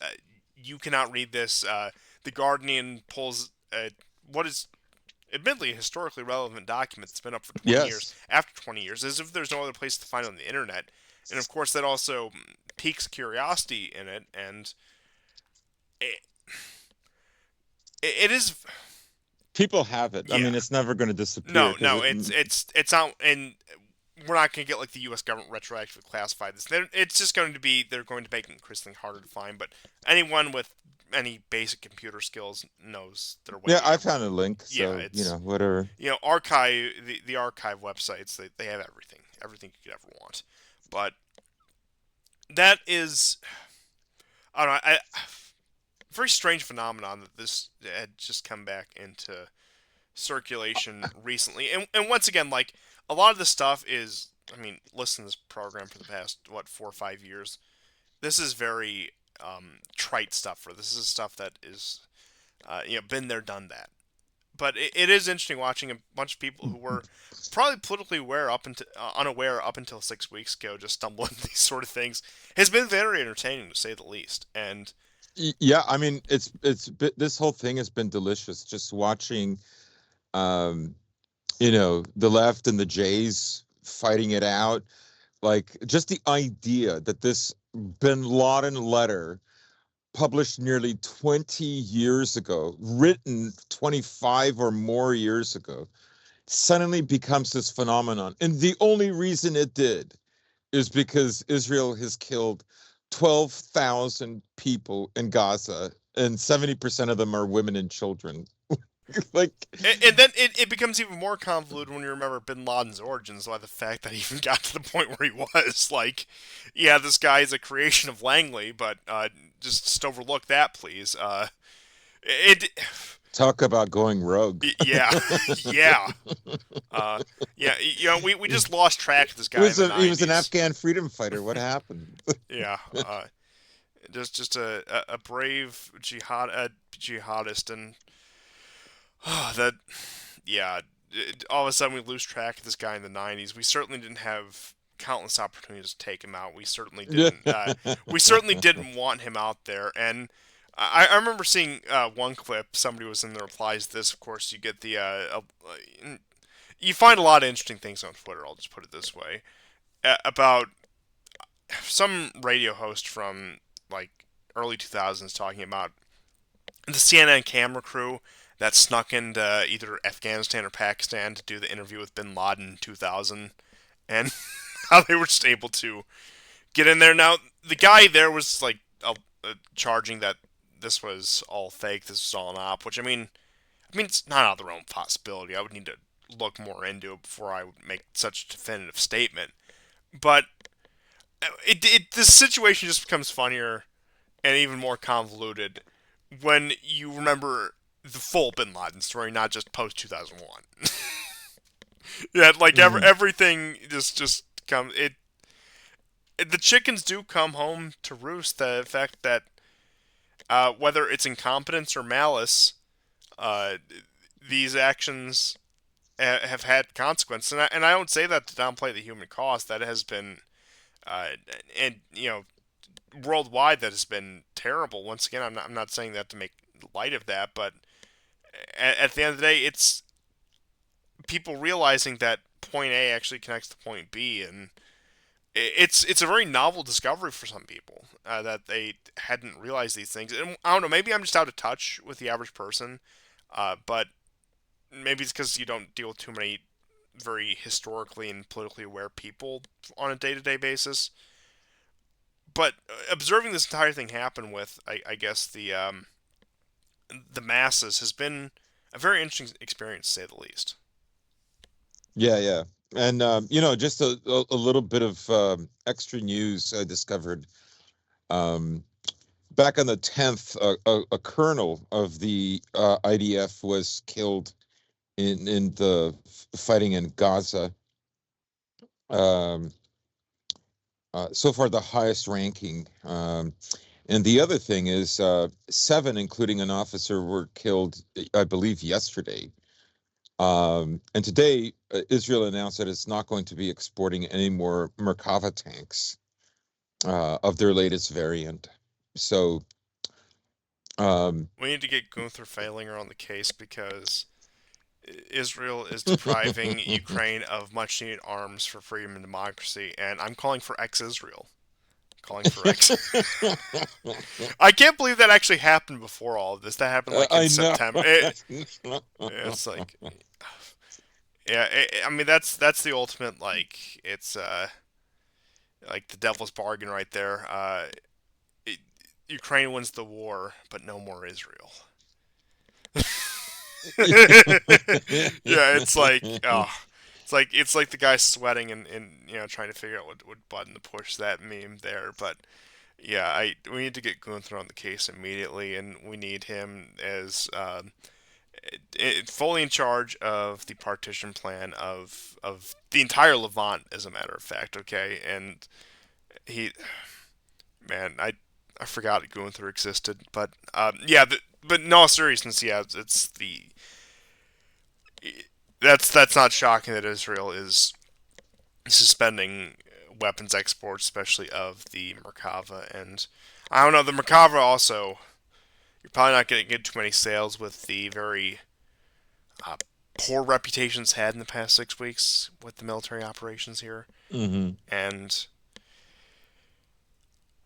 you cannot read this. The Guardian pulls what is admittedly a historically relevant document that's been up for 20 years, Yes. after 20 years, as if there's no other place to find it on the internet. And of course, that also piques curiosity in it, and it, it is, People have it. I yeah. mean, it's never going to disappear No, because no, it's out, and we're not going to get like the U.S. government retroactively classify this. It's just going to be, they're going to make it increasingly harder to find. But anyone with any basic computer skills knows their way yeah, I around found it. a link, Yeah, so it's, whatever. archive, the archive websites, they have everything you could ever want. But that is, I don't know, very strange phenomenon that this had just come back into circulation recently. And once again, like, a lot of this stuff is, I mean, listen to this program for the past, what, 4 or 5 years. This is very trite stuff. This is stuff that is, been there, done that. But it is interesting watching a bunch of people who were probably politically aware unaware up until 6 weeks ago just stumble into these sort of things. Has been very entertaining, to say the least. And Yeah, I mean, this whole thing has been delicious. Just watching, um, the left and the Jays fighting it out. Like just the idea that this Bin Laden letter, published nearly 20 years ago, written 25 or more years ago, suddenly becomes this phenomenon. And the only reason it did is because Israel has killed 12,000 people in Gaza, and 70% of them are women and children. Like, And then it becomes even more convoluted when you remember Bin Laden's origins, by the fact that he even got to the point where he was. Like, yeah, this guy is a creation of Langley, but just overlook that, please. it, Talk about going rogue. yeah, yeah, uh, yeah. We just lost track of this He guy in was the he was an '90s. Afghan freedom fighter. What happened? Yeah, just a brave jihadist, and that yeah. All of a sudden, we lose track of this guy in the '90s. We certainly didn't have countless opportunities to take him out. We certainly Yeah. didn't. We certainly didn't want him out there. And I remember seeing one clip. Somebody was in the replies to this. Of course, you get you find a lot of interesting things on Twitter. I'll just put it this way about some radio host from like early 2000s talking about the CNN camera crew that snuck into either Afghanistan or Pakistan to do the interview with Bin Laden in 2000, and how they were just able to get in there. Now, the guy there was like charging that this was all fake, this was all an op, which I mean, it's not out of the realm of possibility. I would need to look more into it before I would make such a definitive statement. But this situation just becomes funnier and even more convoluted when you remember the full Bin Laden story, not just post 2001. Yeah, like Mhm. everything just comes. The chickens do come home to roost. The fact that whether it's incompetence or malice, uh, these actions have had consequences, and I don't say that to downplay the human cost. That has been, uh, and worldwide, that has been terrible. Once again, I'm not saying that to make light of that, but at the end of the day, it's people realizing that point A actually connects to point B, and it's a very novel discovery for some people that they hadn't realized these things. And I don't know, maybe I'm just out of touch with the average person, but maybe it's because you don't deal with too many very historically and politically aware people on a day-to-day basis. But observing this entire thing happen with, I guess the masses has been a very interesting experience, to say the least. Yeah, yeah. And just a little bit of extra news I discovered. Um, Back on the 10th, a colonel of the IDF was killed in the fighting in Gaza. Um, so far, the highest ranking. And the other thing is, seven, including an officer, were killed, I believe, yesterday. And today, Israel announced that it's not going to be exporting any more Merkava tanks of their latest variant. So, um, We need to get Gunther Falinger on the case because Israel is depriving Ukraine of much needed arms for freedom and democracy, and I'm calling for ex-Israel. Calling for ex. I can't believe that actually happened before all of this. That happened like in I know. September. It's like, yeah. I mean, that's the ultimate like it's like the devil's bargain right there. It, Ukraine wins the war, but no more Israel. Yeah, it's like it's like the guy sweating and trying to figure out what button to push that meme there. But yeah, I we need to get Gunther on the case immediately, and we need him as fully in charge of the partition plan of the entire Levant, as a matter of fact. Okay, and he, man, I forgot Gunther existed, but yeah, but in all seriousness, yeah, it's the that's not shocking that Israel is suspending weapons exports, especially of the Merkava. And I don't know, the Merkava also, you're probably not going to get too many sales with the very uh, poor reputation it's had in the past 6 weeks with the military operations here. Hmm. And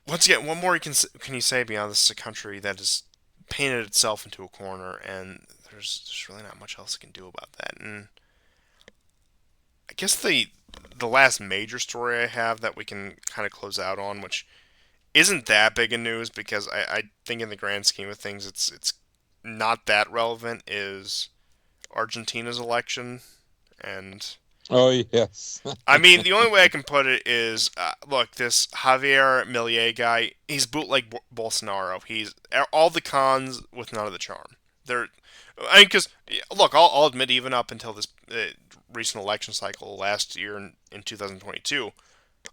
once again, what more can you say beyond this is a country that has painted itself into a corner, and there's really not much else it can do about that. And I guess the last major story I have that we can kind of close out on, which isn't that big of news because I think in the grand scheme of things it's not that relevant, is Argentina's election. And Oh yes. I mean, the only way I can put it is, look, this Javier Milei guy, he's bootleg Bolsonaro. He's all the cons with none of the charm. They're, I mean, because look, I'll admit, even up until this recent election cycle last year in 2022,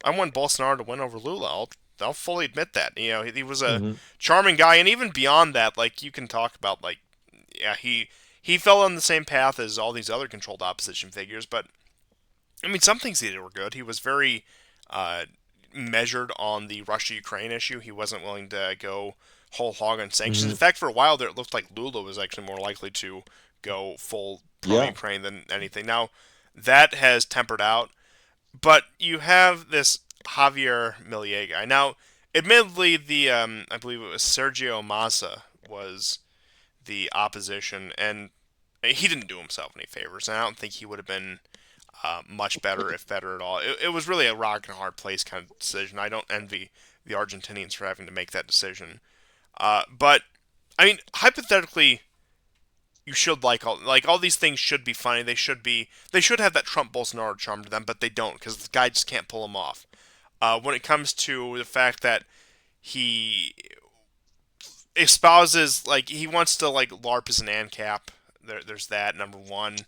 I want Bolsonaro to win over Lula. I'll fully admit that. You know, he was a Hmm. charming guy, and even beyond that, like you can talk about, like, yeah, he fell on the same path as all these other controlled opposition figures, but I mean, some things he did were good. He was very uh, measured on the Russia-Ukraine issue. He wasn't willing to go whole hog on sanctions. In Hmm. fact, for a while there, it looked like Lula was actually more likely to go full Yeah. pro-Ukraine than anything. Now, that has tempered out, but you have this Javier Milei guy. Now, admittedly, the I believe it was Sergio Massa was the opposition, and he didn't do himself any favors. And I don't think he would have been much better, if better at all. It was really a rock and a hard place kind of decision. I don't envy the Argentinians for having to make that decision. But I mean, hypothetically, you should like all these things should be funny. They should have that Trump Bolsonaro charm to them, but they don't because the guy just can't pull them off. When it comes to the fact that he espouses like he wants to like LARP as an ANCAP. There's that number one.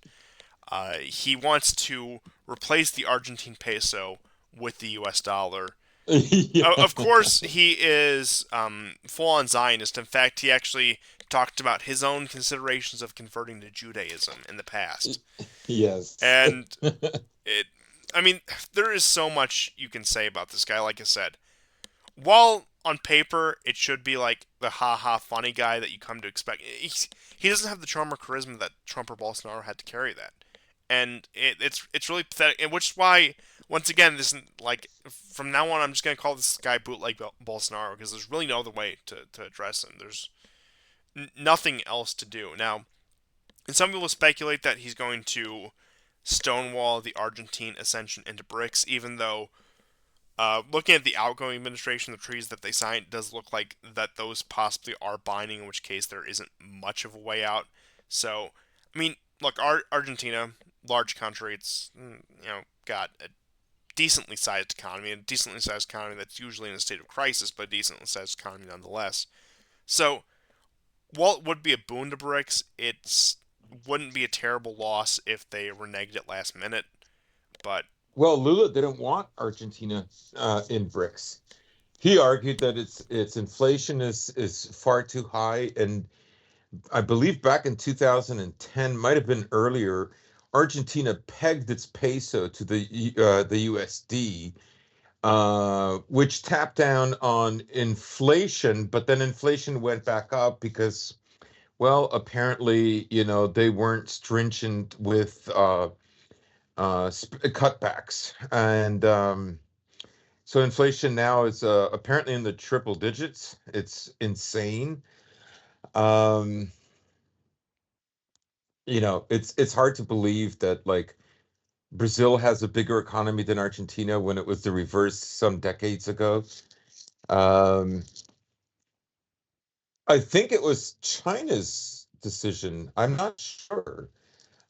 He wants to replace the Argentine peso with the U.S. dollar. Yeah. Of course, he is full on Zionist. In fact, he actually talked about his own considerations of converting to Judaism in the past. Yes. And it, I mean, there is so much you can say about this guy. Like I said, while on paper it should be like the ha ha funny guy that you come to expect, he doesn't have the charm or charisma that Trump or Bolsonaro had to carry that, and it's really pathetic. And which is why once again this isn't like from now on I'm just gonna call this guy bootleg Bolsonaro because there's really no other way to address him. There's nothing else to do now. And some people speculate that he's going to stonewall the Argentine ascension into BRICS, even though looking at the outgoing administration, the treaties that they signed, does look like that those possibly are binding, in which case there isn't much of a way out. So, I mean, look, Argentina, large country, it's got a decently sized economy, a decently sized economy that's usually in a state of crisis, but a decently sized economy nonetheless. So, while it would be a boon to BRICS, it wouldn't be a terrible loss if they reneged at last minute. But Well, Lula didn't want Argentina in BRICS. He argued that its inflation is far too high, and I believe back in 2010, might have been earlier, Argentina pegged its peso to the USD, which tapped down on inflation, but then inflation went back up because, well, apparently, they weren't stringent with cutbacks, and so inflation now is apparently in the triple digits. It's insane. Um, it's hard to believe that like Brazil has a bigger economy than Argentina when it was the reverse some decades ago. Um, I think it was China's decision. I'm not sure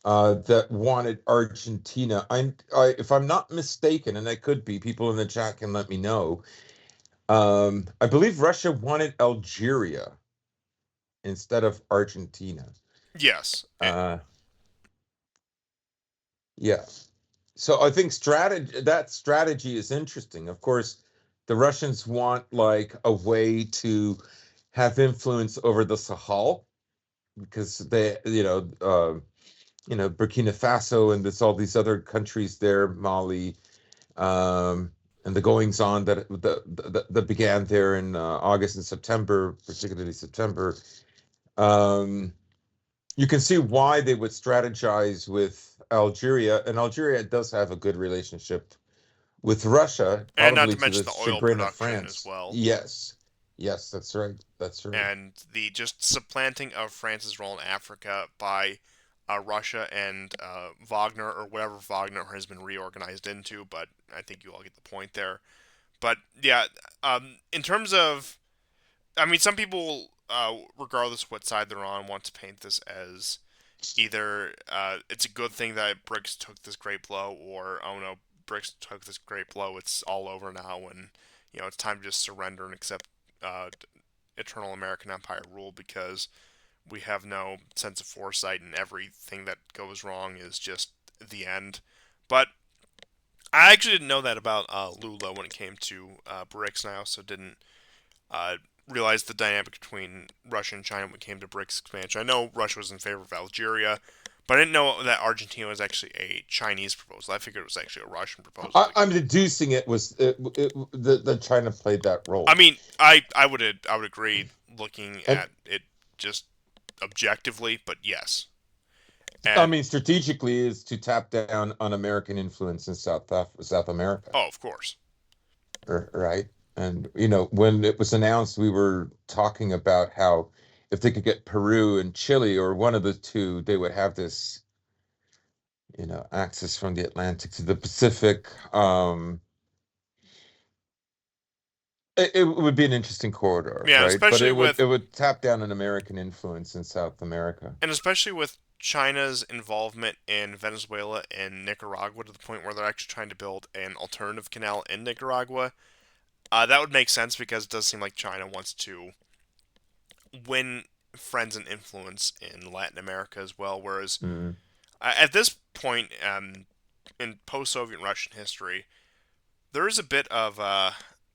that wanted Argentina. If I'm not mistaken, and I could be, people in the chat can let me know. I believe Russia wanted Algeria instead of Argentina. yes, Uh, yeah. So I think strategy is interesting. Of course, the Russians want like a way to have influence over the Sahel because Burkina Faso and there's all these other countries there, Mali, um, and the goings on that began there in August and September, particularly September. Um, you can see why they would strategize with Algeria, and Algeria does have a good relationship with Russia, and not probably to to the mention the oil chagrin of production as France. well. Yes, yes, that's right. That's right. And the just supplanting of France's role in Africa by Russia and Wagner, or whatever Wagner has been reorganized into. But I think you all get the point there. But yeah, in terms of, I mean, some people, regardless of what side they're on, want to paint this as either it's a good thing that BRICS took this great blow, or oh no, BRICS took this great blow. It's all over now, and it's time to just surrender and accept uh, eternal American Empire rule because we have no sense of foresight, and everything that goes wrong is just the end. But I actually didn't know that about Lula when it came to BRICS, and I also didn't uh, realize the dynamic between Russia and China when it came to BRICS expansion. I know Russia was in favor of Algeria, but I didn't know that Argentina was actually a Chinese proposal. I figured it was actually a Russian proposal. I'm deducing that China played that I role, mean, I would agree looking and at it just objectively, but yes, I and mean strategically is to tap down on American influence in South America, oh, of course, right? And when it was announced, we were talking about how if they could get Peru and Chile or one of the two, they would have this access from the Atlantic to the Pacific. It would be an interesting corridor, yeah, right? But especially with it would tap down an American influence in South America. and especially with China's involvement in Venezuela and Nicaragua to the point where they're actually trying to build an alternative canal in Nicaragua. That would make sense because it does seem like China wants to win friends and influence in Latin America as well. Whereas Mm. at this point in post-Soviet Russian history, there is a bit of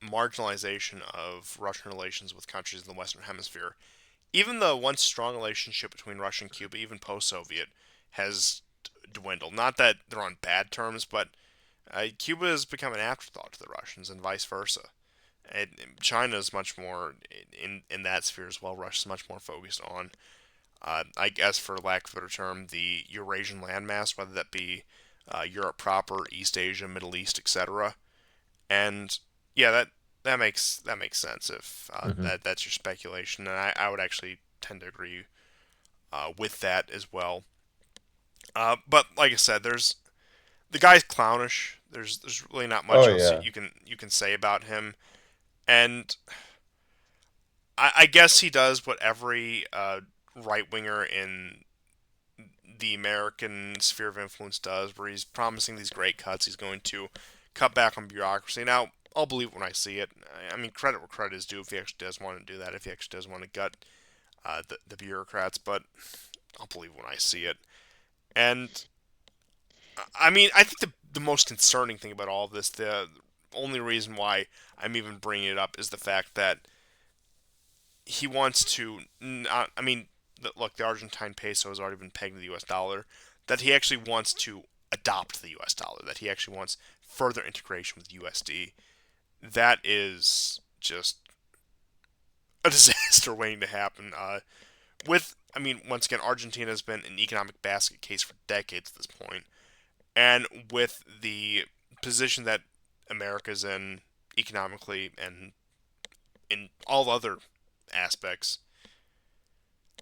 marginalization of Russian relations with countries in the Western Hemisphere. Even the once strong relationship between Russia and Cuba, even post-Soviet, has dwindled. Not that they're on bad terms, but Cuba has become an afterthought to the Russians, and vice versa. And China is much more in that sphere as well. Russia is much more focused on, I guess, for lack of a better term, the Eurasian landmass, whether that be Europe proper, East Asia, Middle East, etc. And yeah, that makes sense if Hmm. that's your speculation, and I would actually tend to agree with that as well. But like I said, the guy's clownish. There's really not Oh much else yeah. you can say about him, and I guess he does what every right winger in the American sphere of influence does, where he's promising these great cuts. He's going to cut back on bureaucracy. Now, I'll believe it when I see it. I mean, credit where credit is due if he actually does want to do that, if he actually does want to gut the bureaucrats, but I'll believe it when I see it. And, I mean, I think the most concerning thing about all of this, the only reason why I'm even bringing it up is the fact that he wants to not, I mean, look, the Argentine peso has already been pegged to the US dollar, that he actually wants to adopt the US dollar, that he actually wants further integration with USD. That is just a disaster waiting to happen. I mean, once again, Argentina has been an economic basket case for decades at this point, and with the position that America's in economically and in all other aspects,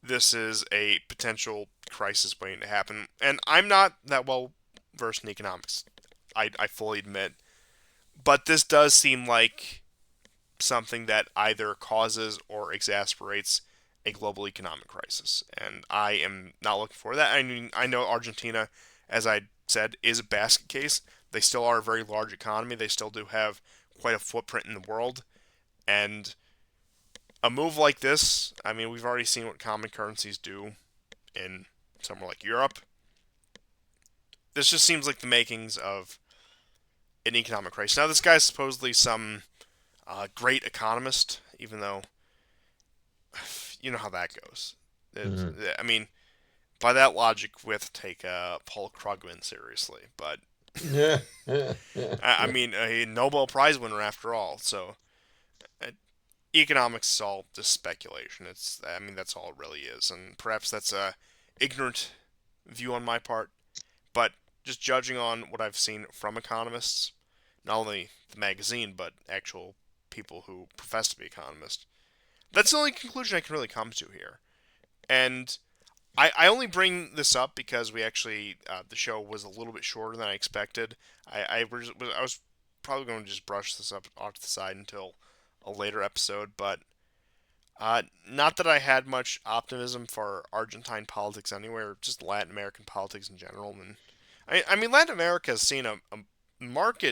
this is a potential crisis waiting to happen. And I'm not that well versed in economics, I fully admit. But this does seem like something that either causes or exasperates a global economic crisis. And I am not looking for that. I mean, I know Argentina, as I said, is a basket case. They still are a very large economy. They still do have quite a footprint in the world. And a move like this, I mean, we've already seen what common currencies do in somewhere like Europe. This just seems like the makings of an economic crisis. Now, this guy's supposedly some great economist, even though you know how that goes. Hmm. I mean, by that logic, we have to take Paul Krugman seriously. But Yeah. I mean, a Nobel Prize winner after all. So uh, economics is all just speculation. I mean, that's all it really is, and perhaps that's a ignorant view on my part. But just judging on what I've seen from economists, not only the magazine, but actual people who profess to be economists, that's the only conclusion I can really come to here. And I only bring this up because we actually, the show was a little bit shorter than I expected. I was probably going to just brush this up off to the side until a later episode, but Not that I had much optimism for Argentine politics anywhere, just Latin American politics in general. And I mean, Latin America has seen a marked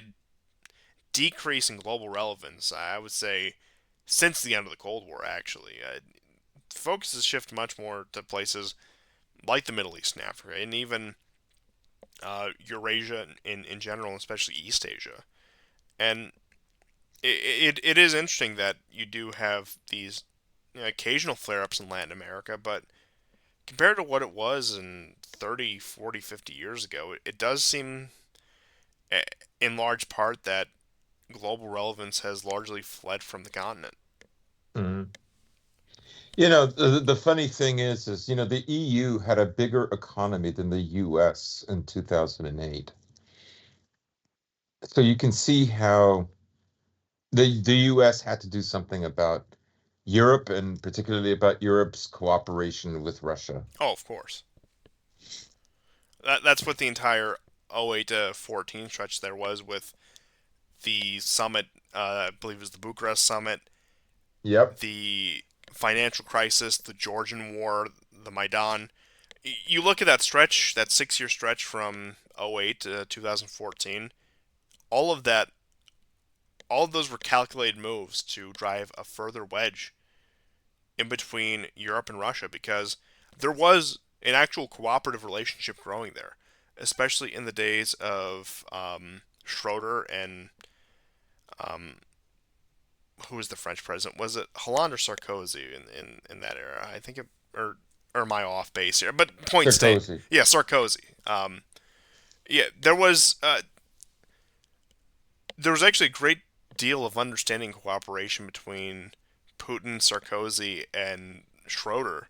decrease in global relevance, I would say, since the end of the Cold War, actually. Focus has shifted much more to places like the Middle East and Africa, and even Eurasia in general, especially East Asia. And it is interesting that you do have these occasional flare ups in Latin America, but compared to what it was in 30, 40, 50 years ago, it does seem, eh, in large part, that global relevance has largely fled from the continent. Mhm. The funny thing is, the EU had a bigger economy than the US in 2008. So you can see how the US had to do something about Europe and particularly about Europe's cooperation with Russia. Oh, of course. That's what the entire '08 to 14 stretch there was with the summit, I believe it was the Bucharest summit, Yep. the financial crisis, the Georgian War, the Maidan. You look at that stretch, that 6 year stretch from '08 to 2014, all of that, all of those were calculated moves to drive a further wedge in between Europe and Russia because there was an actual cooperative relationship growing there, especially in the days of Schroeder and um, who was the French president? Was it Hollande or Sarkozy in that era? I think it, or am I off base here? But point staying, Sarkozy. yeah, Sarkozy. Yeah, there was actually a great deal of understanding and cooperation between Putin, Sarkozy, and Schroeder,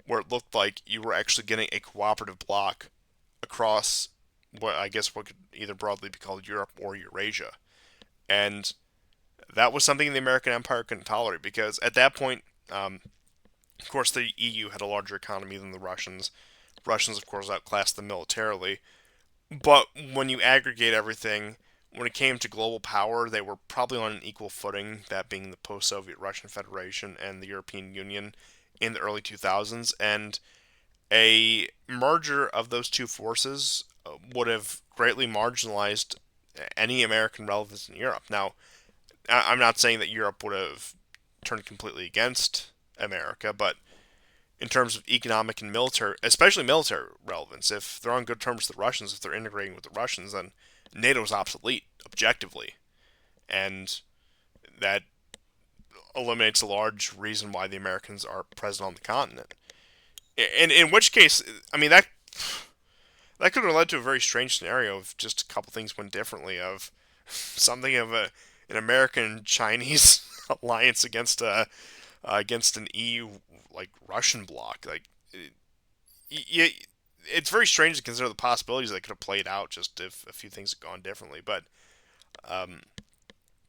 where it looked like you were actually getting a cooperative bloc across what could either broadly be called Europe or Eurasia. And that was something the American Empire couldn't tolerate because at that point, of course, the EU had a larger economy than the Russians. Russians, of course, outclassed them militarily. But when you aggregate everything, when it came to global power, they were probably on an equal footing, that being the post Soviet Russian Federation and the European Union in the early 2000s. And a merger of those two forces would have greatly marginalized any American relevance in Europe. Now, I'm not saying that Europe would have turned completely against America, but in terms of economic and military, especially military relevance, if they're on good terms with the Russians, if they're integrating with the Russians, then NATO is obsolete objectively, and that eliminates a large reason why the Americans are present on the continent. And in which case, I mean that could have led to a very strange scenario if just a couple things went differently. Of something of an American Chinese alliance against an EU like Russian bloc. It's very strange to consider the possibilities that could have played out just if a few things had gone differently. But um,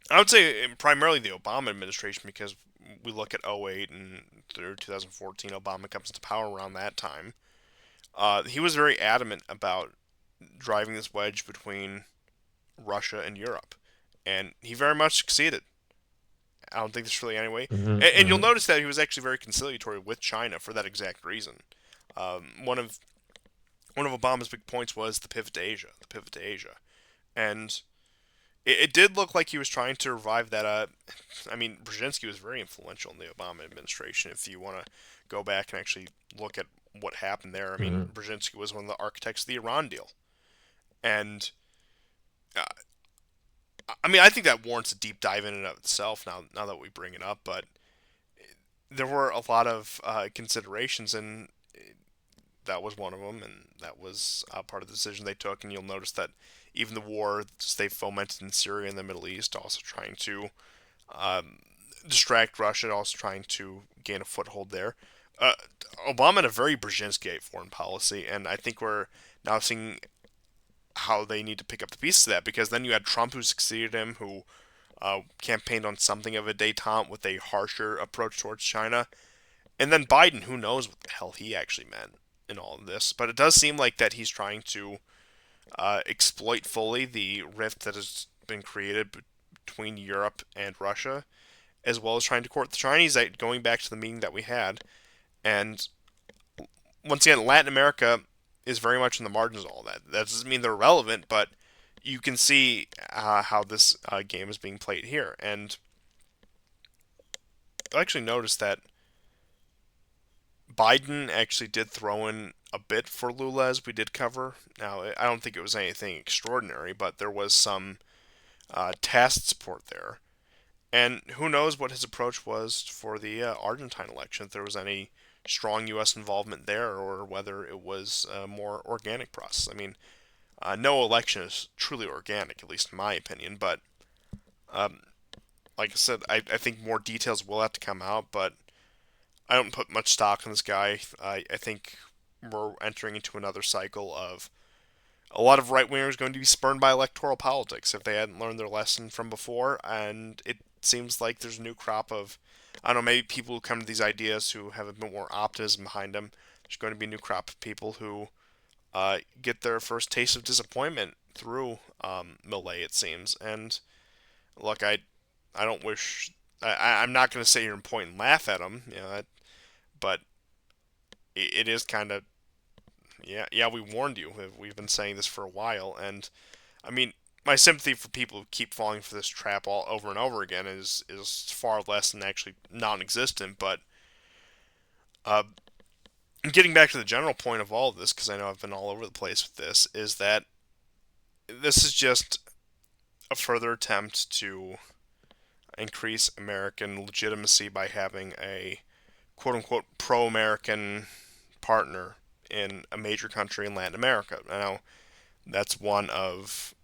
I would say primarily the Obama administration because we look at '08 and through 2014, Obama comes into power around that time. He was very adamant about driving this wedge between Russia and Europe, and he very much succeeded. I don't think there's really any way. Hmm. And you'll Hmm. notice that he was actually very conciliatory with China for that exact reason. One of Obama's big points was the pivot to Asia, and it did look like he was trying to revive that. I mean, Brzezinski was very influential in the Obama administration. If you want to go back and actually look at what happened there, I mean, Hmm. Brzezinski was one of the architects of the Iran deal, and uh, I mean, I think that warrants a deep dive in and of itself. Now that we bring it up, but there were a lot of considerations, and that was one of them, and that was part of the decision they took. And you'll notice that even the war they fomented in Syria and the Middle East, also trying to um, distract Russia, also trying to gain a foothold there. Uh, Obama had a very Brzezinski foreign policy, and I think we're now seeing how they need to pick up the pieces of that because then you had Trump who succeeded him, who campaigned on something of a détente with a harsher approach towards China. And then Biden, who knows what the hell he actually meant in all of this. But it does seem like that he's trying to exploit fully the rift that has been created between Europe and Russia. as well as trying to court the Chinese. Going back to the meeting that we had, and once again, Latin America is very much in the margins of all that. That doesn't mean they're irrelevant, but you can see how this game is being played here. And I actually noticed that Biden actually did throw in a bit for Lula, as we did cover. Now, I don't think it was anything extraordinary, but there was some tacit support there. And who knows what his approach was for the Argentine election, if there was any strong U.S. involvement there, or whether it was a more organic process. I mean, no election is truly organic, at least in my opinion, but um, like I said, I think more details will have to come out, but I don't put much stock in this guy. I think we're entering into another cycle of a lot of right wingers going to be spurned by electoral politics if they hadn't learned their lesson from before, and it seems like there's a new crop of, I don't know, maybe people who come to these ideas who have a bit more optimism behind them. There's going to be a new crop of people who get their first taste of disappointment through Millet, it seems. And look, I don't wish I'm not going to sit here and point and laugh at him, but it is kind of, yeah, we warned you. We've been saying this for a while, and I mean, my sympathy for people who keep falling for this trap all over and over again is far less than actually non-existent. But uh, getting back to the general point of all of this, because I know I've been all over the place with this, is that this is just a further attempt to increase American legitimacy by having a quote unquote pro American partner in a major country in Latin America. Now, that's one of,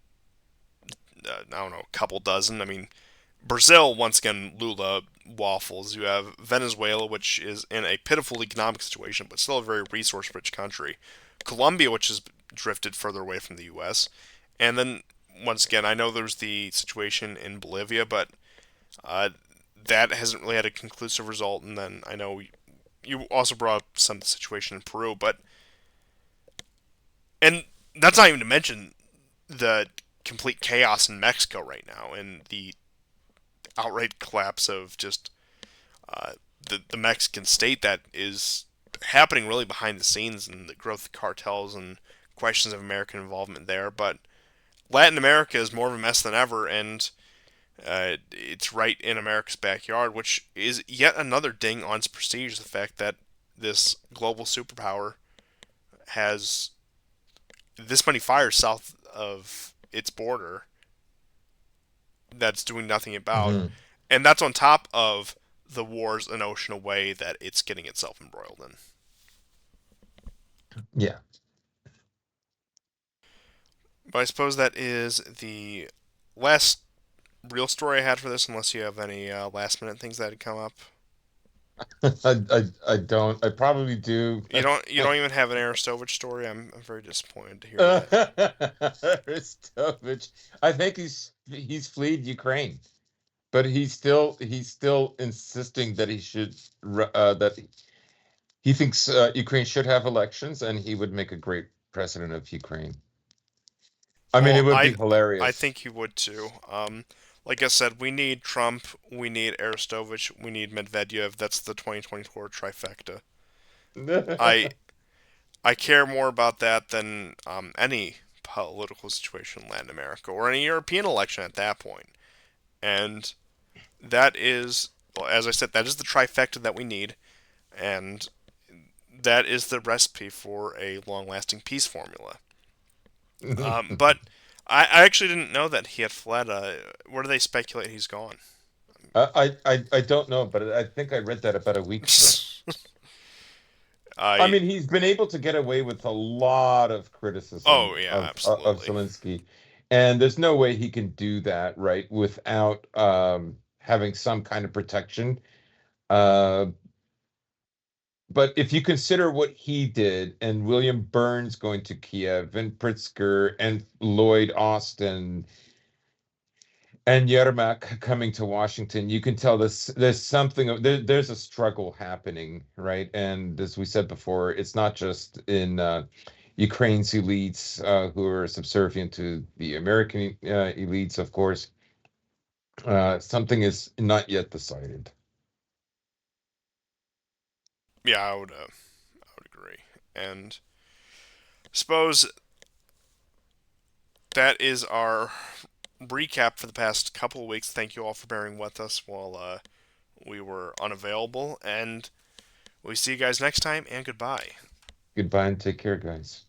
I don't know, a couple dozen. I mean, Brazil, once again, Lula waffles. You have Venezuela, which is in a pitiful economic situation, but still a very resource rich country. Colombia, which has drifted further away from the U.S. And then, once again, I know there's the situation in Bolivia, but uh, that hasn't really had a conclusive result. And then I know you also brought up some of the situation in Peru, but, and that's not even to mention the complete chaos in Mexico right now and the outright collapse of just uh, the Mexican state that is happening really behind the scenes and the growth of cartels and questions of American involvement there. But Latin America is more of a mess than ever, and it's right in America's backyard, which is yet another ding on its prestige. The fact that this global superpower has this many fires south of its border that's doing nothing about, Hmm. and that's on top of the wars an ocean away that it's getting itself embroiled in. Yeah. But I suppose that is the last real story I had for this, unless you have any last minute things that had come up. I don't. I probably do. You don't even have an Arestovich story. I'm very disappointed to hear that. Arestovich. I think he's fled Ukraine, but he's still insisting that he should that he thinks Ukraine should have elections, and he would make a great president of Ukraine. I mean, it Well, would be I hilarious. think you would too. Like I said, we need Trump, we need Arestovich, we need Medvedev. That's the 2024 trifecta. I I care more about that than any political situation in Latin America or any European election at that point. And that is, well, as I said, that is the trifecta that we need, and that is the recipe for a long-lasting peace formula. But I actually didn't know that he had fled. Where do they speculate he's gone? I don't know, but I think I read that about a week ago. I I mean, he's been able to get away with a lot of criticism Oh yeah, of absolutely. Zelensky, and there's no way he can do that, right, without having some kind of protection. Uh, but if you consider what he did, and William Burns going to Kiev, and Pritzker, and Lloyd Austin, and Yermak coming to Washington, you can tell there's something there's a struggle happening, right? And as we said before, it's not just in Ukraine's elites who are subservient to the American elites, of course, Something is not yet decided. Yeah, I would agree. And suppose that is our recap for the past couple of weeks. Thank you all for bearing with us while we were unavailable, and we see you guys next time. And goodbye. Goodbye and take care, guys.